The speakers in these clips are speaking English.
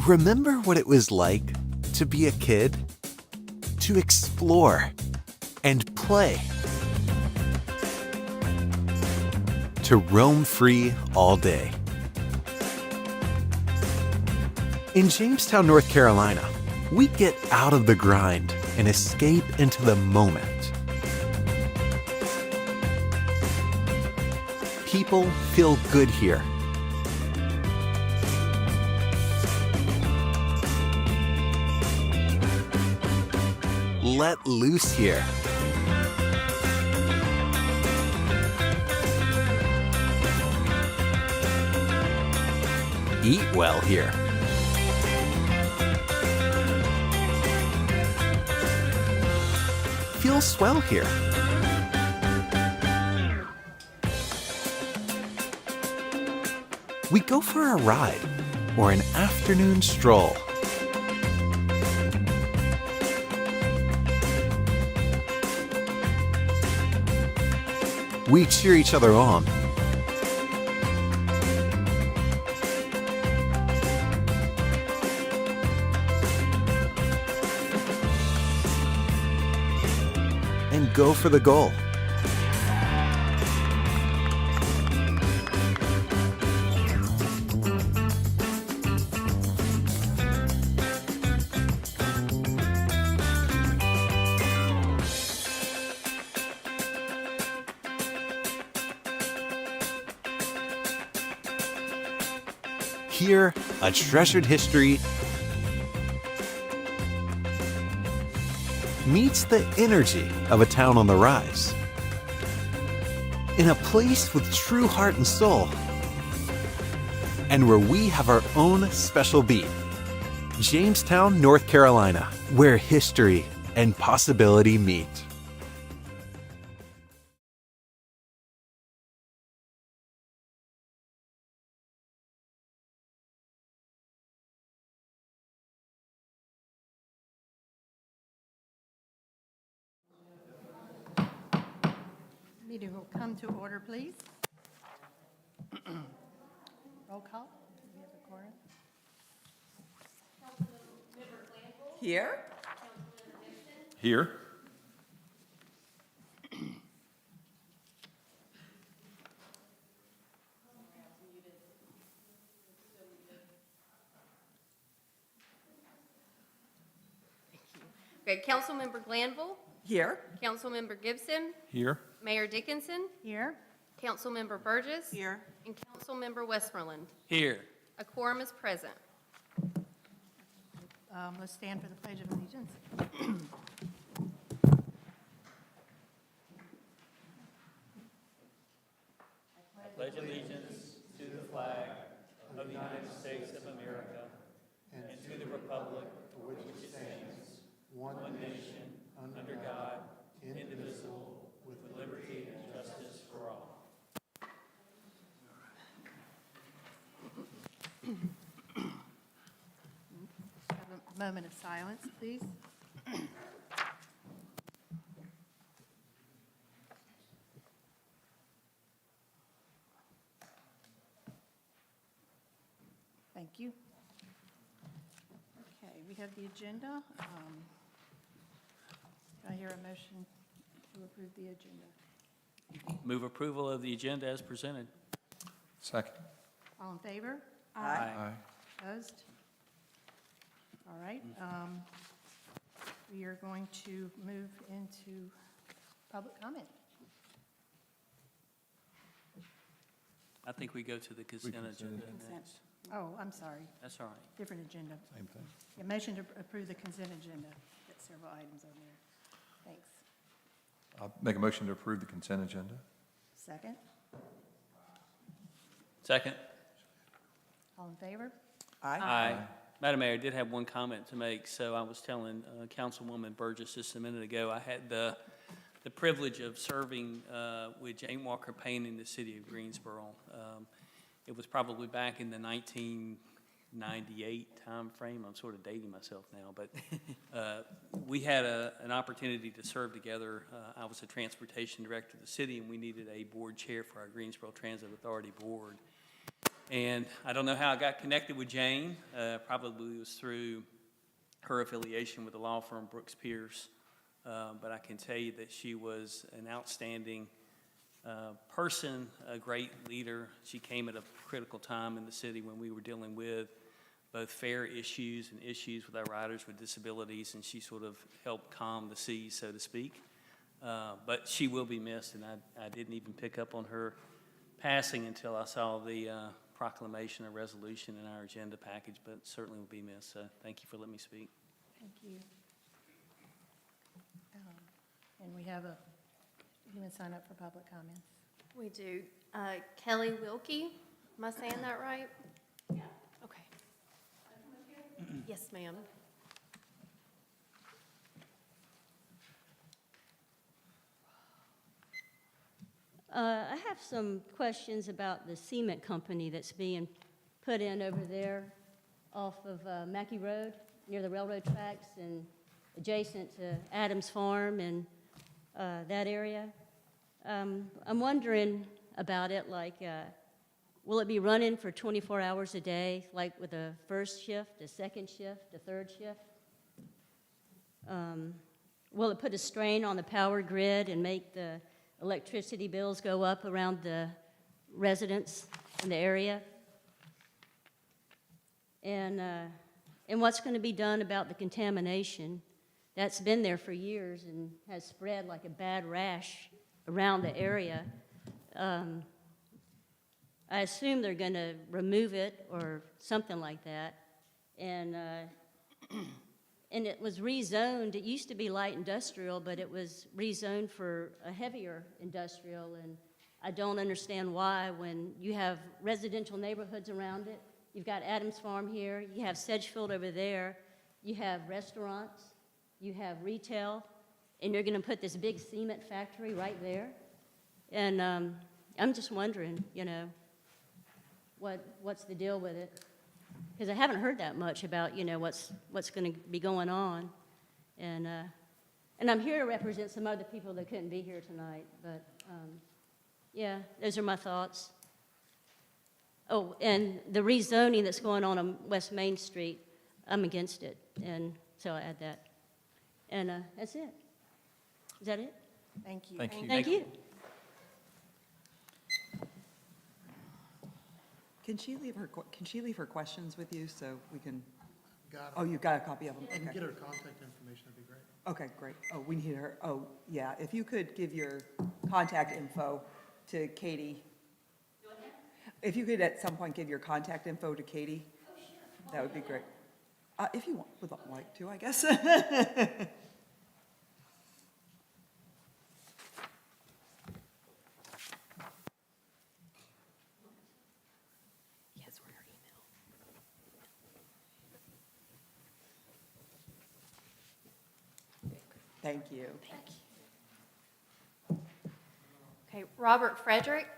Remember what it was like to be a kid? To explore and play. To roam free all day. In Jamestown, North Carolina, we get out of the grind and escape into the moment. People feel good here. Let loose here. Eat well here. Feel swell here. We go for a ride or an afternoon stroll. We cheer each other on. And go for the goal. Here, a treasured history meets the energy of a town on the rise. In a place with true heart and soul, and where we have our own special beat. Jamestown, North Carolina, where history and possibility meet. Meeting will come to order, please. Roll call. Do we have a quorum? Here? Here. Okay, Councilmember Glanville, Here? Councilmember Gibson, Here. Mayor Dickinson, Here. Councilmember Burgess. Here. And Councilmember Westmoreland. Here. A quorum is present. Let's stand for the Pledge of Allegiance. I pledge allegiance to the flag of the United States of America and to the republic for which it stands, one nation, under God, indivisible, with liberty and justice for all. Have a moment of silence, please. Thank you. Okay, we have the agenda. Do I hear a motion to approve the agenda? Move approval of the agenda as presented. Second. All in favor? Aye. Opposed? All right. We are going to move into public comment. I think we go to the consent agenda next. Oh, I'm sorry, That's all right. different agenda. Same thing. A motion to approve the consent agenda. Got several items on there. Thanks. I'll make a motion to approve the consent agenda. Second? Second. All in favor? Aye. Madam Mayor, I did have one comment to make. So I was telling Councilwoman Burgess just a minute ago, I had the privilege of serving with Jane Walker Payne in the city of Greensboro. It was probably back in the 1998 timeframe. I'm sort of dating myself now, but we had an opportunity to serve together. I was the transportation director of the city, and we needed a board chair for our Greensboro Transit Authority board. And I don't know how I got connected with Jane. Probably was through her affiliation with the law firm Brooks Pierce. But I can tell you that she was an outstanding person, a great leader. She came at a critical time in the city when we were dealing with both fair issues and issues with our riders with disabilities, and she sort of helped calm the seas, so to speak. But she will be missed, and I didn't even pick up on her passing until I saw the proclamation or resolution in our agenda package, but certainly will be missed. So thank you for letting me speak. Thank you. And we have you want to sign up for public comments? We do. Kelly Wilkie, am I saying that right? Yeah. Okay. Yes, ma'am. I have some questions about the cement company that's being put in over there off of Mackey Road, near the railroad tracks and adjacent to Adams Farm and that area. I'm wondering about it, like, will it be running for 24 hours a day, like with a first shift, a second shift, a third shift? Will it put a strain on the power grid and make the electricity bills go up around the residents in the area? And what's going to be done about the contamination that's been there for years and has spread like a bad rash around the area? I assume they're going to remove it or something like that. And it was rezoned. It used to be light industrial, but it was rezoned for a heavier industrial. And I don't understand why, when you have residential neighborhoods around it. You've got Adams Farm here. You have Sedgefield over there. You have restaurants. You have retail. And you're going to put this big cement factory right there. And I'm just wondering, what's the deal with it? Because I haven't heard that much about, what's going to be going on. And I'm here to represent some other people that couldn't be here tonight. But, yeah, those are my thoughts. Oh, and the rezoning that's going on West Main Street, I'm against it. And so I'll add that. And that's it. Is that it? Thank you. Thank you. Thank you. Can she leave her questions with you so we can, Got it. oh, you got a copy of them? If you can Okay. get her contact information, that'd be great. Okay, great. Oh, we need her, oh, yeah, if you could give your contact info to Katie. If you could at some point give your contact info to Katie, that would be great. If you would like to, I guess. Yes, her email. Thank you. Okay, Robert Frederick.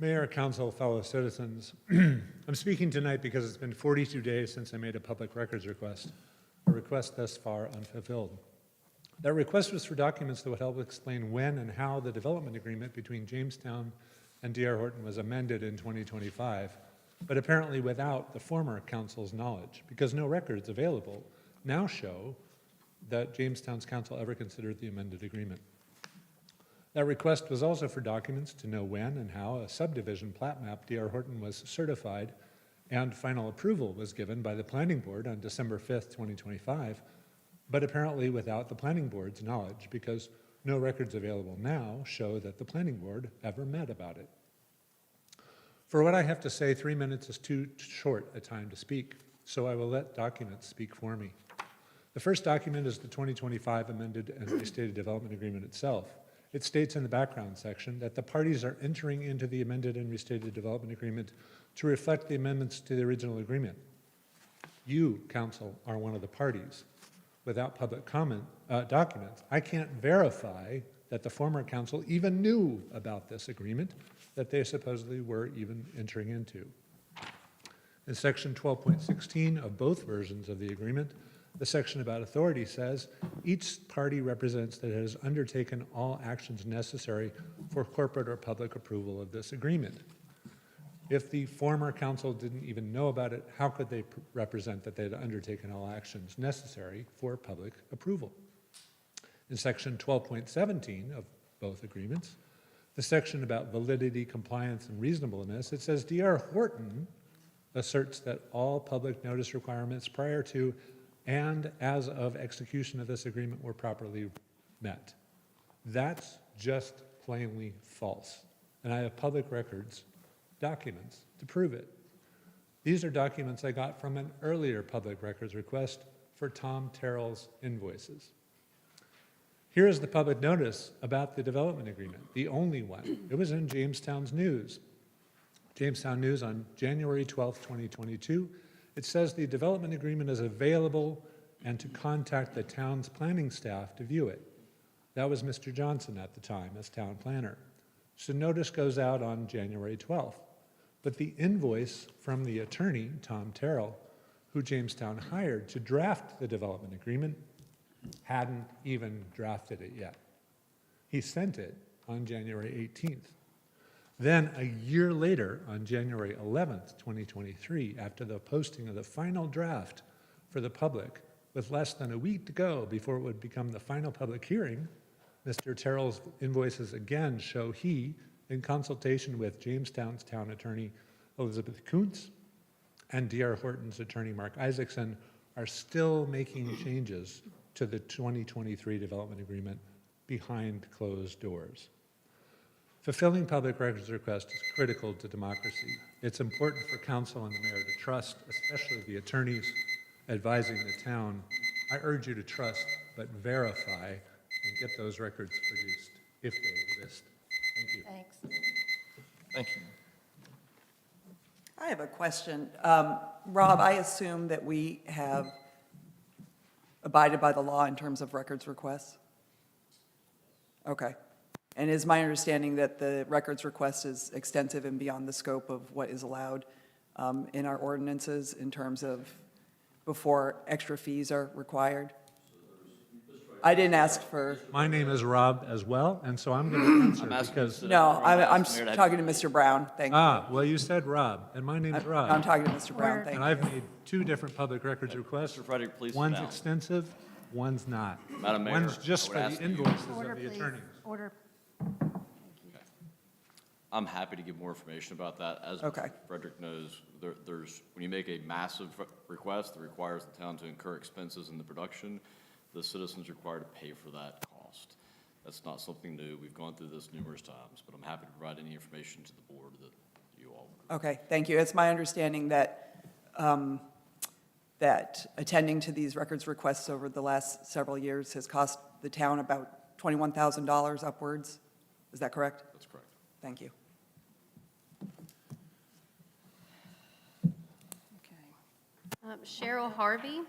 Mayor, council, fellow citizens, I'm speaking tonight because it's been 42 days since I made a public records request, a request thus far unfulfilled. That request was for documents that would help explain when and how the development agreement between Jamestown and D.R. Horton was amended in 2025, but apparently without the former council's knowledge, because no records available now show that Jamestown's council ever considered the amended agreement. That request was also for documents to know when and how a subdivision plat map D.R. Horton was certified and final approval was given by the planning board on December 5th, 2025, but apparently without the planning board's knowledge, because no records available now show that the planning board ever met about it. For what I have to say, 3 minutes is too short a time to speak, so I will let documents speak for me. The first document is the 2025 amended and restated development agreement itself. It states in the background section that the parties are entering into the amended and restated development agreement to reflect the amendments to the original agreement. You, council, are one of the parties. Without public comment documents, I can't verify that the former council even knew about this agreement that they supposedly were even entering into. In section 12.16 of both versions of the agreement, The section about authority says, each party represents that it has undertaken all actions necessary for corporate or public approval of this agreement. If the former council didn't even know about it, how could they represent that they had undertaken all actions necessary for public approval? In section 12.17 of both agreements, the section about validity, compliance, and reasonableness, it says D.R. Horton asserts that all public notice requirements prior to and as of execution of this agreement were properly met. That's just plainly false. And I have public records documents to prove it. These are documents I got from an earlier public records request for Tom Terrell's invoices. Here is the public notice about the development agreement, the only one. It was in Jamestown's News. Jamestown News on January 12th, 2022. It says the development agreement is available and to contact the town's planning staff to view it. That was Mr. Johnson at the time as town planner. So notice goes out on January 12th. But the invoice from the attorney, Tom Terrell, who Jamestown hired to draft the development agreement, hadn't even drafted it yet. He sent it on January 18th. Then a year later, on January 11th, 2023, after the posting of the final draft for the public, with less than a week to go before it would become the final public hearing, Mr. Terrell's invoices again show he, in consultation with Jamestown's town attorney Elizabeth Kuntz and D.R. Horton's attorney Mark Isaacson, are still making changes to the 2023 development agreement behind closed doors. Fulfilling public records requests is critical to democracy. It's important for council and the mayor to trust, especially the attorneys advising the town. I urge you to trust, but verify and get those records produced if they exist. Thank you. Thanks. Thank you. I have a question. Rob, I assume that we have abided by the law in terms of records requests? Okay. And is my understanding that the records request is extensive and beyond the scope of what is allowed in our ordinances in terms of before extra fees are required? I didn't ask for, My name is Rob as well, and so I'm going to answer because, no, I'm talking to Mr. Brown, thank you. well, you said Rob, and my name's I'm Rob. talking to Mr. Brown, thank And you. I've made two different public records requests. Mr. Frederick, please sit One's down. extensive, one's not. Madam Mayor, One's just I for would the ask you- invoices Order, of the please. attorneys. Order. I'm happy to give more information about that. As Okay. Mr. Frederick knows, there's, when you make a massive request that requires the town to incur expenses in the production, the citizen's required to pay for that cost. That's not something new. We've gone through this numerous times, but I'm happy to provide any information to the board that you all would. Okay, thank you. It's my understanding that, that attending to these records requests over the last several years has cost the town about $21,000 upwards. Is that correct? That's correct. Thank you. Okay. Cheryl Harvey.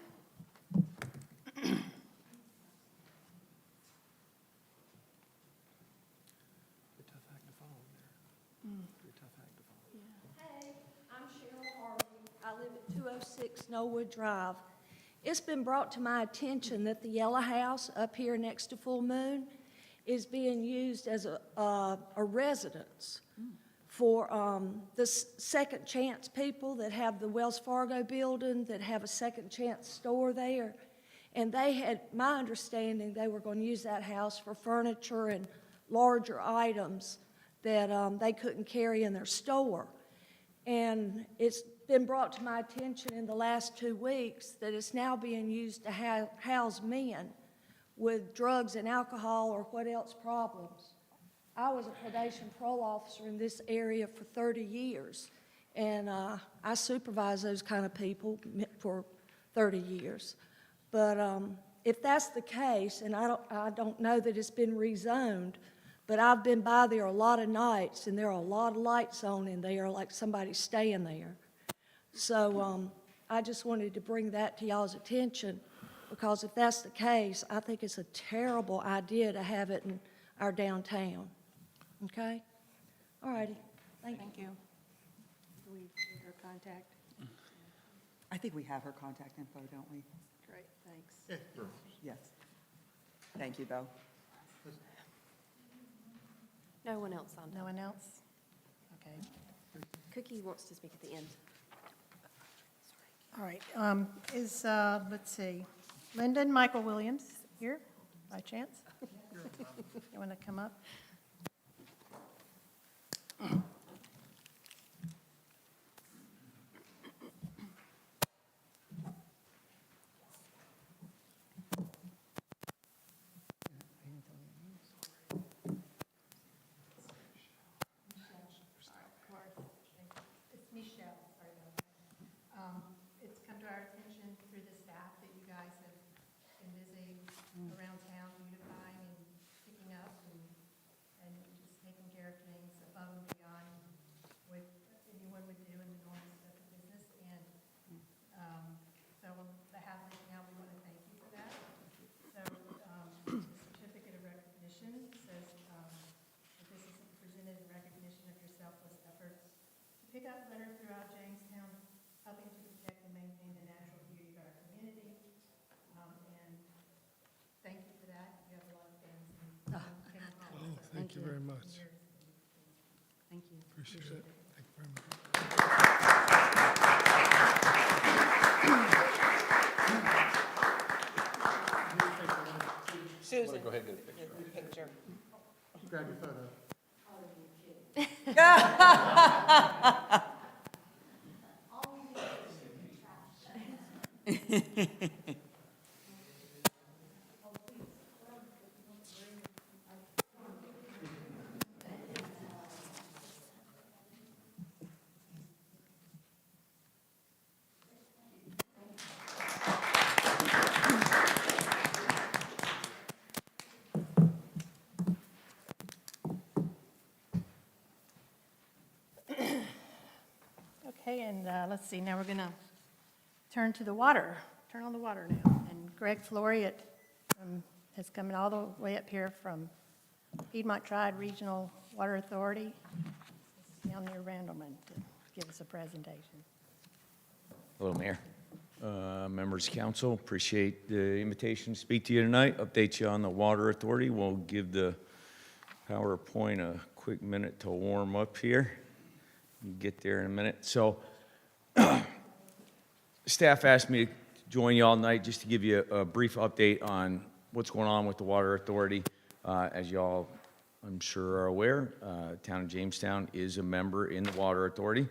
Hey, I'm Cheryl Harvey. I live at 206 Knollwood Drive. It's been brought to my attention that the yellow house up here next to Full Moon is being used as a residence for the second chance people that have the Wells Fargo building, that have a second chance store there. And they had, my understanding, they were going to use that house for furniture and larger items that they couldn't carry in their store. And it's been brought to my attention in the last 2 weeks that it's now being used to house men with drugs and alcohol or what else problems. I was a probation parole officer in this area for 30 years, and I supervised those kind of people for 30 years. But if that's the case, and I don't know that it's been rezoned, but I've been by there a lot of nights, and there are a lot of lights on in there, like somebody's staying there. So I just wanted to bring that to y'all's attention, because if that's the case, I think it's a terrible idea to have it in our downtown. Okay? All righty. Thank you. Thank you. Do we need her contact? I think we have her contact info, don't we? Great. Great, thanks. Yes. Thank you, though. No one else signed No up. one else? Okay. Cookie wants to speak at the end. All right, let's see, Lyndon Michael Williams here, by chance? You want to come up? It's Michelle, sorry about that. It's come to our attention through the staff that you guys have been busy around town beautifying and picking up and just taking care of things above and beyond what anyone would do in the normal stuff of business. And so on behalf of the town, we want to thank you for that. So the certificate of recognition says that this is presented in recognition of your selfless efforts to pick up litter throughout Jamestown, helping to protect and maintain the natural beauty of our community. And thank you for that. You have a lot of fans in King Hall. So Thank you very much. Thank you. Appreciate it. Thank you very much. Susan. Go ahead and get a picture. Picture. Grab your photo. Okay, and let's see, now we're going to turn to the water, turn on the water now. And Greg Flory has come all the way up here from Piedmont Triad Regional Water Authority down near Randleman to give us a presentation. Hello, Mayor. Members of council, appreciate the invitation to speak to you tonight, update you on the Water Authority. We'll give the PowerPoint a quick minute to warm up here. We'll get there in a minute. So staff asked me to join you all night just to give you a brief update on what's going on with the Water Authority. As you all, I'm sure, are aware, town of Jamestown is a member in the Water Authority.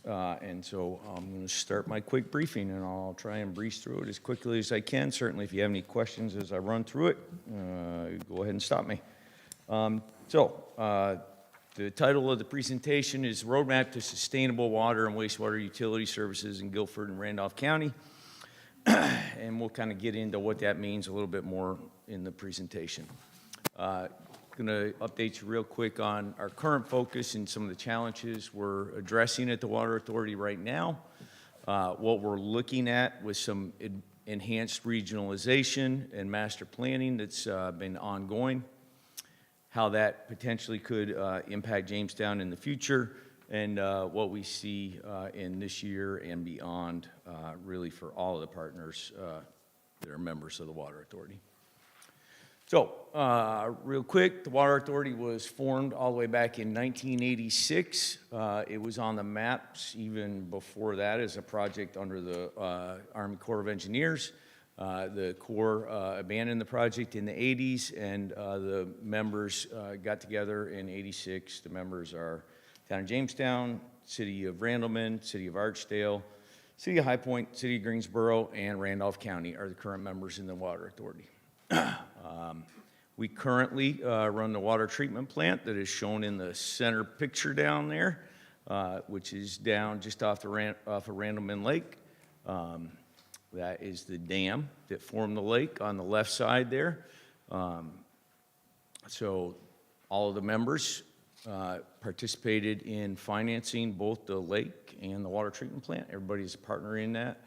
And so I'm going to start my quick briefing, and I'll try and breeze through it as quickly as I can. Certainly, if you have any questions as I run through it, go ahead and stop me. The title of the presentation is Roadmap to Sustainable Water and Wastewater Utility Services in Guilford and Randolph County. And we'll kind of get into what that means a little bit more in the presentation. Going to update you real quick on our current focus and some of the challenges we're addressing at the Water Authority right now. What we're looking at with some enhanced regionalization and master planning that's been ongoing. How that potentially could impact Jamestown in the future, and what we see in this year and beyond, really for all of the partners that are members of the Water Authority. So, real quick, the Water Authority was formed all the way back in 1986. It was on the maps even before that as a project under the Army Corps of Engineers. The Corps abandoned the project in the 80s, and the members got together in 86. The members are Town of Jamestown, City of Randleman, City of Archdale, City of High Point, City of Greensboro, and Randolph County are the current members in the Water Authority. We currently run the water treatment plant that is shown in the center picture down there, which is down just off of Randleman Lake. That is the dam that formed the lake on the left side there. So all of the members participated in financing both the lake and the water treatment plant. Everybody's a partner in that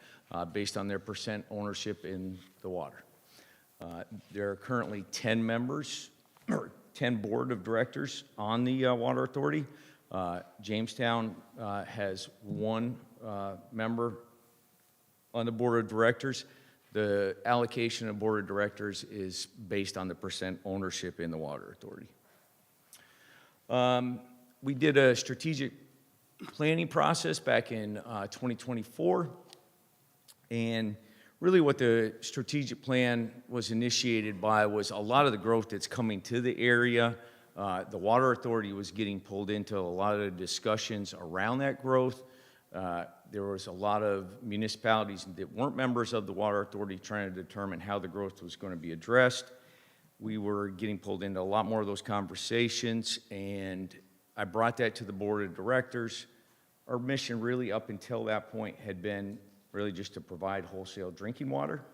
based on their percent ownership in the water. There are currently 10 members, or 10 board of directors on the Water Authority. Jamestown has one member on the board of directors. The allocation of board of directors is based on the percent ownership in the water authority. We did a strategic planning process back in 2024, and really what the strategic plan was initiated by was a lot of the growth that's coming to the area. The water authority was getting pulled into a lot of the discussions around that growth. There was a lot of municipalities that weren't members of the water authority trying to determine how the growth was going to be addressed. We were getting pulled into a lot more of those conversations, and I brought that to the board of directors. Our mission really up until that point had been really just to provide wholesale drinking water.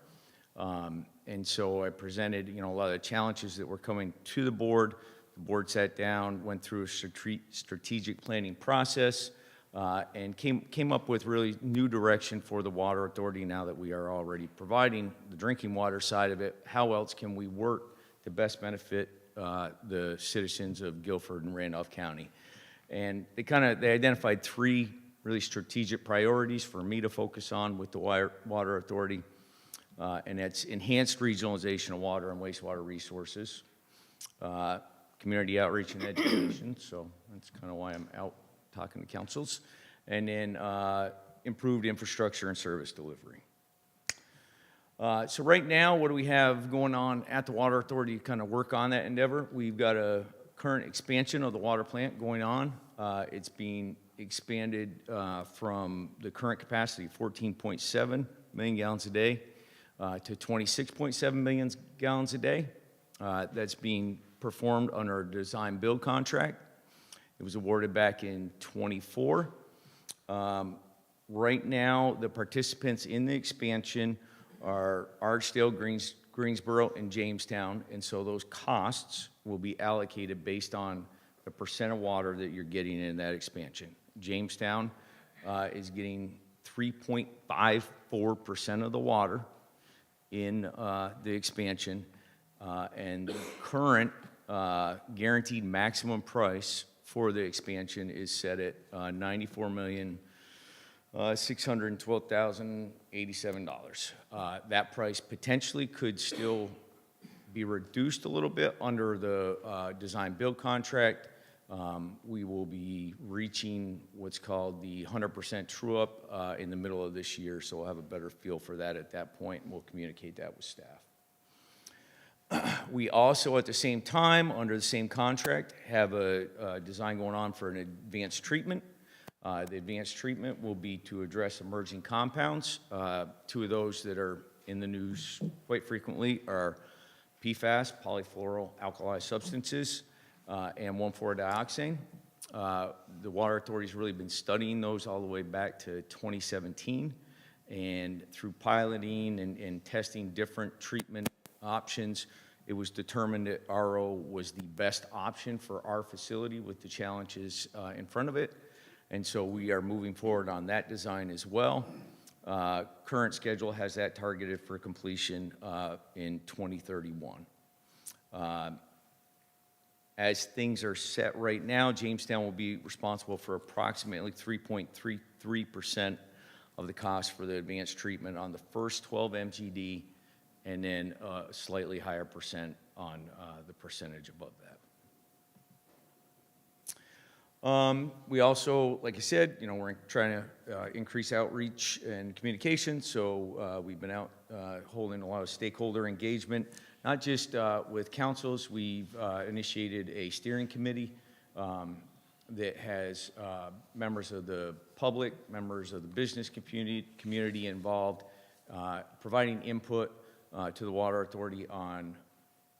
And so I presented, a lot of the challenges that were coming to the board. The board sat down, went through a strategic planning process, and came up with really new direction for the water authority now that we are already providing the drinking water side of it. How else can we work to best benefit the citizens of Guilford and Randolph County? And they identified three really strategic priorities for me to focus on with the water authority, and that's enhanced regionalization of water and wastewater resources, community outreach and education, so that's kind of why I'm out talking to councils, and then improved infrastructure and service delivery. So right now, what do we have going on at the Water Authority to kind of work on that endeavor? We've got a current expansion of the water plant going on. It's being expanded from the current capacity, 14.7 million gallons a day, to 26.7 million gallons a day. That's being performed under a design build contract. It was awarded back in '24. Right now, the participants in the expansion are Archdale, Greensboro, and Jamestown, and so those costs will be allocated based on the percent of water that you're getting in that expansion. Jamestown is getting 3.54% of the water in the expansion, and the current guaranteed maximum price for the expansion is set at $94,612,087. That price potentially could still be reduced a little bit under the design build contract. We will be reaching what's called the 100% true up in the middle of this year, so we'll have a better feel for that at that point, and we'll communicate that with staff. We also, at the same time, under the same contract, have a design going on for an advanced treatment. The advanced treatment will be to address emerging compounds. Two of those that are in the news quite frequently are PFAS, polyfluoroalkyl substances, and 1,4-dioxane. The Water Authority's really been studying those all the way back to 2017, and through piloting and testing different treatment options, it was determined that RO was the best option for our facility with the challenges in front of it, and so we are moving forward on that design as well. Current schedule has that targeted for completion in 2031. As things are set right now, Jamestown will be responsible for approximately 3.33% of the cost for the advanced treatment on the first 12 MGD, and then a slightly higher percent on the percentage above that. We also, like I said, we're trying to increase outreach and communication, so we've been out holding a lot of stakeholder engagement, not just with councils. We've initiated a steering committee that has members of the public, members of the business community involved, providing input to the Water Authority on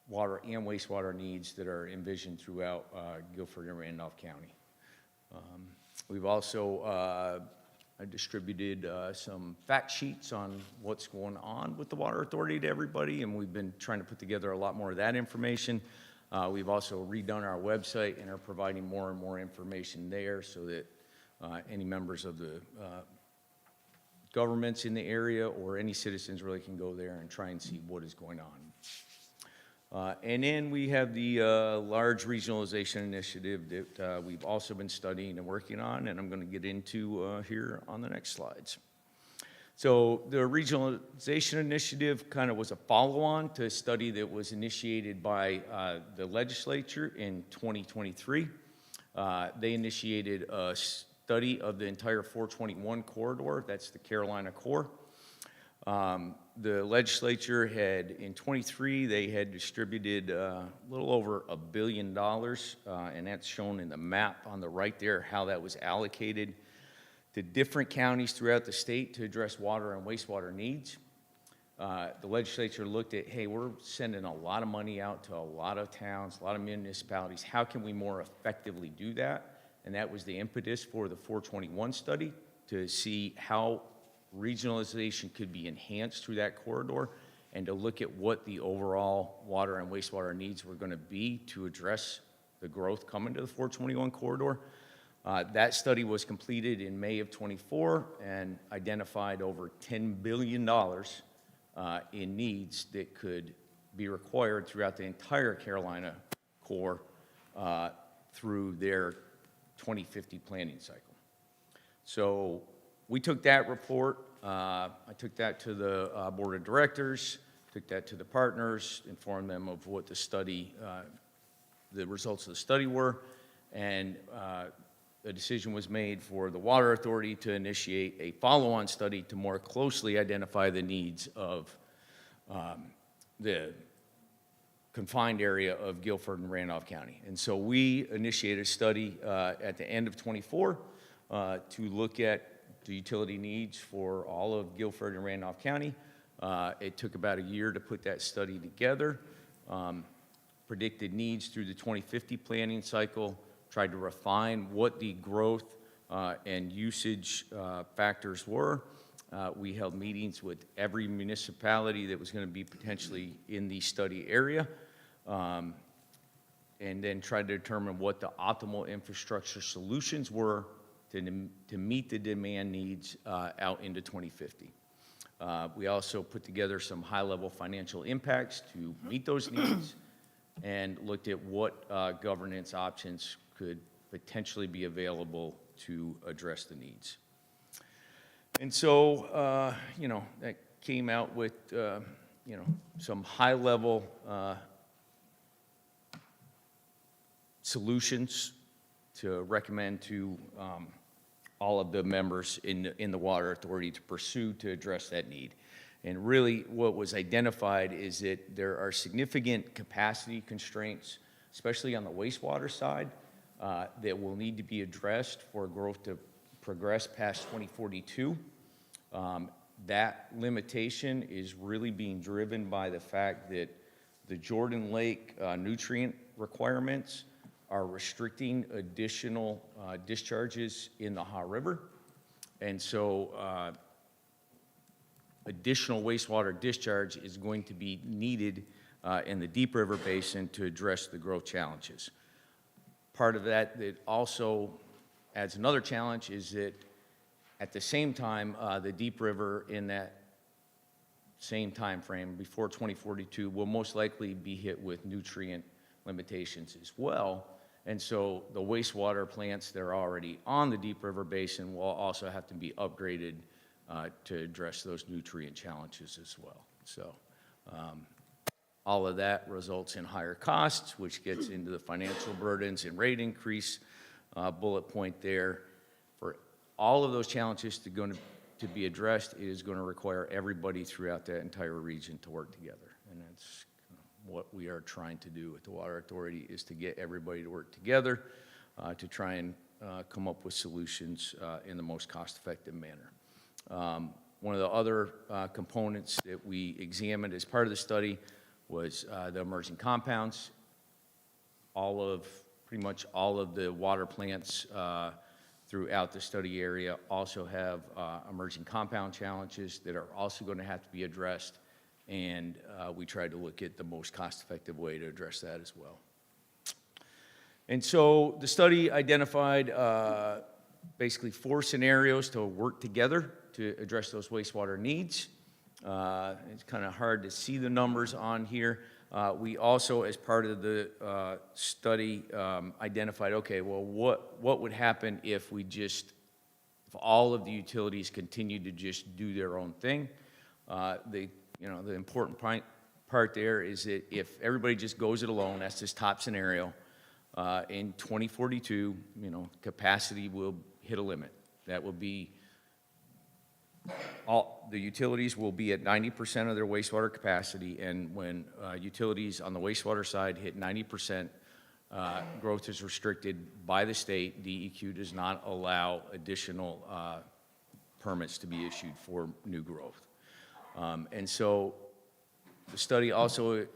water and wastewater needs that are envisioned throughout Guilford and Randolph County. We've also distributed some fact sheets on what's going on with the Water Authority to everybody, and we've been trying to put together a lot more of that information. We've also redone our website and are providing more and more information there so that any members of the governments in the area or any citizens really can go there and try and see what is going on. And then we have the large regionalization initiative that we've also been studying and working on, and I'm going to get into here on the next slides. So the regionalization initiative kind of was a follow-on to a study that was initiated by the legislature in 2023. They initiated a study of the entire 421 corridor, that's the Carolina core. The legislature had, in 23, they had distributed a little over $1 billion, and that's shown in the map on the right there, how that was allocated to different counties throughout the state to address water and wastewater needs. The legislature looked at, hey, we're sending a lot of money out to a lot of towns, a lot of municipalities. How can we more effectively do that? And that was the impetus for the 421 study, to see how regionalization could be enhanced through that corridor, and to look at what the overall water and wastewater needs were going to be to address the growth coming to the 421 corridor. That study was completed in May of 24 and identified over $10 billion in needs that could be required throughout the entire Carolina core through their 2050 planning cycle. So we took that report, I took that to the board of directors, took that to the partners, informed them of what the study, the results of the study were, and a decision was made for the Water Authority to initiate a follow-on study to more closely identify the needs of the confined area of Guilford and Randolph County. And so we initiated a study at the end of 24 to look at the utility needs for all of Guilford and Randolph County. It took about a year to put that study together, predicted needs through the 2050 planning cycle, tried to refine what the growth and usage factors were. We held meetings with every municipality that was going to be potentially in the study area, and then tried to determine what the optimal infrastructure solutions were to meet the demand needs out into 2050. We also put together some high-level financial impacts to meet those needs, and looked at what governance options could potentially be available to address the needs. And so, that came out with, some high-level solutions to recommend to all of the members in the Water Authority to pursue to address that need. And really what was identified is that there are significant capacity constraints, especially on the wastewater side, that will need to be addressed for growth to progress past 2042. That limitation is really being driven by the fact that the Jordan Lake nutrient requirements are restricting additional discharges in the Haw River. And so additional wastewater discharge is going to be needed in the Deep River Basin to address the growth challenges. Part of that also adds another challenge is that at the same time, the Deep River in that same time frame, before 2042, will most likely be hit with nutrient limitations as well. And so the wastewater plants that are already on the Deep River Basin will also have to be upgraded to address those nutrient challenges as well. So all of that results in higher costs, which gets into the financial burdens and rate increase bullet point there. For all of those challenges to be addressed, it is going to require everybody throughout that entire region to work together. And that's what we are trying to do with the Water Authority, is to get everybody to work together to try and come up with solutions in the most cost-effective manner. One of the other components that we examined as part of the study was the emerging compounds. Pretty much all of the water plants throughout the study area also have emerging compound challenges that are also going to have to be addressed, and we tried to look at the most cost-effective way to address that as well. And so the study identified basically 4 scenarios to work together to address those wastewater needs. It's kind of hard to see the numbers on here. We also, as part of the study, identified, okay, well, what would happen if we just If all of the utilities continue to just do their own thing, the important part there is that if everybody just goes it alone, that's this top scenario, in 2042, capacity will hit a limit. That will be, all the utilities will be at 90% of their wastewater capacity, and when utilities on the wastewater side hit 90%, growth is restricted by the state. DEQ does not allow additional permits to be issued for new growth. And so the study also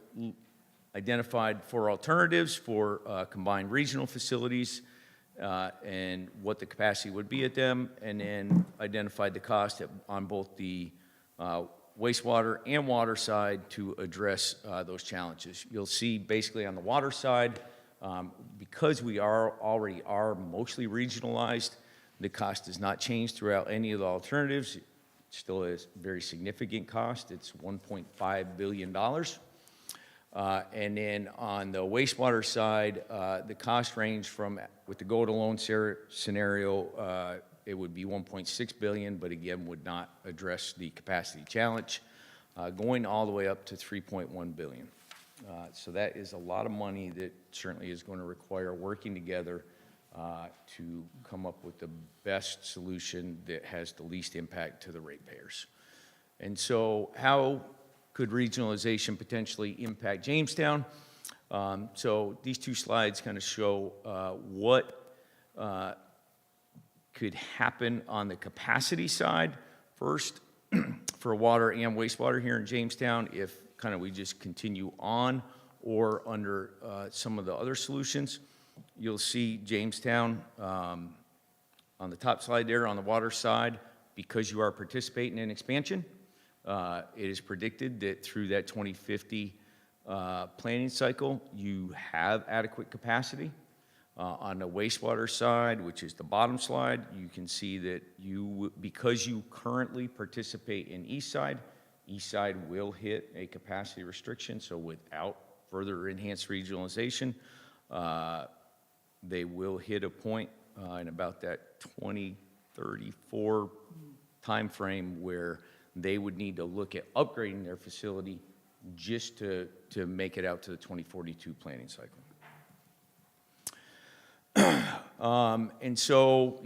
identified 4 alternatives for combined regional facilities and what the capacity would be at them, and then identified the cost on both the wastewater and water side to address those challenges. You'll see basically on the water side, because we already are mostly regionalized, the cost does not change throughout any of the alternatives. It still is a very significant cost. It's $1.5 billion. And then on the wastewater side, the cost range from, with the go-it-alone scenario, it would be $1.6 billion, but again, would not address the capacity challenge, going all the way up to $3.1 billion. So that is a lot of money that certainly is going to require working together to come up with the best solution that has the least impact to the ratepayers. And so how could regionalization potentially impact Jamestown? So these 2 slides kind of show what could happen on the capacity side. First, for water and wastewater here in Jamestown, if kind of we just continue on or under some of the other solutions. You'll see Jamestown on the top slide there on the water side, because you are participating in expansion. It is predicted that through that 2050 planning cycle, you have adequate capacity. On the wastewater side, which is the bottom slide, you can see that because you currently participate in East Side will hit a capacity restriction. So without further enhanced regionalization, they will hit a point in about that 2034 timeframe where they would need to look at upgrading their facility just to make it out to the 2042 planning cycle. And so,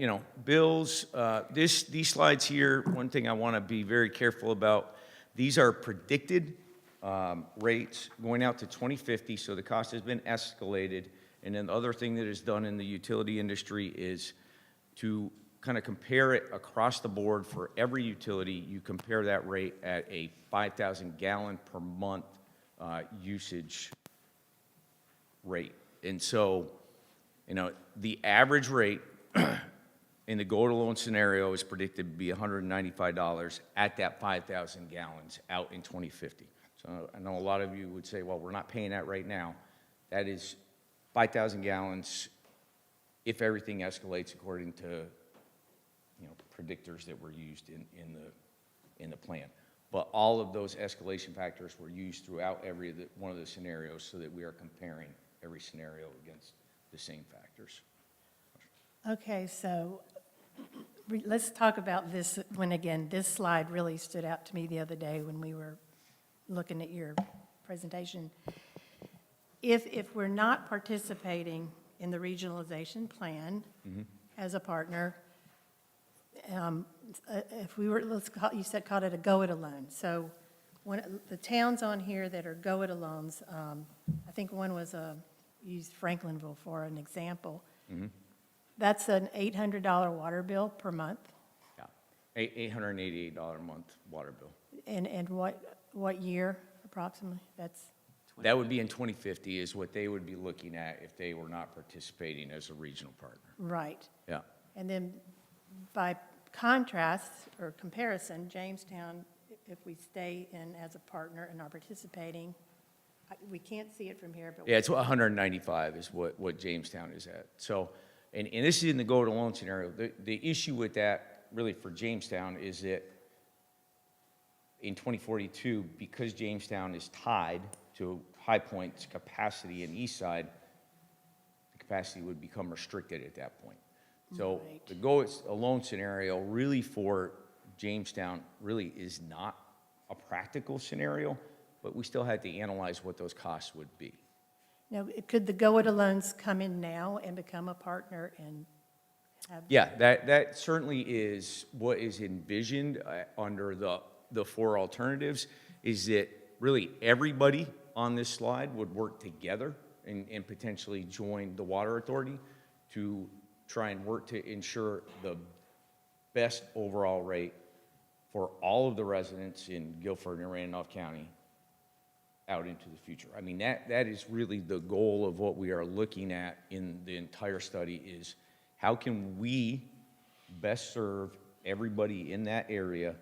bills, these slides here, one thing I want to be very careful about, these are predicted rates going out to 2050, so the cost has been escalated. And then the other thing that is done in the utility industry is to kind of compare it across the board for every utility. You compare that rate at a 5,000 gallon per month usage rate. And so, the average rate in the go-it-alone scenario is predicted to be $195 at that 5,000 gallons out in 2050. So I know a lot of you would say, well, we're not paying that right now. That is 5,000 gallons if everything escalates according to predictors that were used in the plan. But all of those escalation factors were used throughout one of the scenarios so that we are comparing every scenario against the same factors. Okay, so let's talk about this, this slide really stood out to me the other day when we were looking at your presentation. If we're not participating in the regionalization plan as a partner, if we were, you called it a go-it-alone. So the towns on here that are go-it-alones, I think one was used Franklinville for an example. That's an $800 water bill per month. Yeah, $888 a month water bill. And what year approximately? That would be in 2050 is what they would be looking at if they were not participating as a regional partner. Right. Yeah. And then by contrast or comparison, Jamestown, if we stay in as a partner and are participating, we can't see it from here, but. Yeah, it's 195 is what Jamestown is at. So, and this is in the go-it-alone scenario. The issue with that really for Jamestown is that in 2042, because Jamestown is tied to High Point's capacity in East Side, the capacity would become restricted at that point. So the go-it-alone scenario really for Jamestown really is not a practical scenario, but we still had to analyze what those costs would be. Now, could the go-it-alones come in now and become a partner and have? Yeah, that certainly is what is envisioned under the four alternatives, is that really everybody on this slide would work together and potentially join the water authority to try and work to ensure the best overall rate for all of the residents in Guilford and Randolph County out into the future. I mean, that is really the goal of what we are looking at in the entire study, is how can we best serve everybody in that area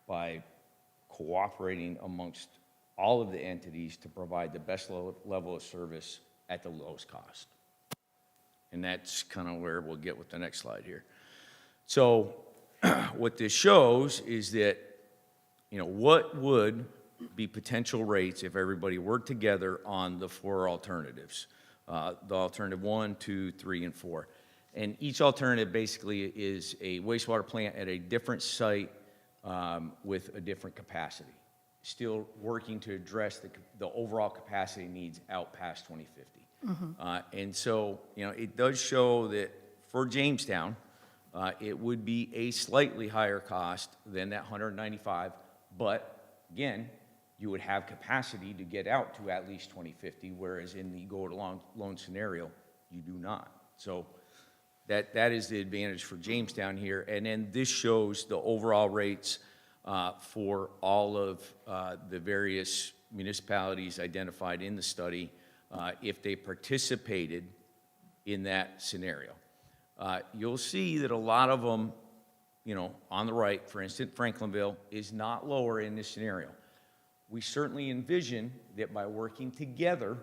by cooperating amongst all of the entities to provide the best level of service at the lowest cost. And that's kind of where we'll get with the next slide here. So what this shows is that, what would be potential rates if everybody worked together on the four alternatives, the alternative 1, 2, 3, and 4. And each alternative basically is a wastewater plant at a different site with a different capacity, still working to address the overall capacity needs out past 2050. And so, it does show that for Jamestown, it would be a slightly higher cost than that 195, but again, you would have capacity to get out to at least 2050, whereas in the go-it-alone scenario, you do not. So that is the advantage for Jamestown here. And then this shows the overall rates for all of the various municipalities identified in the study if they participated in that scenario. You'll see that a lot of them, on the right, for instance, Franklinville is not lower in this scenario. We certainly envision that by working together,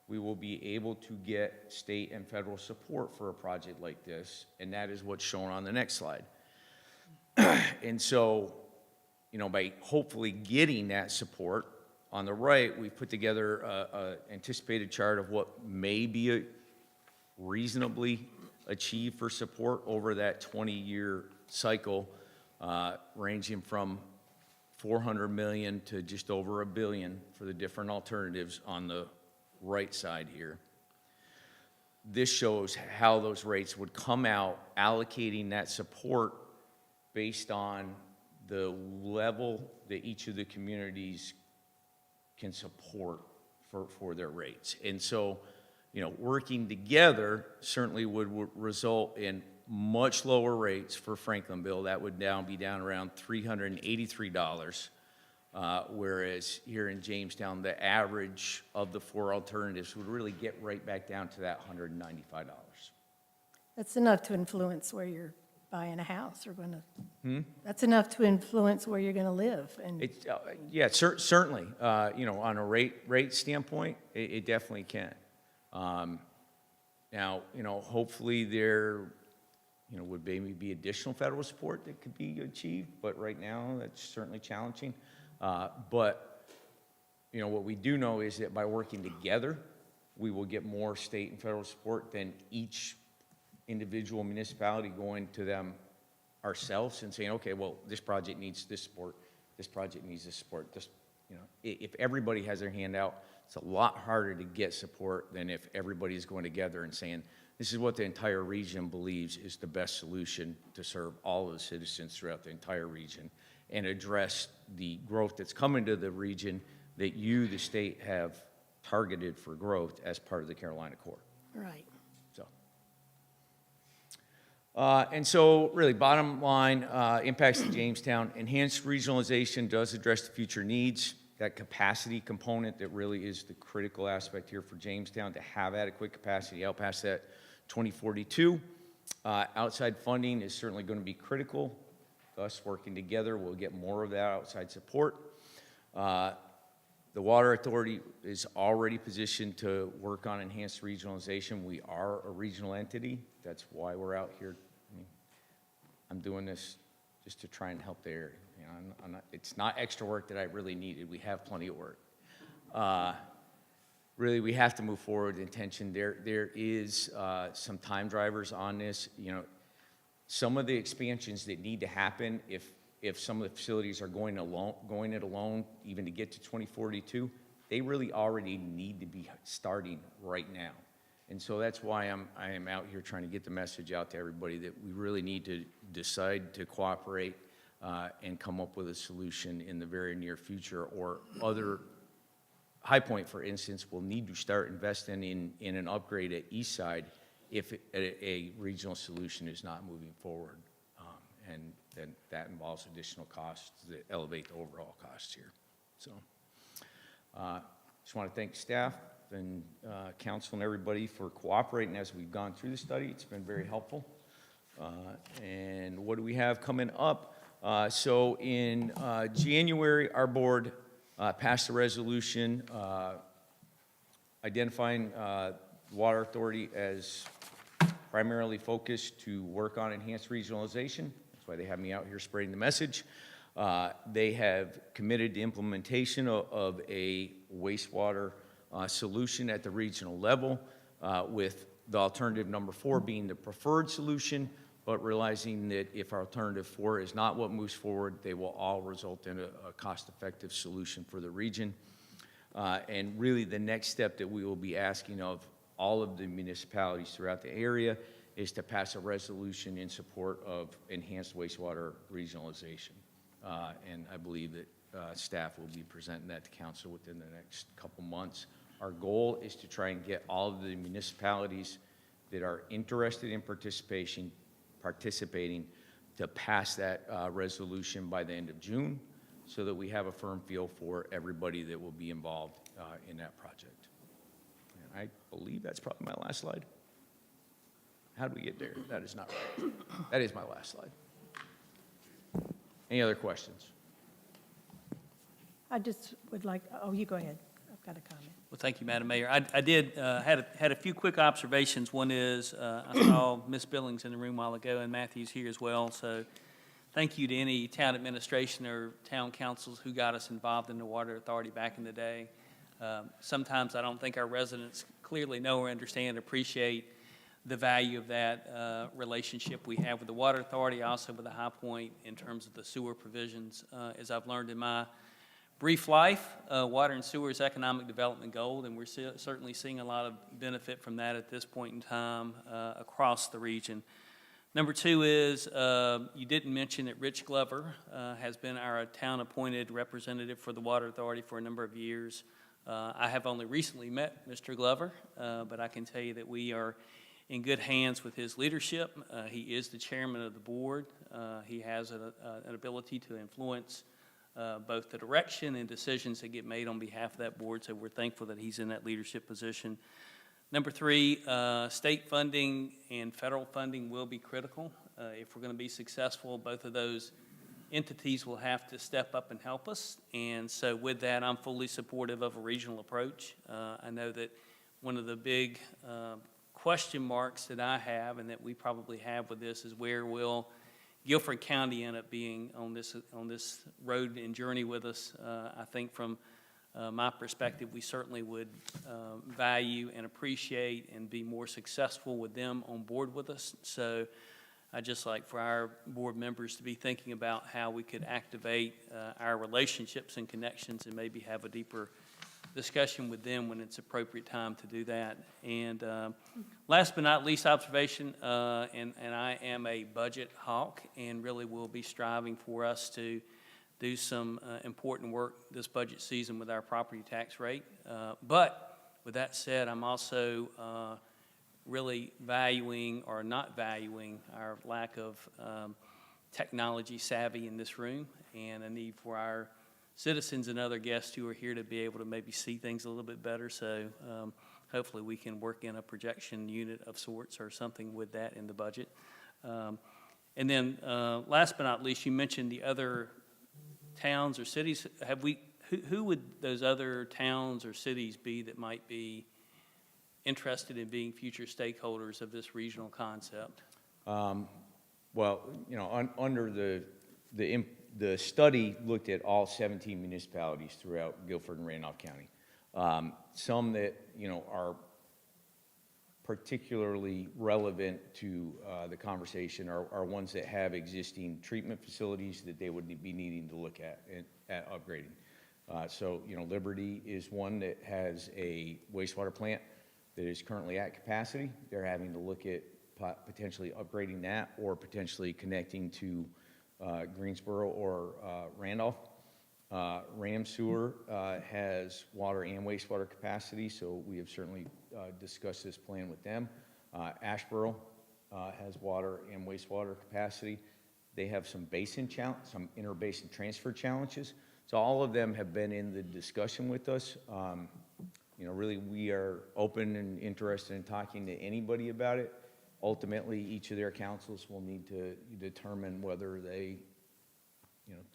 we will be able to get state and federal support for a project like this, and that is what's shown on the next slide. And so, by hopefully getting that support, on the right, we've put together an anticipated chart of what may be reasonably achieved for support over that 20-year cycle, ranging from $400 million to just over $1 billion for the different alternatives on the right side here. This shows how those rates would come out, allocating that support based on the level that each of the communities can support for their rates. And so, working together certainly would result in much lower rates for Franklinville. That would be down around $383, whereas here in Jamestown, the average of the four alternatives would really get right back down to that $195. That's enough to influence where you're buying a house or going to, that's enough to influence where you're going to live. And It's, yeah, certainly, on a rate standpoint, it definitely can. Now, hopefully there, would maybe be additional federal support that could be achieved, but right now that's certainly challenging. But, what we do know is that by working together, we will get more state and federal support than each individual municipality going to them ourselves and saying, okay, well, this project needs this support, this project needs this support. If everybody has their hand out, it's a lot harder to get support than if everybody's going together and saying, this is what the entire region believes is the best solution to serve all of the citizens throughout the entire region and address the growth that's coming to the region that you, the state, have targeted for growth as part of the Carolina Core. right. And so, really, bottom line, impacts to Jamestown. Enhanced regionalization does address the future needs. That capacity component that really is the critical aspect here for Jamestown to have adequate capacity out past that 2042. Outside funding is certainly going to be critical. Thus, working together, we'll get more of that outside support. The Water Authority is already positioned to work on enhanced regionalization. We are a regional entity. That's why we're out here. I'm doing this just to try and help the area. It's not extra work that I really needed. We have plenty of work. really, we have to move forward with intention. There is some time drivers on this. You know, some of the expansions that need to happen, if some of the facilities are going it alone, even to get to 2042, they really already need to be starting right now. And so that's why I am out here trying to get the message out to everybody that we really need to decide to cooperate and come up with a solution in the very near future, or other High Point, for instance, will need to start investing in an upgrade at East Side if a regional solution is not moving forward. And then that involves additional costs that elevate the overall costs here. So just want to thank staff and council and everybody for cooperating as we've gone through the study. It's been very helpful. And what do we have coming up? So in January, our board passed a resolution identifying Water Authority as primarily focused to work on enhanced regionalization. That's why they have me out here spreading the message. They have committed to implementation of a wastewater solution at the regional level, with the alternative number 4 being the preferred solution, but realizing that if alternative 4 is not what moves forward, they will all result in a cost-effective solution for the region. And really the next step that we will be asking of all of the municipalities throughout the area is to pass a resolution in support of enhanced wastewater regionalization. And I believe that staff will be presenting that to council within the next couple months. Our goal is to try and get all of the municipalities that are interested in participating to pass that resolution by the end of June, so that we have a firm feel for everybody that will be involved in that project. And I believe that's probably my last slide. How do we get there? That is not right. That is my last slide. Any other questions? I just would like, oh, you go ahead. I've got a comment. Well, thank you, Madam Mayor. I did, had a few quick observations. One is, I saw Ms. Billings in the room a while ago, and Matthew's here as well. So thank you to any town administration or town councils who got us involved in the Water Authority back in the day. Sometimes I don't think our residents clearly know or understand, appreciate the value of that relationship we have with the Water Authority, also with the High Point in terms of the sewer provisions. As I've learned in my brief life, water and sewer is economic development gold, and we're certainly seeing a lot of benefit from that at this point in time across the region. Number 2 is, you didn't mention that Rich Glover has been our town-appointed representative for the Water Authority for a number of years. I have only recently met Mr. Glover, but I can tell you that we are in good hands with his leadership. He is the chairman of the board. He has an ability to influence both the direction and decisions that get made on behalf of that board, so we're thankful that he's in that leadership position. Number 3, state funding and federal funding will be critical. If we're going to be successful, both of those entities will have to step up and help us, and so with that, I'm fully supportive of a regional approach. I know that one of the big question marks that I have, and that we probably have with this, is where will Guilford County end up being on this road and journey with us. I think from my perspective, we certainly would value and appreciate and be more successful with them on board with us. So I'd just like for our board members to be thinking about how we could activate our relationships and connections, and maybe have a deeper discussion with them when it's appropriate time to do that. And last but not least, observation, and I am a budget hawk, and really will be striving for us to do some important work this budget season with our property tax rate. But with that said, I'm also really valuing or not valuing our lack of technology savvy in this room, and a need for our citizens and other guests who are here to be able to maybe see things a little bit better. So hopefully we can work in a projection unit of sorts or something with that in the budget. And then last but not least, you mentioned the other towns or cities. Who would those other towns or cities be that might be interested in being future stakeholders of this regional concept? Well, you know, under the study looked at all 17 municipalities throughout Guilford and Randolph County. Some that, are particularly relevant to the conversation are ones that have existing treatment facilities that they would be needing to look at upgrading. So, Liberty is one that has a wastewater plant that is currently at capacity. They're having to look at potentially upgrading that or potentially connecting to Greensboro or Randolph. Ram Sewer has water and wastewater capacity, so we have certainly discussed this plan with them. Asheboro has water and wastewater capacity. They have some some interbasin transfer challenges. So all of them have been in the discussion with us. Really, we are open and interested in talking to anybody about it. Ultimately, each of their councils will need to determine whether they,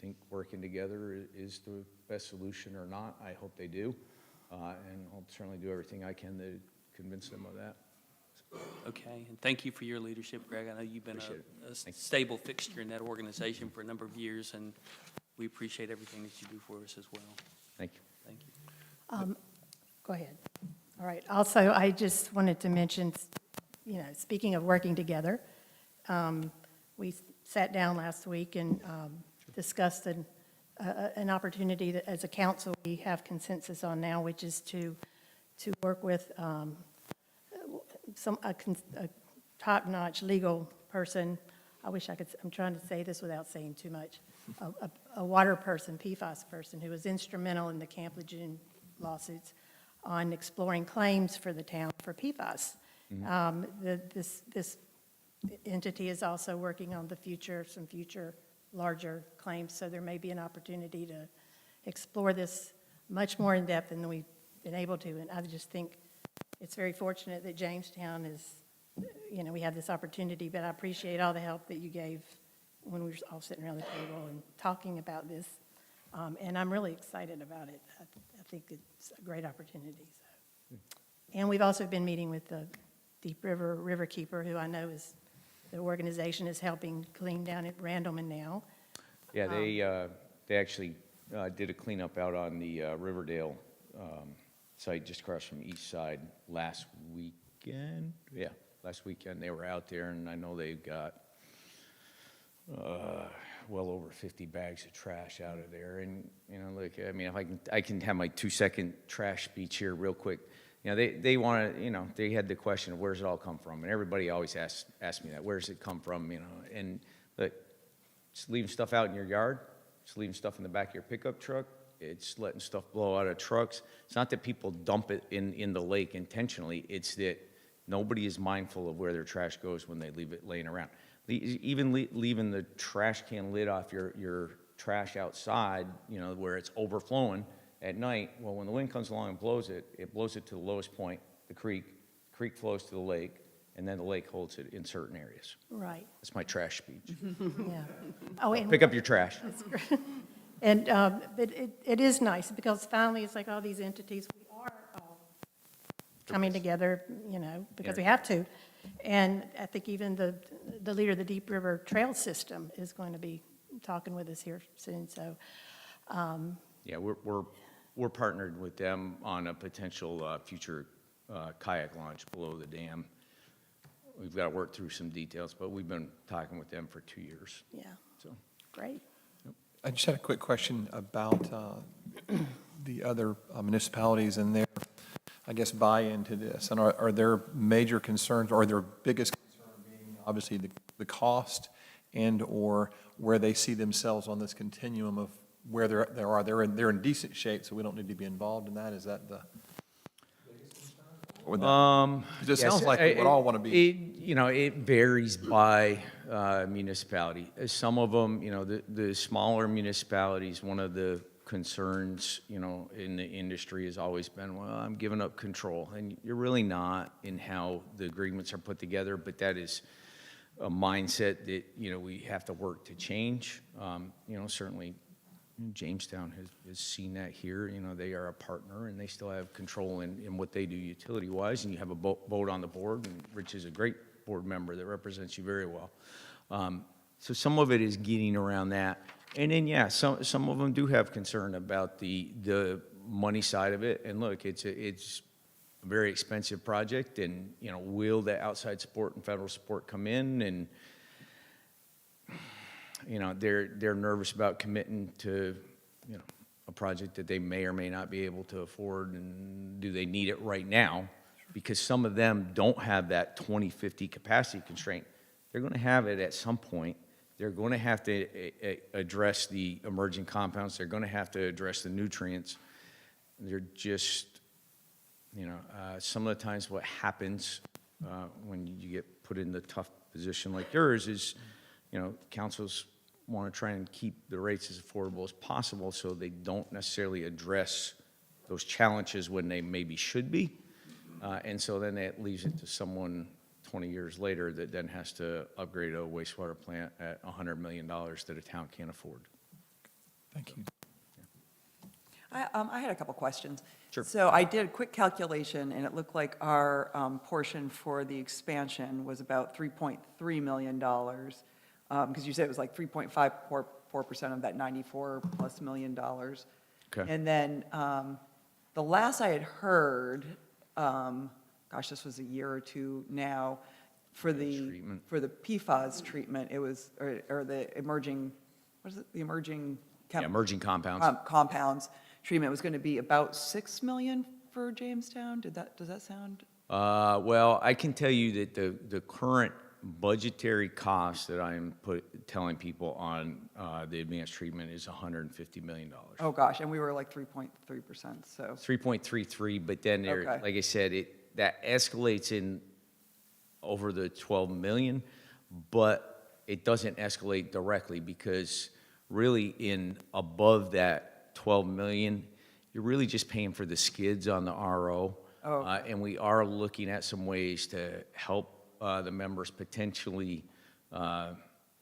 think working together is the best solution or not. I hope they do, and I'll certainly do everything I can to convince them of that. Okay, and thank you for your leadership, Greg. I know you've been Appreciate a stable fixture in that organization for a number of years, and we appreciate everything that you do for us as well. Thank you. Thank you. Go ahead. All right. Also, I just wanted to mention, speaking of working together, we sat down last week and discussed an opportunity that, as a council, we have consensus on now, which is to work with a top-notch legal person. I wish I could, I'm trying to say this without saying too much. A water person, PFAS person, who was instrumental in the Camp Lejeune lawsuits on exploring claims for the town for PFAS. This entity is also working on some future larger claims, so there may be an opportunity to explore this much more in depth than we've been able to. And I just think it's very fortunate that Jamestown is, we have this opportunity, but I appreciate all the help that you gave when we were all sitting around the table and talking about this. And I'm really excited about it. I think it's a great opportunity. So. And we've also been meeting with the Deep River Riverkeeper, who I know is, the organization is helping clean down at Randleman now. Yeah, they actually did a cleanup out on the Riverdale site just across from East Side last weekend. Yeah, last weekend they were out there, and I know they've got well over 50 bags of trash out of there. And, if I can have my 2-second trash speech here real quick. They want to, they had the question of where does it all come from? And everybody always asks me that, where does it come from, And look, just leaving stuff out in your yard, just leaving stuff in the back of your pickup truck, it's letting stuff blow out of trucks. It's not that people dump it in the lake intentionally, it's that nobody is mindful of where their trash goes when they leave it laying around. Even leaving the trash can lid off your trash outside, where it's overflowing at night, well, when the wind comes along and blows it blows it to the lowest point, the creek flows to the lake, and then the lake holds it in certain areas. Right. That's my trash speech. Yeah. Oh, and Pick up your trash. that's great. And but it is nice because finally it's like all these entities, we are all coming together, because we have to. And I think even the leader of the Deep River Trail System is going to be talking with us here soon. So, yeah, we're partnered with them on a potential future kayak launch below the dam. We've got to work through some details, but we've been talking with them for 2 years. yeah, So, great. I just had a quick question about the other municipalities and their, I guess, buy-in to this. And are there major concerns, or their biggest concern being obviously the cost and/or where they see themselves on this continuum of where they're in decent shape, so we don't need to be involved in that? Is that the biggest concern? Or it sounds like we would all want to be. It varies by municipality. Some of them, the smaller municipalities, one of the concerns, in the industry has always been, well, I'm giving up control. And you're really not in how the agreements are put together, but that is a mindset that, we have to work to change. Certainly Jamestown has seen that here. They are a partner and they still have control in what they do utility-wise. And you have a vote on the board, and Rich is a great board member that represents you very well. So some of it is getting around that. And then, yeah, some of them do have concern about the money side of it. And look, it's a very expensive project, and, you know, will the outside support and federal support come in? And, you know, they're nervous about committing to, you know, a project that they may or may not be able to afford, and do they need it right now? Because some of them don't have that 2050 capacity constraint. They're going to have it at some point. They're going to have to address the emerging compounds. They're going to have to address the nutrients. They're just, you know, some of the times what happens when you get put in the tough position like yours is, you know, councils want to try and keep the rates as affordable as possible, so they don't necessarily address those challenges when they maybe should be. And so then that leaves it to someone 20 years later that then has to upgrade a wastewater plant at $100 million that a town can't afford. Thank you. I had a couple questions. Sure. So I did a quick calculation, and it looked like our portion for the expansion was about $3.3 million, because you said it was like 3.54% of that $94+ million. Okay. And then the last I had heard, gosh, this was a year or two now, for Treatment. the PFAS treatment, it was, or the emerging, what is it, the emerging? Yeah, emerging compounds. Compounds treatment was going to be about $6 million for Jamestown. Does that sound? Well, I can tell you that the current budgetary cost that I'm telling people on the advanced treatment is $150 million. Oh, gosh, and we were like 3.3%, so. 3.33, but then there, Okay. like I said, that escalates in over the 12 million, but it doesn't escalate directly, because really in above that 12 million, you're really just paying for the skids on the RO. Oh. And we are looking at some ways to help the members potentially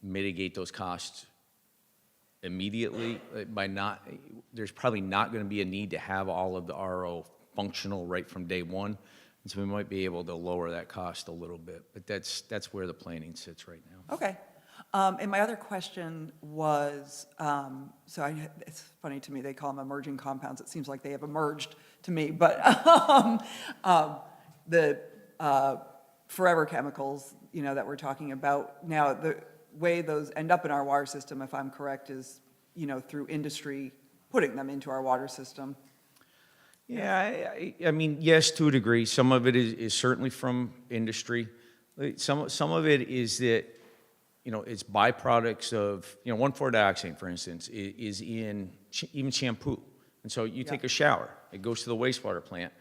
mitigate those costs immediately by not, there's probably not going to be a need to have all of the RO functional right from day one. And so we might be able to lower that cost a little bit, but that's where the planning sits right now. Okay. And my other question was, it's funny to me, they call them emerging compounds. It seems like they have emerged to me, but the forever chemicals, you know, that we're talking about now, the way those end up in our water system, if I'm correct, is, you know, through industry putting them into our water system. Yeah, I mean, yes, to a degree. Some of it is certainly from industry. Some of it is that, you know, it's byproducts of, you know, 1,4-dioxane, for instance, is in even shampoo. And so you take a shower, it goes to the wastewater plant,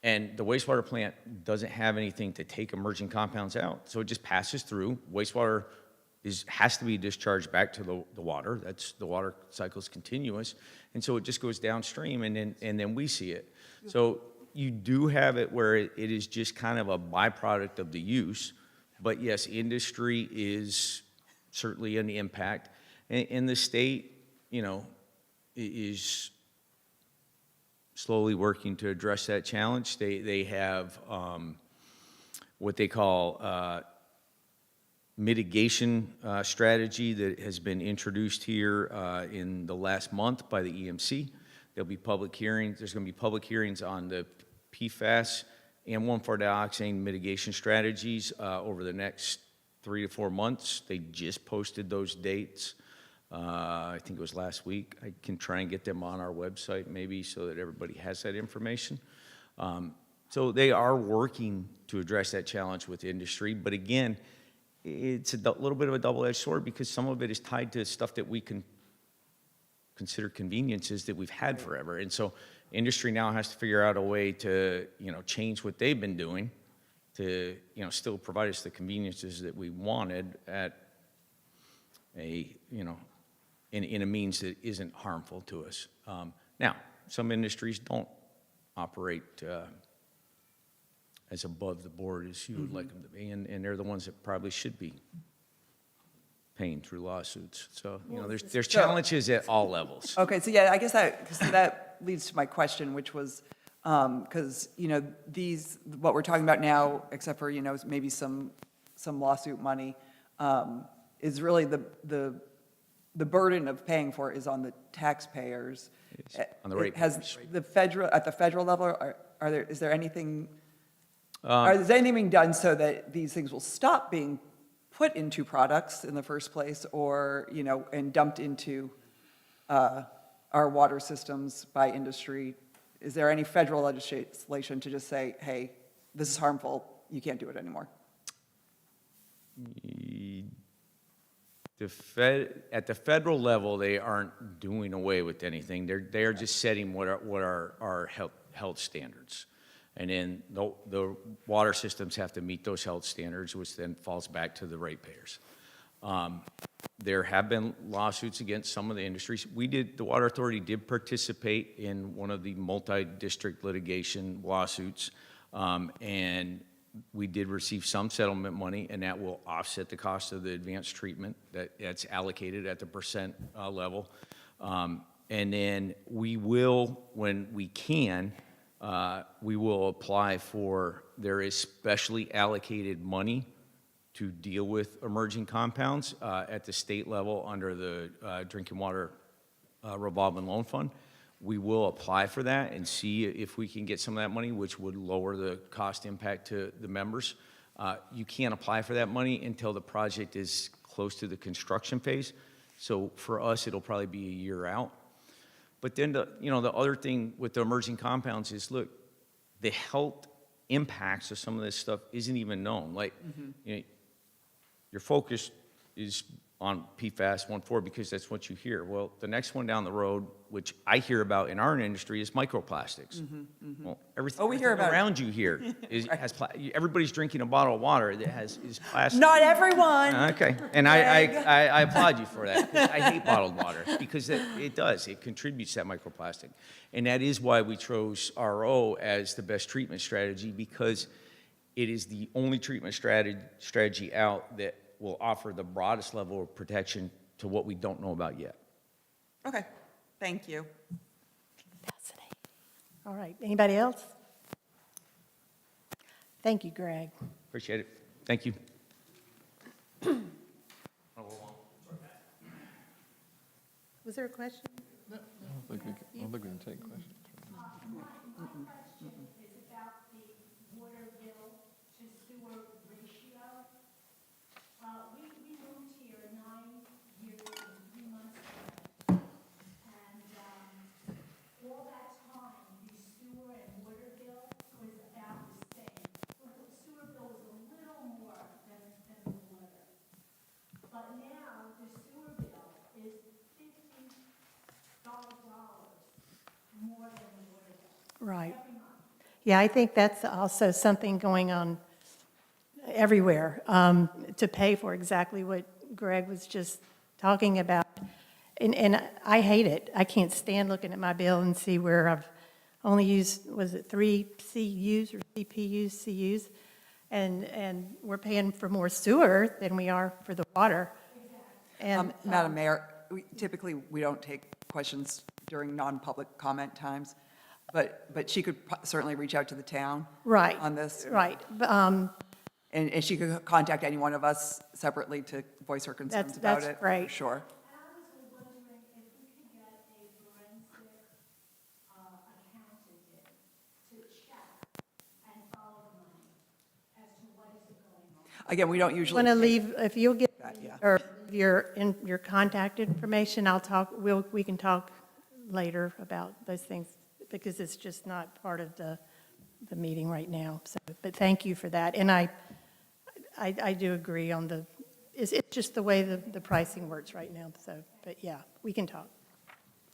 and the wastewater plant doesn't have anything to take emerging compounds out, so it just passes through. Wastewater has to be discharged back to the water. The water cycle is continuous, and so it just goes downstream, and then we see it. So you do have it where it is just kind of a byproduct of the use. But yes, industry is certainly an impact. And the state, you know, is slowly working to address that challenge. They have what they call mitigation strategy that has been introduced here in the last month by the EMC. There'll be public hearings. There's going to be public hearings on the PFAS and 1,4-dioxane mitigation strategies over the next 3 to 4 months. They just posted those dates. I think it was last week. I can try and get them on our website maybe so that everybody has that information. So they are working to address that challenge with industry. But again, it's a little bit of a double-edged sword, because some of it is tied to stuff that we can consider conveniences that we've had forever. And so industry now has to figure out a way to, you know, change what they've been doing to, you know, still provide us the conveniences that we wanted at a, you know, in a means that isn't harmful to us. Now, some industries don't operate as above the board as you would like them to be, and they're the ones that probably should be paying through lawsuits. So, you know, there's challenges at all levels. Okay, so yeah, I guess that leads to my question, which was, because, you know, what we're talking about now, except for, you know, maybe some lawsuit money, is really the burden of paying for it is on the taxpayers. on the rate Has payers. at the federal level, is there anything, is anything being done so that these things will stop being put into products in the first place, or, and dumped into our water systems by industry? Is there any federal legislation to just say, hey, this is harmful, you can't do it anymore? At the federal level, they aren't doing away with anything. They are just setting what are our health standards. And then the water systems have to meet those health standards, which then falls back to the ratepayers. There have been lawsuits against some of the industries. The Water Authority did participate in one of the multi-district litigation lawsuits, and we did receive some settlement money, and that will offset the cost of the advanced treatment that's allocated at the percent level. And then we will, when we can, we will apply for, there is specially allocated money to deal with emerging compounds at the state level under the Drinking Water Revolving Loan Fund. We will apply for that and see if we can get some of that money, which would lower the cost impact to the members. You can't apply for that money until the project is close to the construction phase. So for us, it'll probably be a year out. But then the other thing with the emerging compounds is, look, the health impacts of some of this stuff isn't even known. Like, your focus is on PFAS 1.4 because that's what you hear. Well, the next one down the road, which I hear about in our industry, is microplastics. Well, everything we hear about it. around you here has everybody's drinking a bottle of water that is plastic. Not everyone. Okay, and I applaud you for that. 'Cause I hate bottled water because it contributes to that microplastic. And that is why we chose RO as the best treatment strategy, because it is the only treatment strategy out that will offer the broadest level of protection to what we don't know about yet. Okay, thank you. Fascinating. All right, anybody else? Thank you, Greg. Appreciate it. Thank you. Was there a question? I don't think we can take questions. Is about the water bill to sewer ratio. We moved here 9 years and 3 months ago. And all that time, the sewer and water bill was about the same. The sewer bill was a little more than the water. But now, the sewer bill is $50 more than the water bill. Right. Yeah, I think that's also something going on everywhere, to pay for exactly what Greg was just talking about. And I hate it. I can't stand looking at my bill and see where I've only used, was it 3 CUs or CUs? And we're paying for more sewer than we are for the water. And Madam Mayor, typically, we don't take questions during non-public comment times, but she could certainly reach out to the town right, on this. right. And she could contact any one of us separately to voice her concerns about it. That's great. For sure. I was wondering if we could get a forensic accountant in to check and follow the money as to what is going on. Again, we don't usually. Want to leave, if you'll get, That, yeah. or your contact information, we can talk later about those things, because it's just not part of the meeting right now. So, but thank you for that. And I do agree on it's just the way the pricing works right now. So, but yeah, we can talk.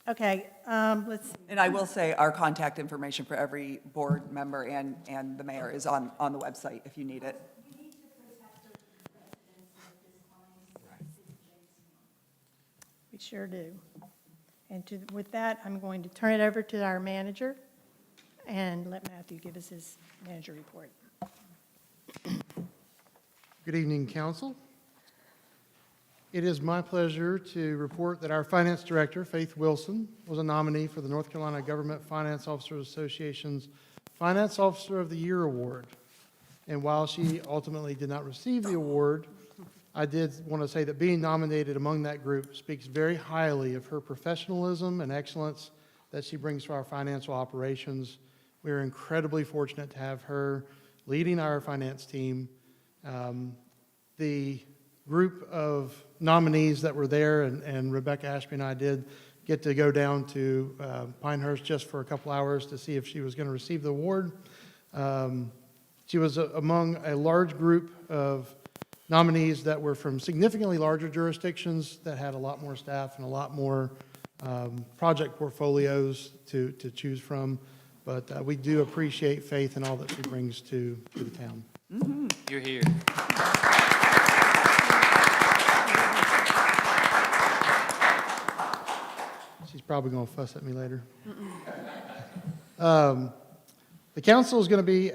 Okay, let's, And I will say, our contact information for every board member and the mayor is on the website if you need it. We need to protect the residents of this fine city of Jamestown. we sure do. And with that, I'm going to turn it over to our manager and let Matthew give us his manager report. Good evening, council. It is my pleasure to report that our finance director, Faith Wilson, was a nominee for the North Carolina Government Finance Officers Association's Finance Officer of the Year Award. And while she ultimately did not receive the award, I did want to say that being nominated among that group speaks very highly of her professionalism and excellence that she brings to our financial operations. We are incredibly fortunate to have her leading our finance team. The group of nominees that were there, and Rebecca Ashby and I did get to go down to Pinehurst just for a couple hours to see if she was going to receive the award. She was among a large group of nominees that were from significantly larger jurisdictions that had a lot more staff and a lot more project portfolios to choose from. But we do appreciate Faith and all that she brings to the town. You're here. She's probably going to fuss at me later. The council is going to be,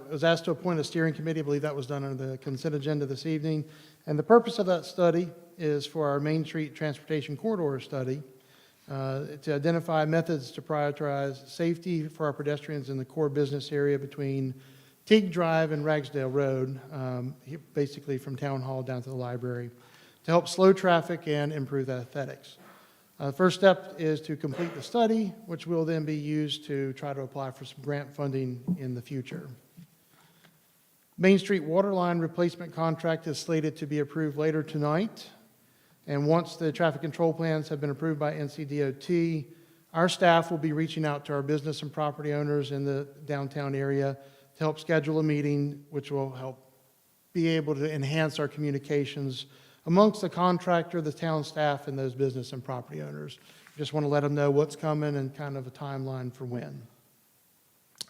was asked to appoint a steering committee. I believe that was done under the consent agenda this evening. And the purpose of that study is for our Main Street Transportation Corridor study to identify methods to prioritize safety for our pedestrians in the core business area between Teague Drive and Ragsdale Road, basically from Town Hall down to the library, to help slow traffic and improve aesthetics. First step is to complete the study, which will then be used to try to apply for some grant funding in the future. Main Street Waterline Replacement Contract is slated to be approved later tonight. And once the traffic control plans have been approved by NCDOT, our staff will be reaching out to our business and property owners in the downtown area to help schedule a meeting, which will help be able to enhance our communications amongst the contractor, the town staff, and those business and property owners. Just want to let them know what's coming and kind of a timeline for when.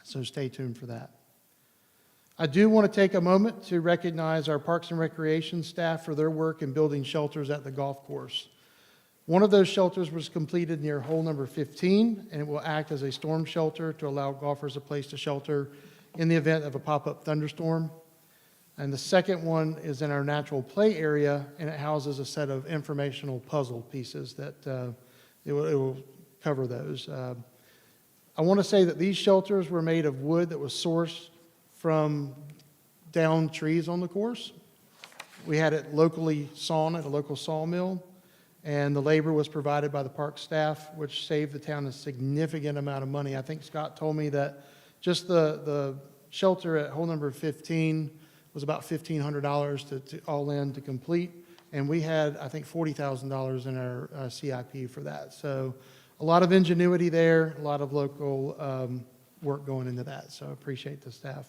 So stay tuned for that. I do want to take a moment to recognize our Parks and Recreation staff for their work in building shelters at the golf course. One of those shelters was completed near hole number 15, and it will act as a storm shelter to allow golfers a place to shelter in the event of a pop-up thunderstorm. And the second one is in our natural play area, and it houses a set of informational puzzle pieces that it will cover those. I want to say that these shelters were made of wood that was sourced from downed trees on the course. We had it locally sawn at a local sawmill, and the labor was provided by the park staff, which saved the town a significant amount of money. I think Scott told me that just the shelter at hole number 15 was about $1,500 to all in to complete, and we had, I think, $40,000 in our CIP for that. So a lot of ingenuity there, a lot of local work going into that, so I appreciate the staff.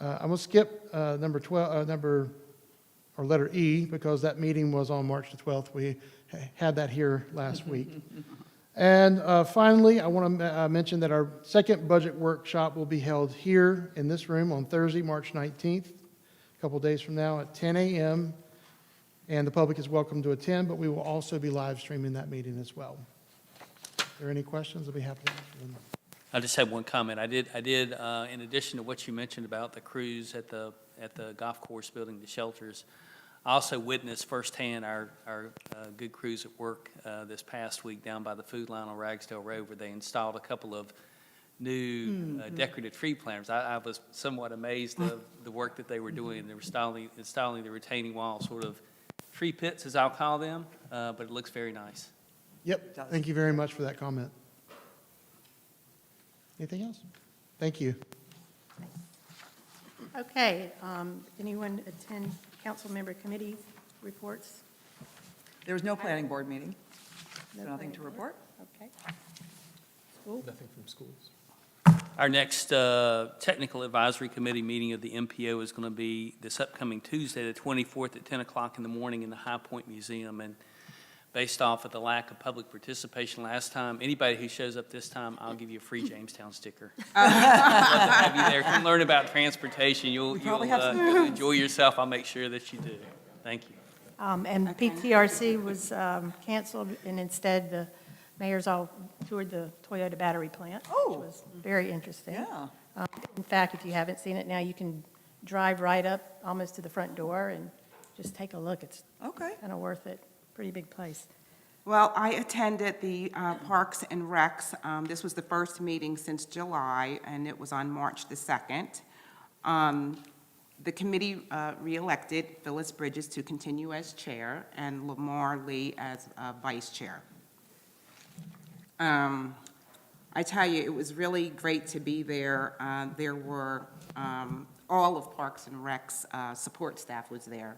I'm going to skip letter E, because that meeting was on March the 12th. We had that here last week. And finally, I want to mention that our second budget workshop will be held here in this room on Thursday, March 19th, a couple days from now at 10 a.m. And the public is welcome to attend, but we will also be live streaming that meeting as well. If there are any questions, I'll be happy to answer them. I just have one comment. I did, in addition to what you mentioned about the crews at the golf course building the shelters, I also witnessed firsthand our good crews at work this past week down by the food line on Ragsdale Road, where they installed a couple of new decorative tree planters. I was somewhat amazed of the work that they were doing. They were installing the retaining wall, sort of tree pits, as I'll call them, but it looks very nice. Yep, thank you very much for that comment. Anything else? Thank you. Okay, anyone attend council member committee reports? There was no planning board meeting, so nothing to report. Okay. School? Nothing from schools. Our next technical advisory committee meeting of the MPO is going to be this upcoming Tuesday, the 24th at 10 o'clock in the morning in the High Point Museum. And based off of the lack of public participation last time, anybody who shows up this time, I'll give you a free Jamestown sticker. I'd love to have you there. Come learn about transportation. You'll enjoy yourself. I'll make sure that you do. Thank you. And PTRC was canceled, and instead the mayors all toured the Toyota battery plant, which was very interesting. Yeah. In fact, if you haven't seen it now, you can drive right up almost to the front door and just take a look. It's Okay. kind of worth it. Pretty big place. Well, I attended the Parks and Recs. This was the first meeting since July, and it was on March the 2nd. The committee re-elected Phyllis Bridges to continue as chair and Lamar Lee as vice chair. I tell you, it was really great to be there. There were, all of Parks and Rec's support staff was there.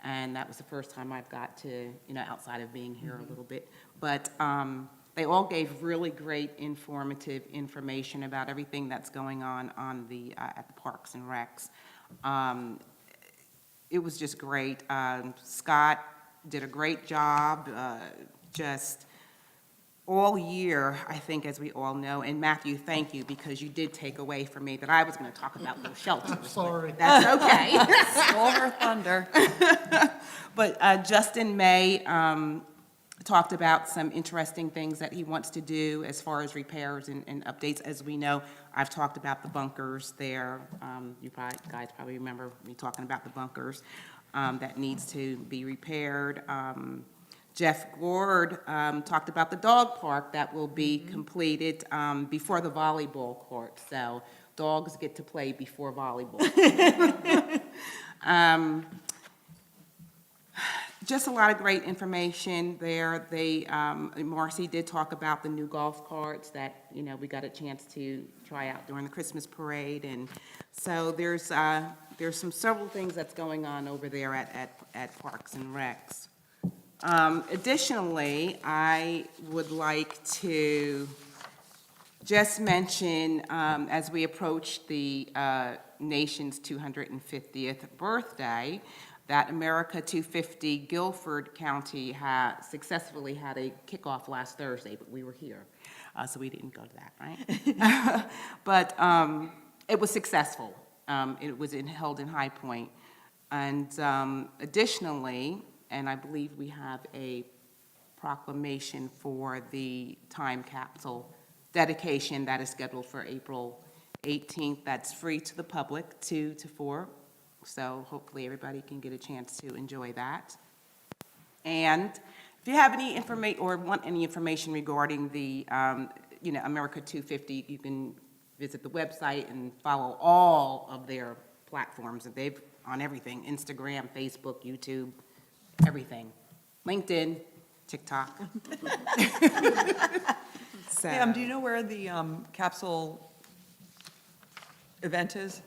And that was the first time I've got to, outside of being here a little bit. But they all gave really great informative information about everything that's going on at the Parks and Recs. It was just great. Scott did a great job, just all year, I think, as we all know. And Matthew, thank you, because you did take away from me that I was going to talk about those shelters. Sorry. But that's okay. Stole her thunder. But Justin May talked about some interesting things that he wants to do as far as repairs and updates. As we know, I've talked about the bunkers there. You guys probably remember me talking about the bunkers that needs to be repaired. Jeff Gord talked about the dog park that will be completed before the volleyball court. So dogs get to play before volleyball. Just a lot of great information there. Marcy did talk about the new golf carts that, we got a chance to try out during the Christmas parade. And so there's several things that's going on over there at Parks and Recs. Additionally, I would like to just mention, as we approach the nation's 250th birthday, that America 250 Guilford County successfully had a kickoff last Thursday, but we were here, so we didn't go to that, right? But it was successful. It was held in High Point. And additionally, and I believe we have a proclamation for the time capsule dedication that is scheduled for April 18th. That's free to the public, 2 to 4. So hopefully everybody can get a chance to enjoy that. And if you have any information or want any information regarding the, America 250, you can visit the website and follow all of their platforms. They've on everything: Instagram, Facebook, YouTube, everything, LinkedIn, TikTok. So, Pam, do you know where the capsule event is?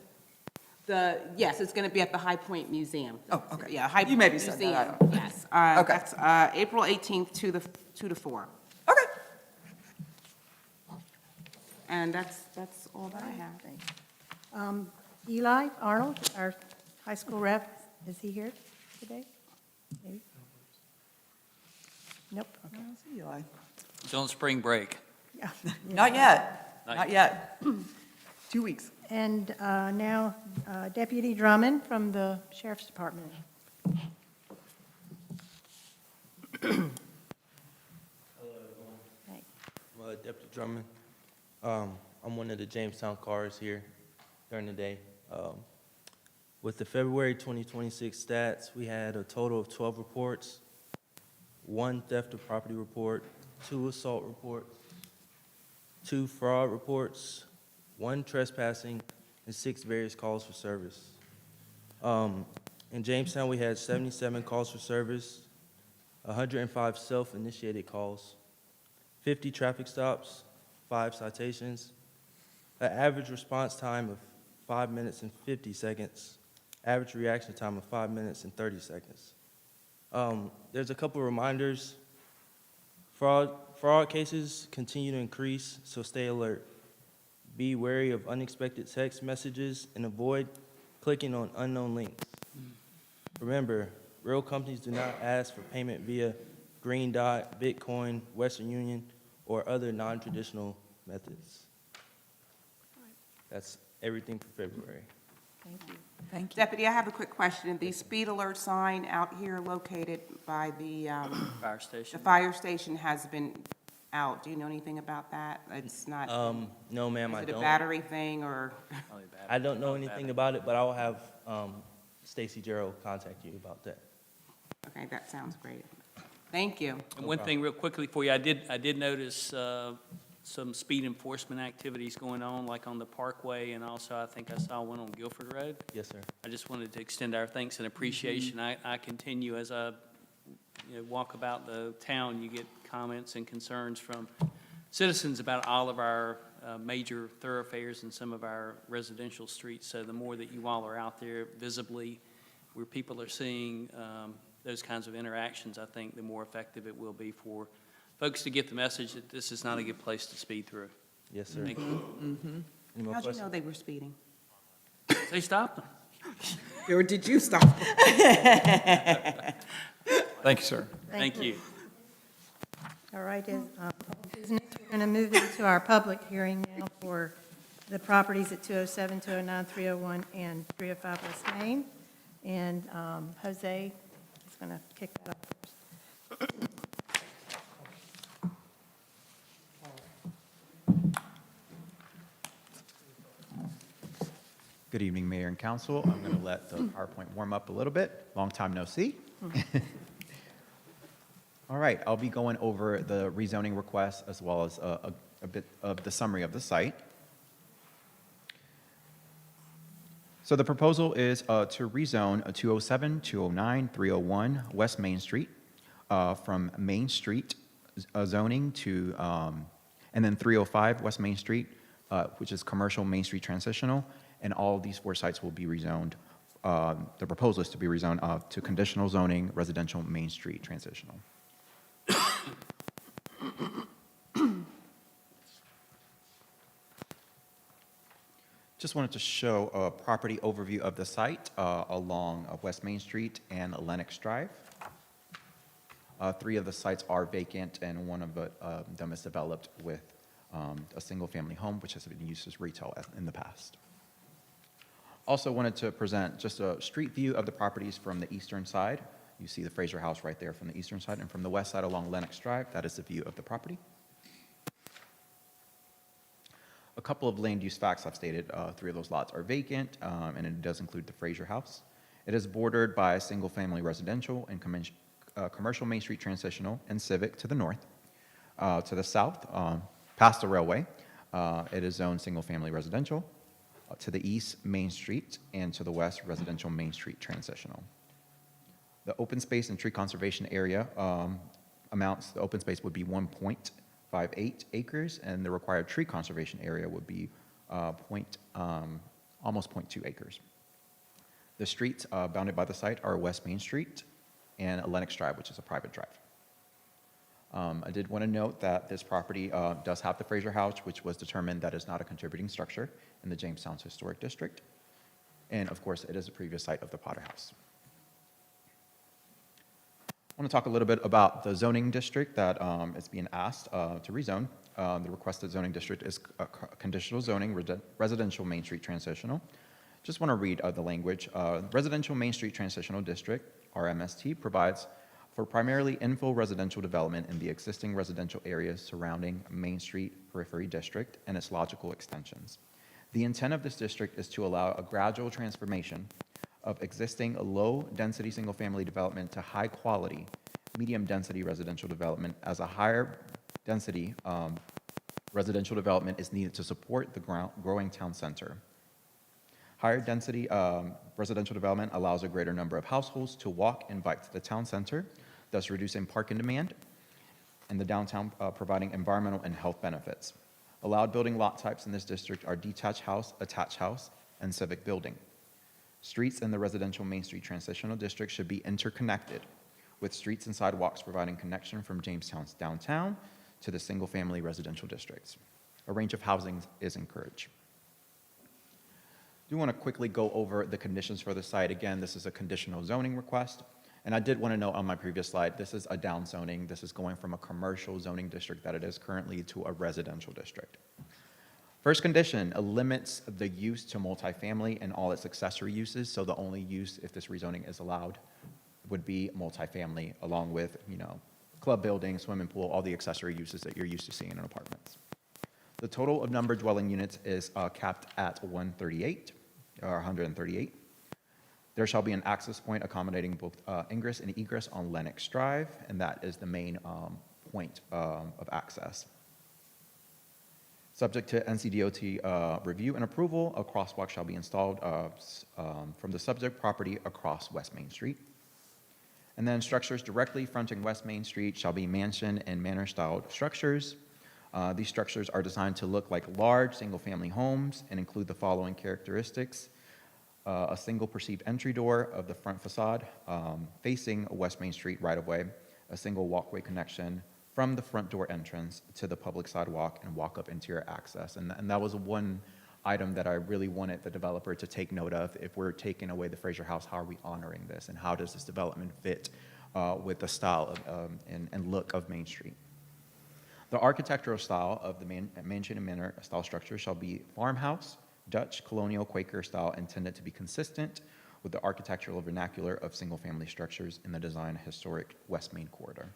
Yes, it's going to be at the High Point Museum. Oh, okay. Yeah, High You Point maybe said Museum. that. Yes. Okay. That's April 18th, 2 to 4. Okay. And that's all that I have. Eli Arnold, our high school rep, is he here today? Maybe? Nope, okay. Eli. He's on spring break. Yeah. Not yet. Not Not yet. 2 weeks. And now Deputy Drummond from the Sheriff's Department. Hey. I'm Deputy Drummond. I'm one of the Jamestown cars here during the day. With the February 2026 stats, we had a total of 12 reports, 1 theft of property report, 2 assault reports, 2 fraud reports, 1 trespassing, and 6 various calls for service. In Jamestown, we had 77 calls for service, 105 self-initiated calls, 50 traffic stops, 5 citations, an average response time of 5 minutes and 50 seconds, average reaction time of 5 minutes and 30 seconds. There's a couple reminders. Fraud cases continue to increase, so stay alert. Be wary of unexpected text messages and avoid clicking on unknown links. Remember, real companies do not ask for payment via Green Dot, Bitcoin, Western Union, or other non-traditional methods. That's everything for February. Thank you. Thank you. Deputy, I have a quick question. The speed alert sign out here located by the Fire station. fire station has been out. Do you know anything about that? It's not, No, ma'am, I is it a don't. battery thing or? I don't know anything about it, but I will have Stacy Gerald contact you about that. Okay, that sounds great. Thank you. And one thing real quickly for you, I did notice some speed enforcement activities going on, like on the Parkway, and also I think I saw one on Guilford Road. Yes, sir. I just wanted to extend our thanks and appreciation. I continue as I walk about the town, you get comments and concerns from citizens about all of our major thoroughfares and some of our residential streets. So the more that you all are out there visibly, where people are seeing those kinds of interactions, I think the more effective it will be for folks to get the message that this is not a good place to speed through. Yes, sir. Thank you. Any more How'd you know questions? they were speeding? They stopped them. Or did you stop? Thank you, sir. Thank you. All right, we're going to move into our public hearing now for the properties at 207, 209, 301, and 305 West Main. And Jose is going to kick that off first. Good evening, Mayor and Council. I'm going to let the PowerPoint warm up a little bit. Long time no see. All right, I'll be going over the rezoning request as well as a bit of the summary of the site. So the proposal is to rezone a 207, 209, 301 West Main Street from Main Street zoning to, and then 305 West Main Street, which is commercial Main Street transitional, and all of these 4 sites will be rezoned. The proposal is to be rezoned to conditional zoning, residential Main Street transitional. Just wanted to show a property overview of the site along West Main Street and Lennox Drive. 3 of the sites are vacant, and 1 of them is developed with a single-family home, which has been used as retail in the past. Also wanted to present just a street view of the properties from the eastern side. You see the Fraser House right there from the eastern side, and from the west side along Lennox Drive, that is the view of the property. A couple of land use facts I've stated. 3 of those lots are vacant, and it does include the Fraser House. It is bordered by single-family residential and commercial Main Street transitional and civic to the north. To the south, past the railway, it is zoned single-family residential. To the east, Main Street, and to the west, residential Main Street transitional. The open space and tree conservation area the open space would be 1.58 acres, and the required tree conservation area would be almost 0.2 acres. The streets bounded by the site are West Main Street and Lennox Drive, which is a private drive. I did want to note that this property does have the Fraser House, which was determined that is not a contributing structure in the Jamestown Historic District. And of course, it is a previous site of the Potter House. I want to talk a little bit about the zoning district that is being asked to rezone. The requested zoning district is conditional zoning, residential Main Street transitional. Just want to read the language. Residential Main Street Transitional District, RMST, provides for primarily infill residential development in the existing residential areas surrounding Main Street Periphery District and its logical extensions. The intent of this district is to allow a gradual transformation of existing low-density single-family development to high-quality, medium-density residential development, as a higher-density residential development is needed to support the growing town center. Higher-density residential development allows a greater number of households to walk and bike to the town center, thus reducing parking demand in the downtown, providing environmental and health benefits. Allowed building lot types in this district are detached house, attached house, and civic building. Streets in the residential Main Street Transitional District should be interconnected, with streets and sidewalks providing connection from Jamestown's downtown to the single-family residential districts. A range of housing is encouraged. I do want to quickly go over the conditions for the site. Again, this is a conditional zoning request. And I did want to note on my previous slide, this is a down zoning. This is going from a commercial zoning district that it is currently to a residential district. First condition, limits the use to multifamily and all its accessory uses. So the only use, if this rezoning is allowed, would be multifamily, along with, club building, swimming pool, all the accessory uses that you're used to seeing in apartments. The total of number of dwelling units is capped at 138, or 138. There shall be an access point accommodating both ingress and egress on Lennox Drive, and that is the main point of access. Subject to NCDOT review and approval, a crosswalk shall be installed from the subject property across West Main Street. And then structures directly fronting West Main Street shall be mansion and manor-styled structures. These structures are designed to look like large, single-family homes and include the following characteristics. A single perceived entry door of the front facade facing West Main Street right-of-way, a single walkway connection from the front door entrance to the public sidewalk and walk-up interior access. And that was one item that I really wanted the developer to take note of. If we're taking away the Fraser House, how are we honoring this? And how does this development fit with the style of, and look of Main Street? The architectural style of the mansion and manor style structure shall be farmhouse, Dutch, colonial, Quaker style, intended to be consistent with the architectural vernacular of single-family structures in the design historic West Main corridor.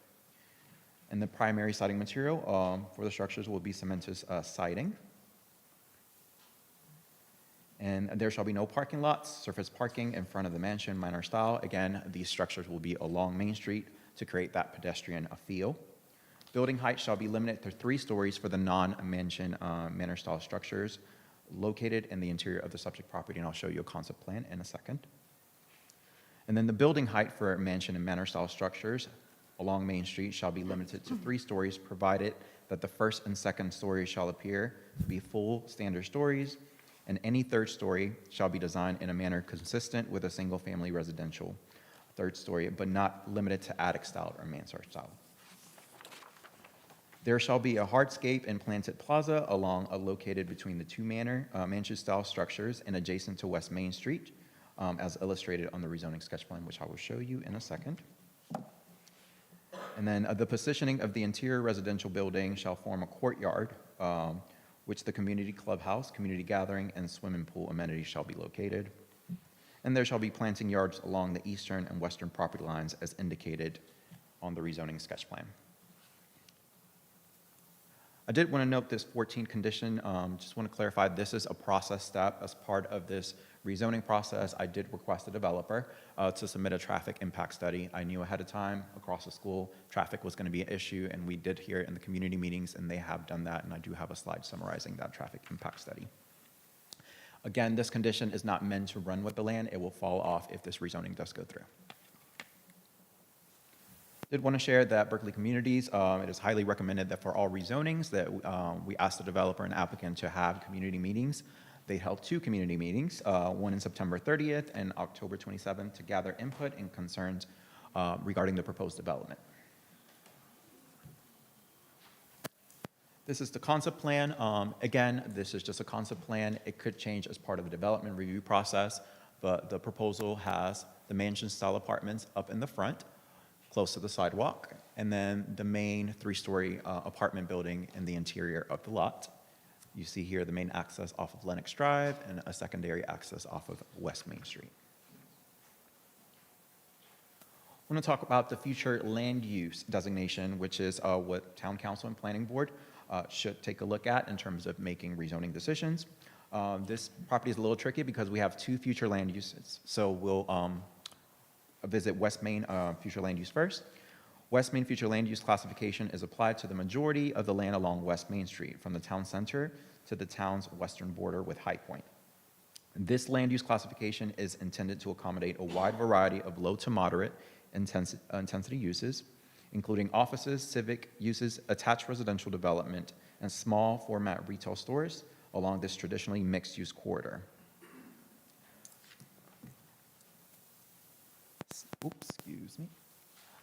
And the primary siding material for the structures will be cementous siding. And there shall be no parking lots, surface parking in front of the mansion, manor style. Again, these structures will be along Main Street to create that pedestrian feel. Building height shall be limited to 3 stories for the non-mansion manor style structures located in the interior of the subject property, and I'll show you a concept plan in a second. And then the building height for mansion and manor style structures along Main Street shall be limited to 3 stories, provided that the first and second stories shall appear to be full standard stories, and any third story shall be designed in a manner consistent with a single-family residential third story, but not limited to attic style or mansard style. There shall be a hardscape and planted plaza located between the 2 mansion-style structures and adjacent to West Main Street, as illustrated on the rezoning sketch plan, which I will show you in a second. And then the positioning of the interior residential building shall form a courtyard, which the community clubhouse, community gathering, and swimming pool amenities shall be located. And there shall be planting yards along the eastern and western property lines as indicated on the rezoning sketch plan. I did want to note this 14th condition. Just want to clarify, this is a process step. As part of this rezoning process, I did request the developer to submit a traffic impact study. I knew ahead of time across the school traffic was going to be an issue, and we did hear it in the community meetings, and they have done that, and I do have a slide summarizing that traffic impact study. Again, this condition is not meant to run with the land. It will fall off if this rezoning does go through. Did want to share that Berkeley Communities, it is highly recommended that for all rezonings that we ask the developer and applicant to have community meetings. They held 2 community meetings, one in September 30th and October 27th, to gather input and concerns regarding the proposed development. This is the concept plan. Again, this is just a concept plan. It could change as part of the development review process, but the proposal has the mansion-style apartments up in the front, close to the sidewalk, and then the main 3-story apartment building in the interior of the lot. You see here the main access off of Lenox Drive and a secondary access off of West Main Street. I want to talk about the future land use designation, which is what Town Council and Planning Board should take a look at in terms of making rezoning decisions. This property is a little tricky because we have 2 future land uses. So we'll visit West Main future land use first. West Main future land use classification is applied to the majority of the land along West Main Street, from the town center to the town's western border with High Point. This land use classification is intended to accommodate a wide variety of low to moderate intensity uses, including offices, civic uses, attached residential development, and small format retail stores along this traditionally mixed use corridor. Oops, excuse me.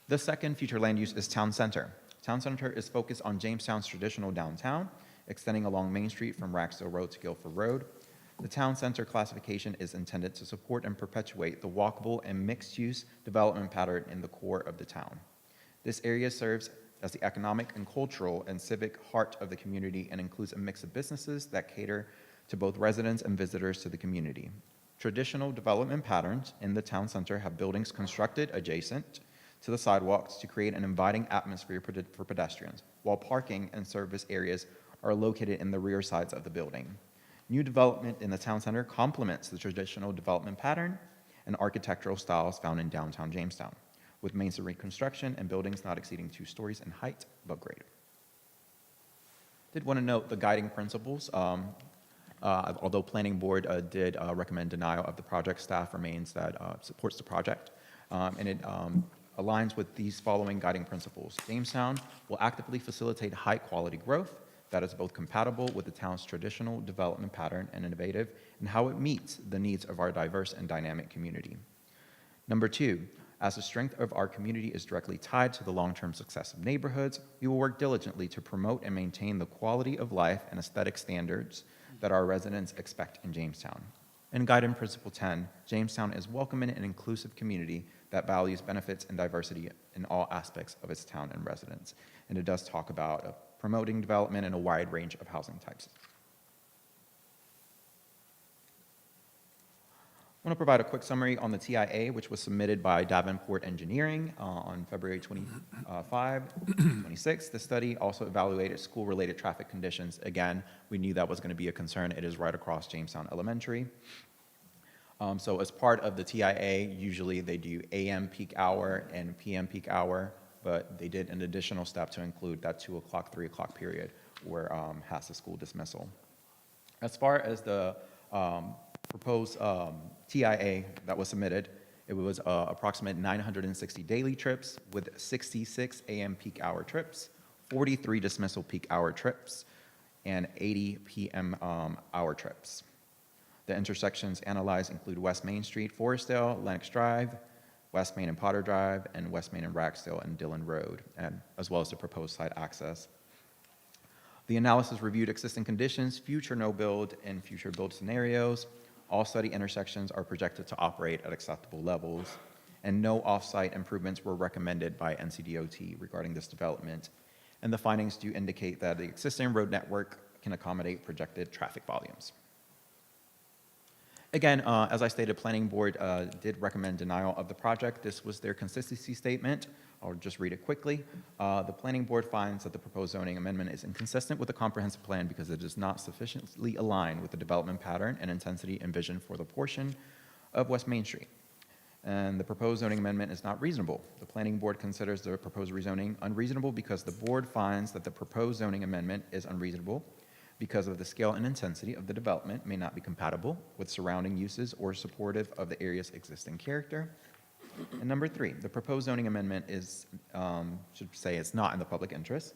The second future land use is town center. Town center is focused on Jamestown's traditional downtown, extending along Main Street from Raxdale Road to Guilford Road. The town center classification is intended to support and perpetuate the walkable and mixed-use development pattern in the core of the town. This area serves as the economic and cultural and civic heart of the community and includes a mix of businesses that cater to both residents and visitors to the community. Traditional development patterns in the town center have buildings constructed adjacent to the sidewalks to create an inviting atmosphere for pedestrians, while parking and service areas are located in the rear sides of the building. New development in the town center complements the traditional development pattern and architectural styles found in downtown Jamestown, with masonry construction and buildings not exceeding 2 stories in height above grade. Did want to note the guiding principles. Although Planning Board did recommend denial of the project, staff remains that supports the project, and it aligns with these following guiding principles. Jamestown will actively facilitate high-quality growth that is both compatible with the town's traditional development pattern and innovative in how it meets the needs of our diverse and dynamic community. Number two, as the strength of our community is directly tied to the long-term success of neighborhoods, we will work diligently to promote and maintain the quality of life and aesthetic standards that our residents expect in Jamestown. In Guiding Principle 10, Jamestown is welcoming and inclusive community that values benefits and diversity in all aspects of its town and residents. And it does talk about promoting development in a wide range of housing types. I want to provide a quick summary on the TIA, which was submitted by Davenport Engineering on February 26. The study also evaluated school-related traffic conditions. Again, we knew that was going to be a concern. It is right across Jamestown Elementary. So as part of the TIA, usually they do AM peak hour and PM peak hour, but they did an additional step to include that 2 o'clock, 3 o'clock period where has the school dismissal. As far as the proposed TIA that was submitted, it was approximate 960 daily trips with 66 AM peak hour trips, 43 dismissal peak hour trips, and 80 PM hour trips. The intersections analyzed include West Main Street, Forestdale, Lennox Drive, West Main and Potter Drive, and West Main and Ragsdale and Dillon Road, and as well as the proposed site access. The analysis reviewed existing conditions, future no-build, and future build scenarios. All study intersections are projected to operate at acceptable levels, and no off-site improvements were recommended by NCDOT regarding this development. And the findings do indicate that the existing road network can accommodate projected traffic volumes. Again, as I stated, Planning Board did recommend denial of the project. This was their consistency statement. I'll just read it quickly. The Planning Board finds that the proposed zoning amendment is inconsistent with the comprehensive plan because it does not sufficiently align with the development pattern and intensity envisioned for the portion of West Main Street. And the proposed zoning amendment is not reasonable. The Planning Board considers the proposed rezoning unreasonable because the board finds that the proposed zoning amendment is unreasonable because of the scale and intensity of the development may not be compatible with surrounding uses or supportive of the area's existing character. And number three, the proposed zoning amendment is, should say it's not in the public interest.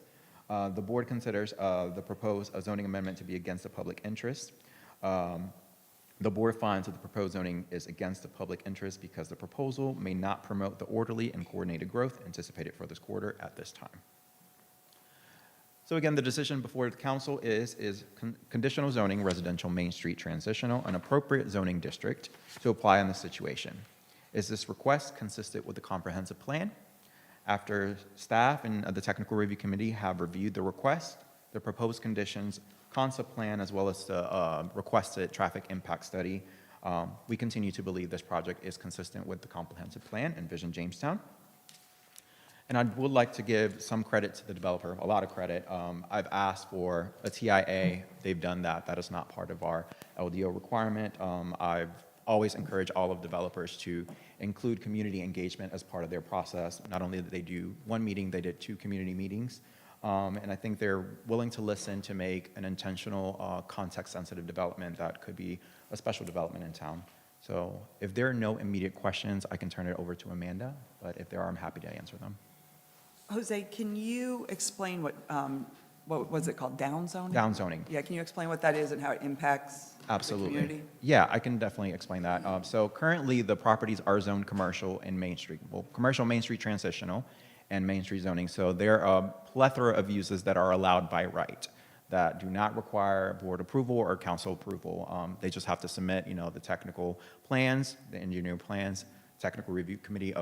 The board considers the proposed zoning amendment to be against the public interest. The board finds that the proposed zoning is against the public interest because the proposal may not promote the orderly and coordinated growth anticipated for this quarter at this time. So again, the decision before the council is conditional zoning residential Main Street transitional, an appropriate zoning district to apply in this situation. Is this request consistent with the comprehensive plan? After staff and the technical review committee have reviewed the request, the proposed conditions, concept plan, as well as the requested traffic impact study, we continue to believe this project is consistent with the comprehensive plan and Vision Jamestown. And I would like to give some credit to the developer, a lot of credit. I've asked for a TIA. They've done that. That is not part of our LDO requirement. I've always encouraged all of developers to include community engagement as part of their process. Not only did they do one meeting, they did 2 community meetings. And I think they're willing to listen to make an intentional, context-sensitive development that could be a special development in town. So if there are no immediate questions, I can turn it over to Amanda. But if there are, I'm happy to answer them. Jose, can you explain what was it called, down zoning? Down zoning. Yeah, can you explain what that is and how it impacts Absolutely. the community? Yeah, I can definitely explain that. So currently, the properties are zoned commercial and Main Street. Well, commercial Main Street transitional and Main Street zoning. So there are a plethora of uses that are allowed by right that do not require board approval or council approval. They just have to submit, the technical plans, the engineering plans. Technical review committee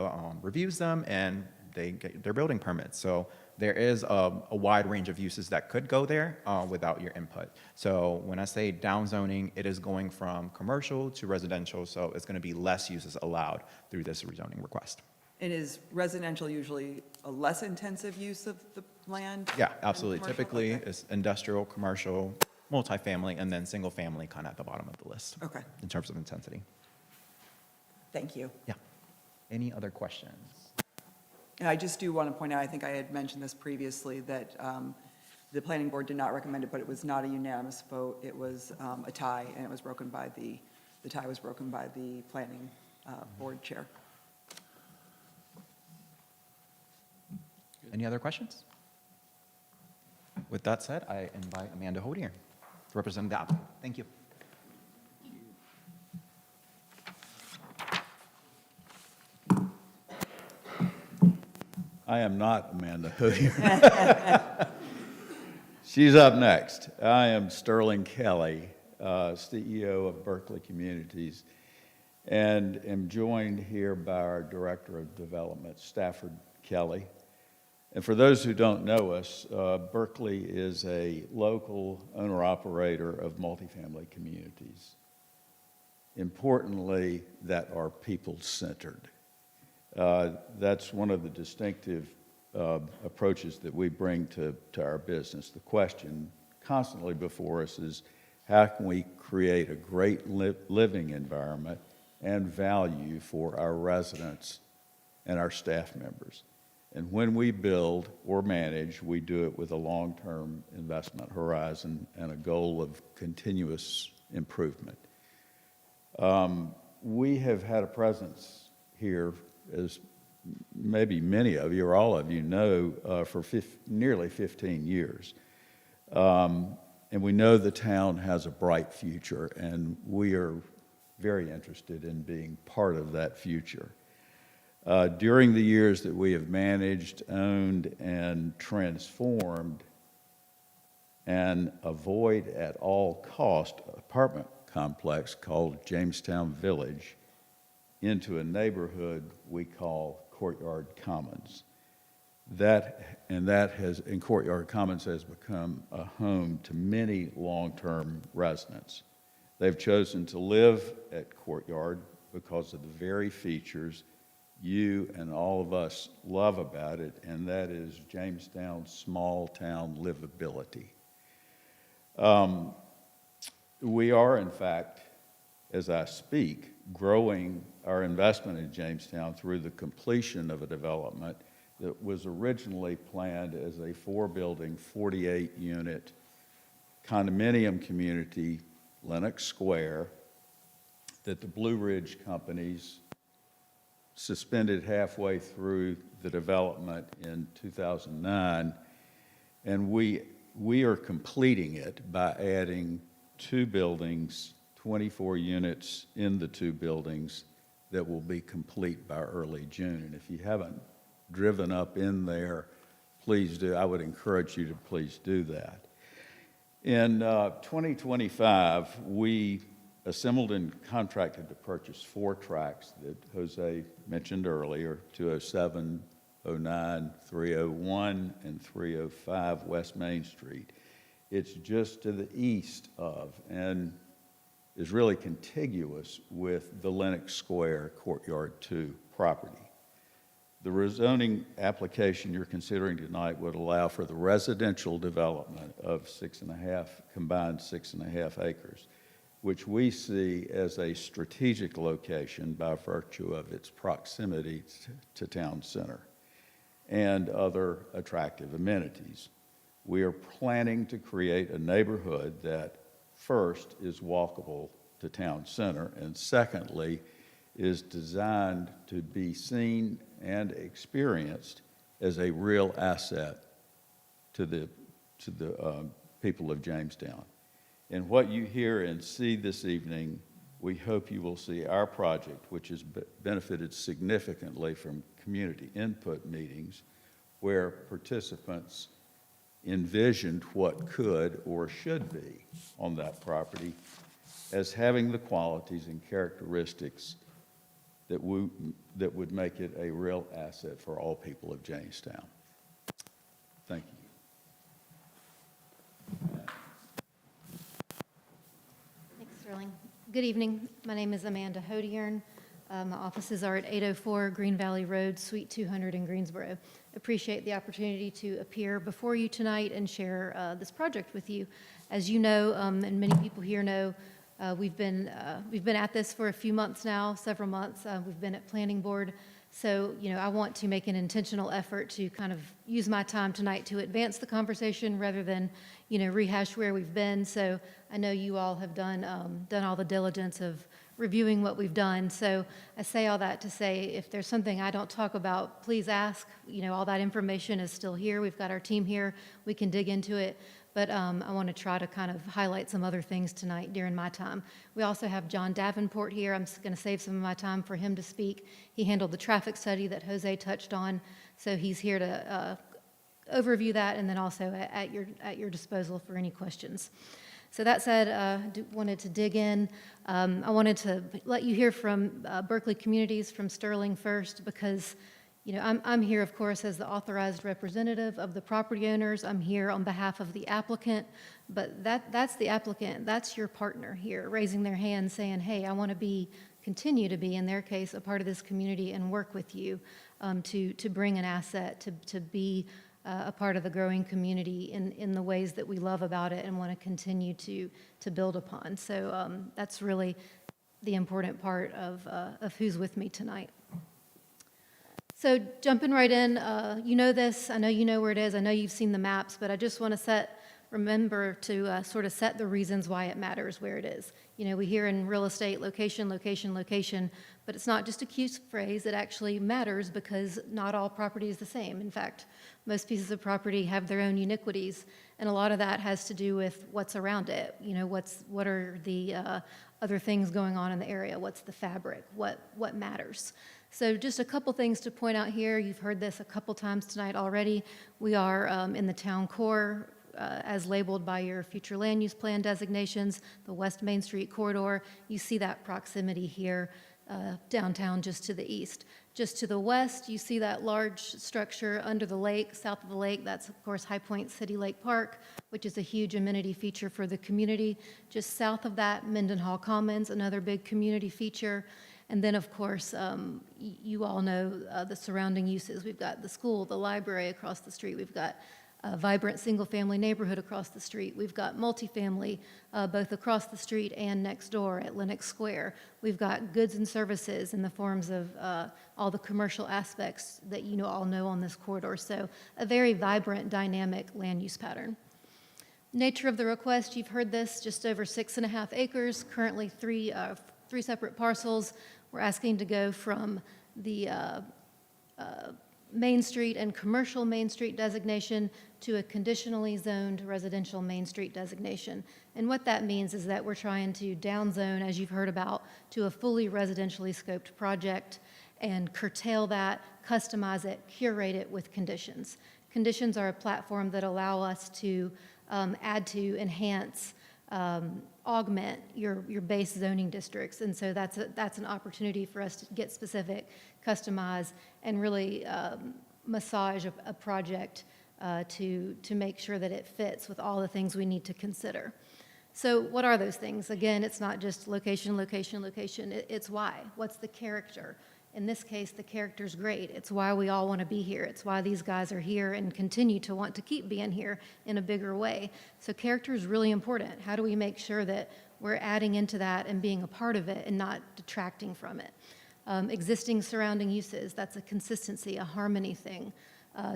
reviews them, and they get their building permits. So there is a wide range of uses that could go there without your input. So when I say down zoning, it is going from commercial to residential, so it's going to be less uses allowed through this rezoning request. And is residential usually a less intensive use of the land? Yeah, than absolutely. commercial? Typically, Okay. it's industrial, commercial, multifamily, and then single family kind of at the bottom of the list. Okay. In terms of intensity. Thank you. Yeah. Any other questions? And I just do want to point out, I think I had mentioned this previously, that the planning board did not recommend it, but it was not a unanimous vote. It was a tie, and it was broken by the tie was broken by the planning board chair. Any other questions? With that said, I invite Amanda Hodier to represent the applicant. Thank you. I am not Amanda Hodier. She's up next. I am Sterling Kelly, CEO of Berkeley Communities, and am joined here by our Director of Development, Stafford Kelly. And for those who don't know us, Berkeley is a local owner-operator of multifamily communities. Importantly, that are people-centered. That's one of the distinctive approaches that we bring to our business. The question constantly before us is, how can we create a great living environment and value for our residents and our staff members? And when we build or manage, we do it with a long-term investment horizon and a goal of continuous improvement. We have had a presence here, as maybe many of you or all of you know, for nearly 15 years. And we know the town has a bright future, and we are very interested in being part of that future. During the years that we have managed, owned, and transformed an avoid at all cost apartment complex called Jamestown Village into a neighborhood we call Courtyard Commons. And Courtyard Commons has become a home to many long-term residents. They've chosen to live at Courtyard because of the very features you and all of us love about it, and that is Jamestown's small town livability. We are, in fact, as I speak, growing our investment in Jamestown through the completion of a development that was originally planned as a 4-building, 48-unit condominium community, Lenox Square, that the Blue Ridge companies suspended halfway through the development in 2009, and we are completing it by adding 2 buildings, 24 units in the 2 buildings that will be complete by early June. And if you haven't driven up in there, please do. I would encourage you to please do that. In 2025, we assembled and contracted to purchase 4 tracts that Jose mentioned earlier, 207, 09, 301, and 305 West Main Street. It's just to the east of and is really contiguous with the Lenox Square Courtyard 2 property. The rezoning application you're considering tonight would allow for the residential development of combined 6.5 acres, which we see as a strategic location by virtue of its proximity to town center and other attractive amenities. We are planning to create a neighborhood that first is walkable to town center, and secondly is designed to be seen and experienced as a real asset to the people of Jamestown. In what you hear and see this evening, we hope you will see our project, which has benefited significantly from community input meetings where participants envisioned what could or should be on that property as having the qualities and characteristics that would make it a real asset for all people of Jamestown. Thank you. Thanks, Sterling. Good evening. My name is Amanda Hodiern. My offices are at 804 Green Valley Road, Suite 200 in Greensboro. Appreciate the opportunity to appear before you tonight and share this project with you. As you know, and many people here know, we've been at this for a few months now, several months. We've been at planning board. So, I want to make an intentional effort to kind of use my time tonight to advance the conversation rather than, rehash where we've been. So I know you all have done all the diligence of reviewing what we've done. So I say all that to say, if there's something I don't talk about, please ask. You know, all that information is still here. We've got our team here. We can dig into it. But I want to try to kind of highlight some other things tonight during my time. We also have John Davenport here. I'm going to save some of my time for him to speak. He handled the traffic study that Jose touched on, so he's here to overview that, and then also at your disposal for any questions. So that said, wanted to dig in. I wanted to let you hear from Berkeley Communities, from Sterling first, because you know, I'm here, of course, as the authorized representative of the property owners. I'm here on behalf of the applicant, but that's the applicant. That's your partner here, raising their hand, saying, hey, I want to continue to be, in their case, a part of this community and work with you to bring an asset, to be a part of the growing community in the ways that we love about it and want to continue to build upon. So that's really the important part of who's with me tonight. So jumping right in, you know this, I know you know where it is, I know you've seen the maps, but I just want to remember to sort of set the reasons why it matters where it is. You know, we hear in real estate, location, location, location, but it's not just a cute phrase, it actually matters because not all property is the same. In fact, most pieces of property have their own uniquities, and a lot of that has to do with what's around it. You know, what are the other things going on in the area? What's the fabric? What matters? So just a couple things to point out here. You've heard this a couple times tonight already. We are in the town core, as labeled by your future land use plan designations, the West Main Street corridor. You see that proximity here, downtown just to the east. Just to the west, you see that large structure under the lake, south of the lake. That's, of course, High Point City Lake Park, which is a huge amenity feature for the community. Just south of that, Mendenhall Commons, another big community feature. And then, of course, you all know the surrounding uses. We've got the school, the library across the street. We've got a vibrant single-family neighborhood across the street. We've got multifamily both across the street and next door at Lenox Square. We've got goods and services in the forms of all the commercial aspects that you all know on this corridor. So a very vibrant, dynamic land use pattern. Nature of the request, you've heard this, just over 6.5 acres, currently three separate parcels. We're asking to go from the Main Street and commercial Main Street designation to a conditionally zoned residential Main Street designation. And what that means is that we're trying to downzone, as you've heard about, to a fully residentially scoped project and curtail that, customize it, curate it with conditions. Conditions are a platform that allow us to add to, enhance, augment your base zoning districts. And so that's an opportunity for us to get specific, customize, and really massage a project to make sure that it fits with all the things we need to consider. So what are those things? Again, it's not just location, location, location. It's why. What's the character? In this case, the character's great. It's why we all want to be here. It's why these guys are here and continue to want to keep being here in a bigger way. So character is really important. How do we make sure that we're adding into that and being a part of it and not detracting from it? Existing surrounding uses, that's a consistency, a harmony thing.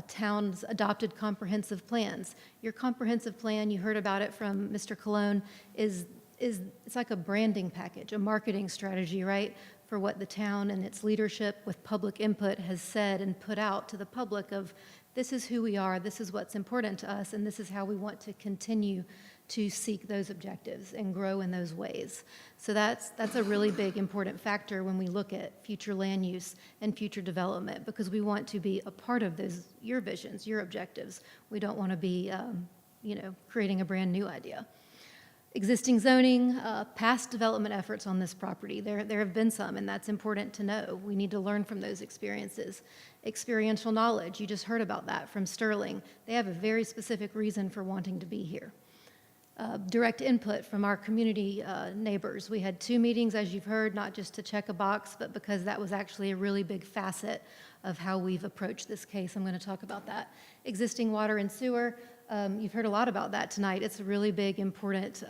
Towns adopted comprehensive plans. Your comprehensive plan, you heard about it from Mr. Colon, it's like a branding package, a marketing strategy, right? For what the town and its leadership with public input has said and put out to the public of this is who we are, this is what's important to us, and this is how we want to continue to seek those objectives and grow in those ways. So that's a really big important factor when we look at future land use and future development, because we want to be a part of your visions, your objectives. We don't want to be creating a brand new idea. Existing zoning, past development efforts on this property. There have been some, and that's important to know. We need to learn from those experiences. Experiential knowledge, you just heard about that from Sterling. They have a very specific reason for wanting to be here. Direct input from our community neighbors. We had 2 meetings, as you've heard, not just to check a box, but because that was actually a really big facet of how we've approached this case. I'm going to talk about that. Existing water and sewer. You've heard a lot about that tonight. It's a really big, important,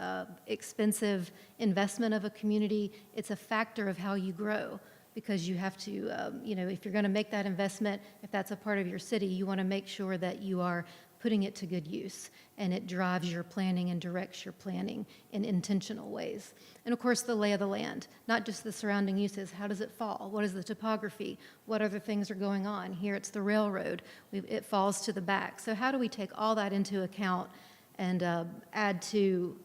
expensive investment of a community. It's a factor of how you grow, because you have to, if you're going to make that investment, if that's a part of your city, you want to make sure that you are putting it to good use, and it drives your planning and directs your planning in intentional ways. And of course, the lay of the land, not just the surrounding uses. How does it fall? What is the topography? What other things are going on? Here it's the railroad. It falls to the back. So how do we take all that into account and add to,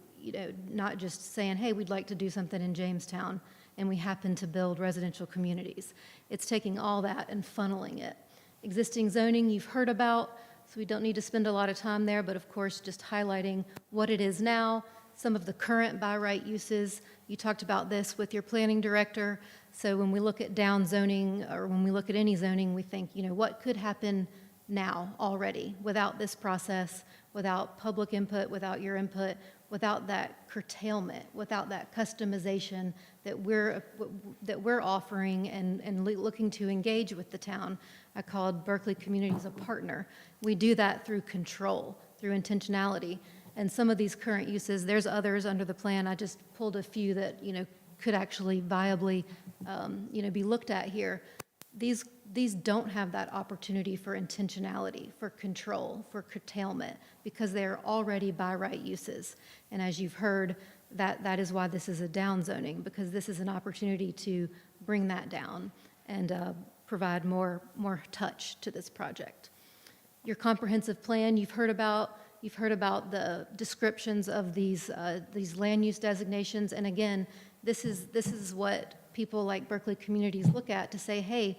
not just saying, hey, we'd like to do something in Jamestown, and we happen to build residential communities. It's taking all that and funneling it. Existing zoning you've heard about, so we don't need to spend a lot of time there, but of course, just highlighting what it is now, some of the current by right uses. You talked about this with your planning director. So when we look at down zoning, or when we look at any zoning, we think, what could happen now already without this process, without public input, without your input, without that curtailment, without that customization that we're offering and looking to engage with the town. I called Berkeley Communities a partner. We do that through control, through intentionality. And some of these current uses, there's others under the plan. I just pulled a few that, could actually viably, be looked at here. These don't have that opportunity for intentionality, for control, for curtailment, because they're already by right uses. And as you've heard, that is why this is a down zoning, because this is an opportunity to bring that down and provide more touch to this project. Your comprehensive plan, you've heard about the descriptions of these land use designations. And again, this is what people like Berkeley Communities look at to say, hey,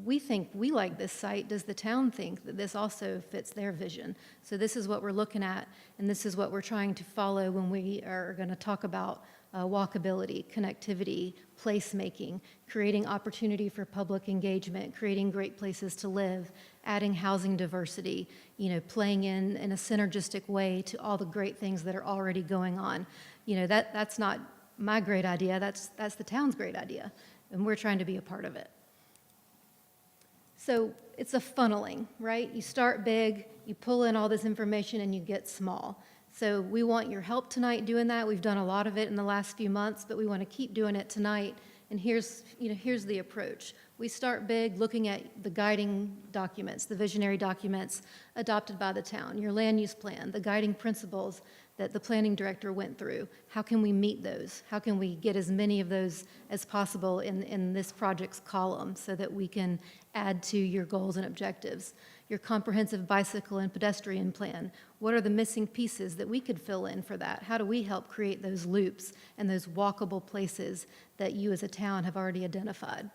we think we like this site. Does the town think that this also fits their vision? So this is what we're looking at, and this is what we're trying to follow when we are going to talk about walkability, connectivity, placemaking, creating opportunity for public engagement, creating great places to live, adding housing diversity, playing in a synergistic way to all the great things that are already going on. That's not my great idea, that's the town's great idea, and we're trying to be a part of it. So it's a funneling, right? You start big, you pull in all this information, and you get small. So we want your help tonight doing that. We've done a lot of it in the last few months, but we want to keep doing it tonight. And here's the approach. We start big, looking at the guiding documents, the visionary documents adopted by the town, your land use plan, the guiding principles that the planning director went through. How can we meet those? How can we get as many of those as possible in this project's column so that we can add to your goals and objectives? Your comprehensive bicycle and pedestrian plan. What are the missing pieces that we could fill in for that? How do we help create those loops and those walkable places that you as a town have already identified?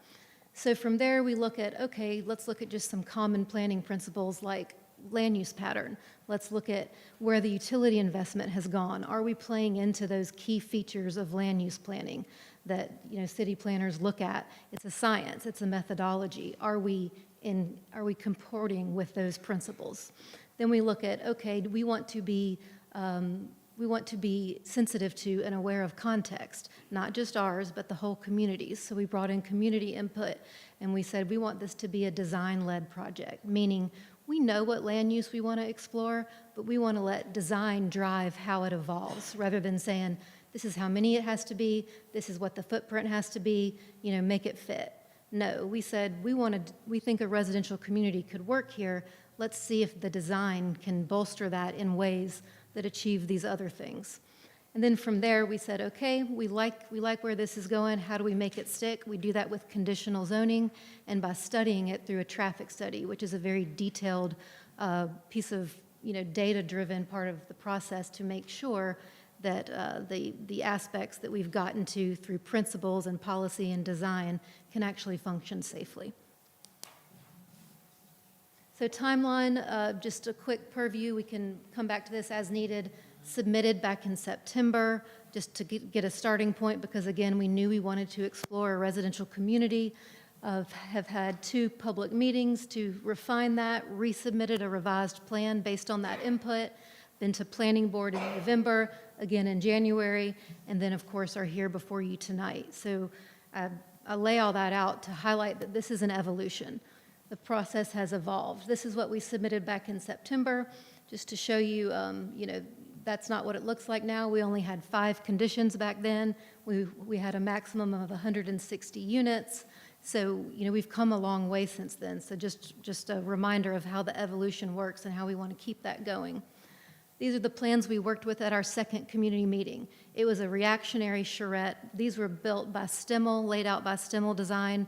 So from there, we look at, okay, let's look at just some common planning principles like land use pattern. Let's look at where the utility investment has gone. Are we playing into those key features of land use planning that city planners look at? It's a science, it's a methodology. Are we comporting with those principles? Then we look at, okay, we want to be sensitive to and aware of context, not just ours, but the whole communities. So we brought in community input, and we said we want this to be a design-led project, meaning we know what land use we want to explore, but we want to let design drive how it evolves, rather than saying, this is how many it has to be, this is what the footprint has to be, make it fit. No, we said we think a residential community could work here. Let's see if the design can bolster that in ways that achieve these other things. And then from there, we said, okay, we like where this is going. How do we make it stick? We do that with conditional zoning and by studying it through a traffic study, which is a very detailed piece of data-driven part of the process to make sure that the aspects that we've gotten to through principles and policy and design can actually function safely. So timeline, just a quick purview. We can come back to this as needed. Submitted back in September, just to get a starting point, because again, we knew we wanted to explore a residential community. Have had 2 public meetings to refine that, resubmitted a revised plan based on that input, been to planning board in November, again in January, and then of course are here before you tonight. So I lay all that out to highlight that this is an evolution. The process has evolved. This is what we submitted back in September, just to show you, that's not what it looks like now. We only had 5 conditions back then. We had a maximum of 160 units. So, we've come a long way since then. So just a reminder of how the evolution works and how we want to keep that going. These are the plans we worked with at our second community meeting. It was a reactionary charrette. These were built by Stimmel, laid out by Stimmel Design,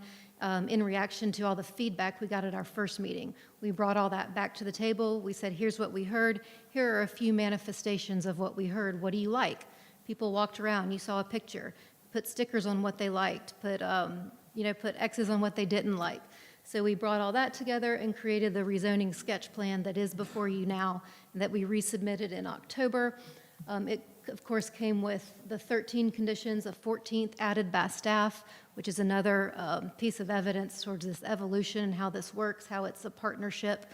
in reaction to all the feedback we got at our first meeting. We brought all that back to the table. We said, here's what we heard. Here are a few manifestations of what we heard. What do you like? People walked around. You saw a picture. Put stickers on what they liked. Put X's on what they didn't like. So we brought all that together and created the rezoning sketch plan that is before you now, and that we resubmitted in October. It, of course, came with the 13 conditions, a 14th added by staff, which is another piece of evidence towards this evolution and how this works, how it's a partnership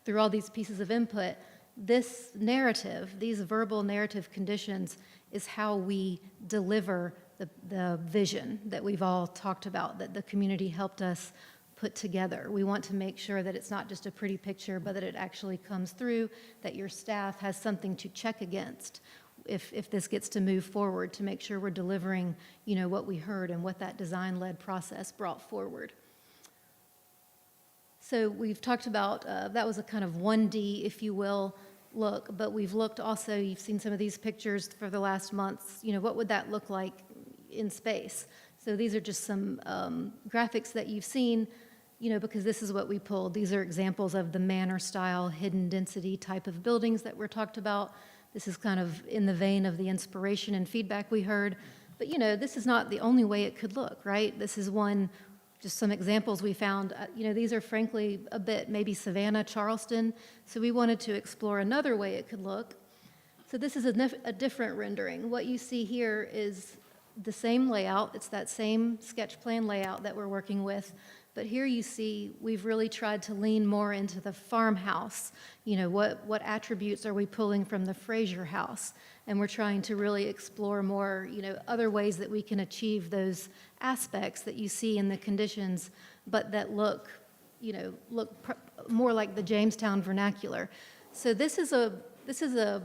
through all these pieces of input. This narrative, these verbal narrative conditions, is how we deliver the vision that we've all talked about, that the community helped us put together. We want to make sure that it's not just a pretty picture, but that it actually comes through, that your staff has something to check against if this gets to move forward, to make sure we're delivering, what we heard and what that design-led process brought forward. So we've talked about, that was a kind of 1D, if you will, look, but we've looked also, you've seen some of these pictures for the last months, what would that look like in space? So these are just some graphics that you've seen, because this is what we pulled. These are examples of the manor style, hidden density type of buildings that were talked about. This is kind of in the vein of the inspiration and feedback we heard. But, this is not the only way it could look, right? This is just some examples we found. These are frankly a bit maybe Savannah, Charleston. So we wanted to explore another way it could look. So this is a different rendering. What you see here is the same layout. It's that same sketch plan layout that we're working with. But here you see we've really tried to lean more into the farmhouse. What attributes are we pulling from the Fraser house? And we're trying to really explore more, other ways that we can achieve those aspects that you see in the conditions, but that look more like the Jamestown vernacular. So this is a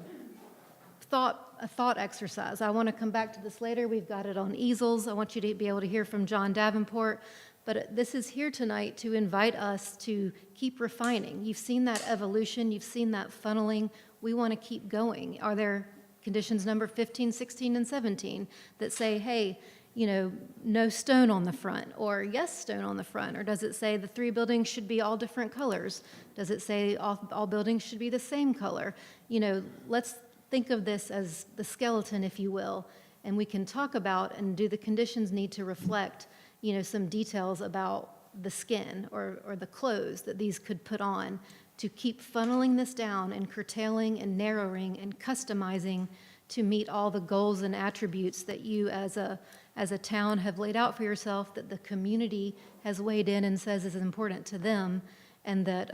thought exercise. I want to come back to this later. We've got it on easels. I want you to be able to hear from John Davenport. But this is here tonight to invite us to keep refining. You've seen that evolution. You've seen that funneling. We want to keep going. Are there conditions number 15, 16, and 17 that say, hey, no stone on the front, or yes, stone on the front? Or does it say the 3 buildings should be all different colors? Does it say all buildings should be the same color? Let's think of this as the skeleton, if you will, and we can talk about, and do the conditions need to reflect, some details about the skin or the clothes that these could put on, to keep funneling this down and curtailing and narrowing and customizing to meet all the goals and attributes that you as a town have laid out for yourself, that the community has weighed in and says is important to them, and that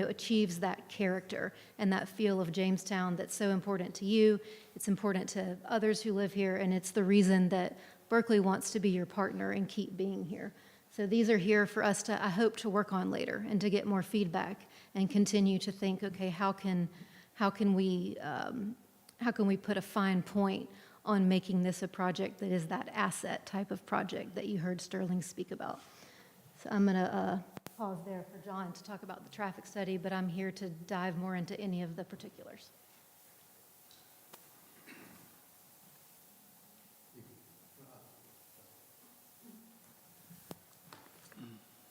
achieves that character and that feel of Jamestown that's so important to you. It's important to others who live here, and it's the reason that Berkeley wants to be your partner and keep being here. So these are here for us to, I hope, to work on later and to get more feedback and continue to think, okay, how can we put a fine point on making this a project that is that asset type of project that you heard Sterling speak about. So I'm going to pause there for John to talk about the traffic study, but I'm here to dive more into any of the particulars.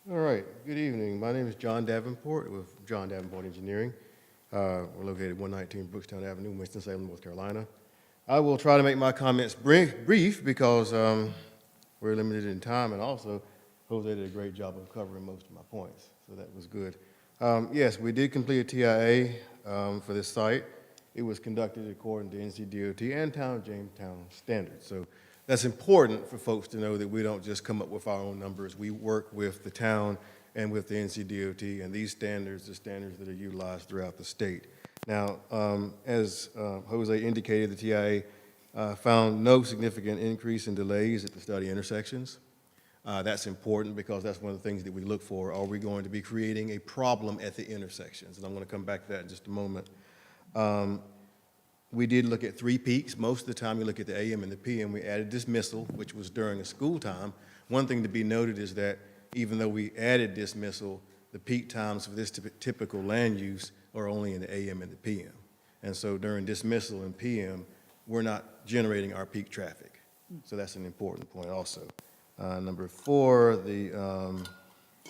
All right, good evening. My name is John Davenport with John Davenport Engineering. We're located at 119 Brookstown Avenue, Winston-Salem, North Carolina. I will try to make my comments brief because we're limited in time, and also Jose did a great job of covering most of my points, so that was good. Yes, we did complete a TIA for this site. It was conducted according to NCDOT and Town of Jamestown standards. So that's important for folks to know that we don't just come up with our own numbers. We work with the town and with the NCDOT, and these standards are standards that are utilized throughout the state. Now, as Jose indicated, the TIA found no significant increase in delays at the study intersections. That's important because that's one of the things that we look for. Are we going to be creating a problem at the intersections? And I'm going to come back to that in just a moment. We did look at 3 peaks. Most of the time we look at the AM and the PM. We added dismissal, which was during a school time. One thing to be noted is that even though we added dismissal, the peak times for this typical land use are only in the AM and the PM. And so during dismissal and PM, we're not generating our peak traffic. So that's an important point also. Number 4,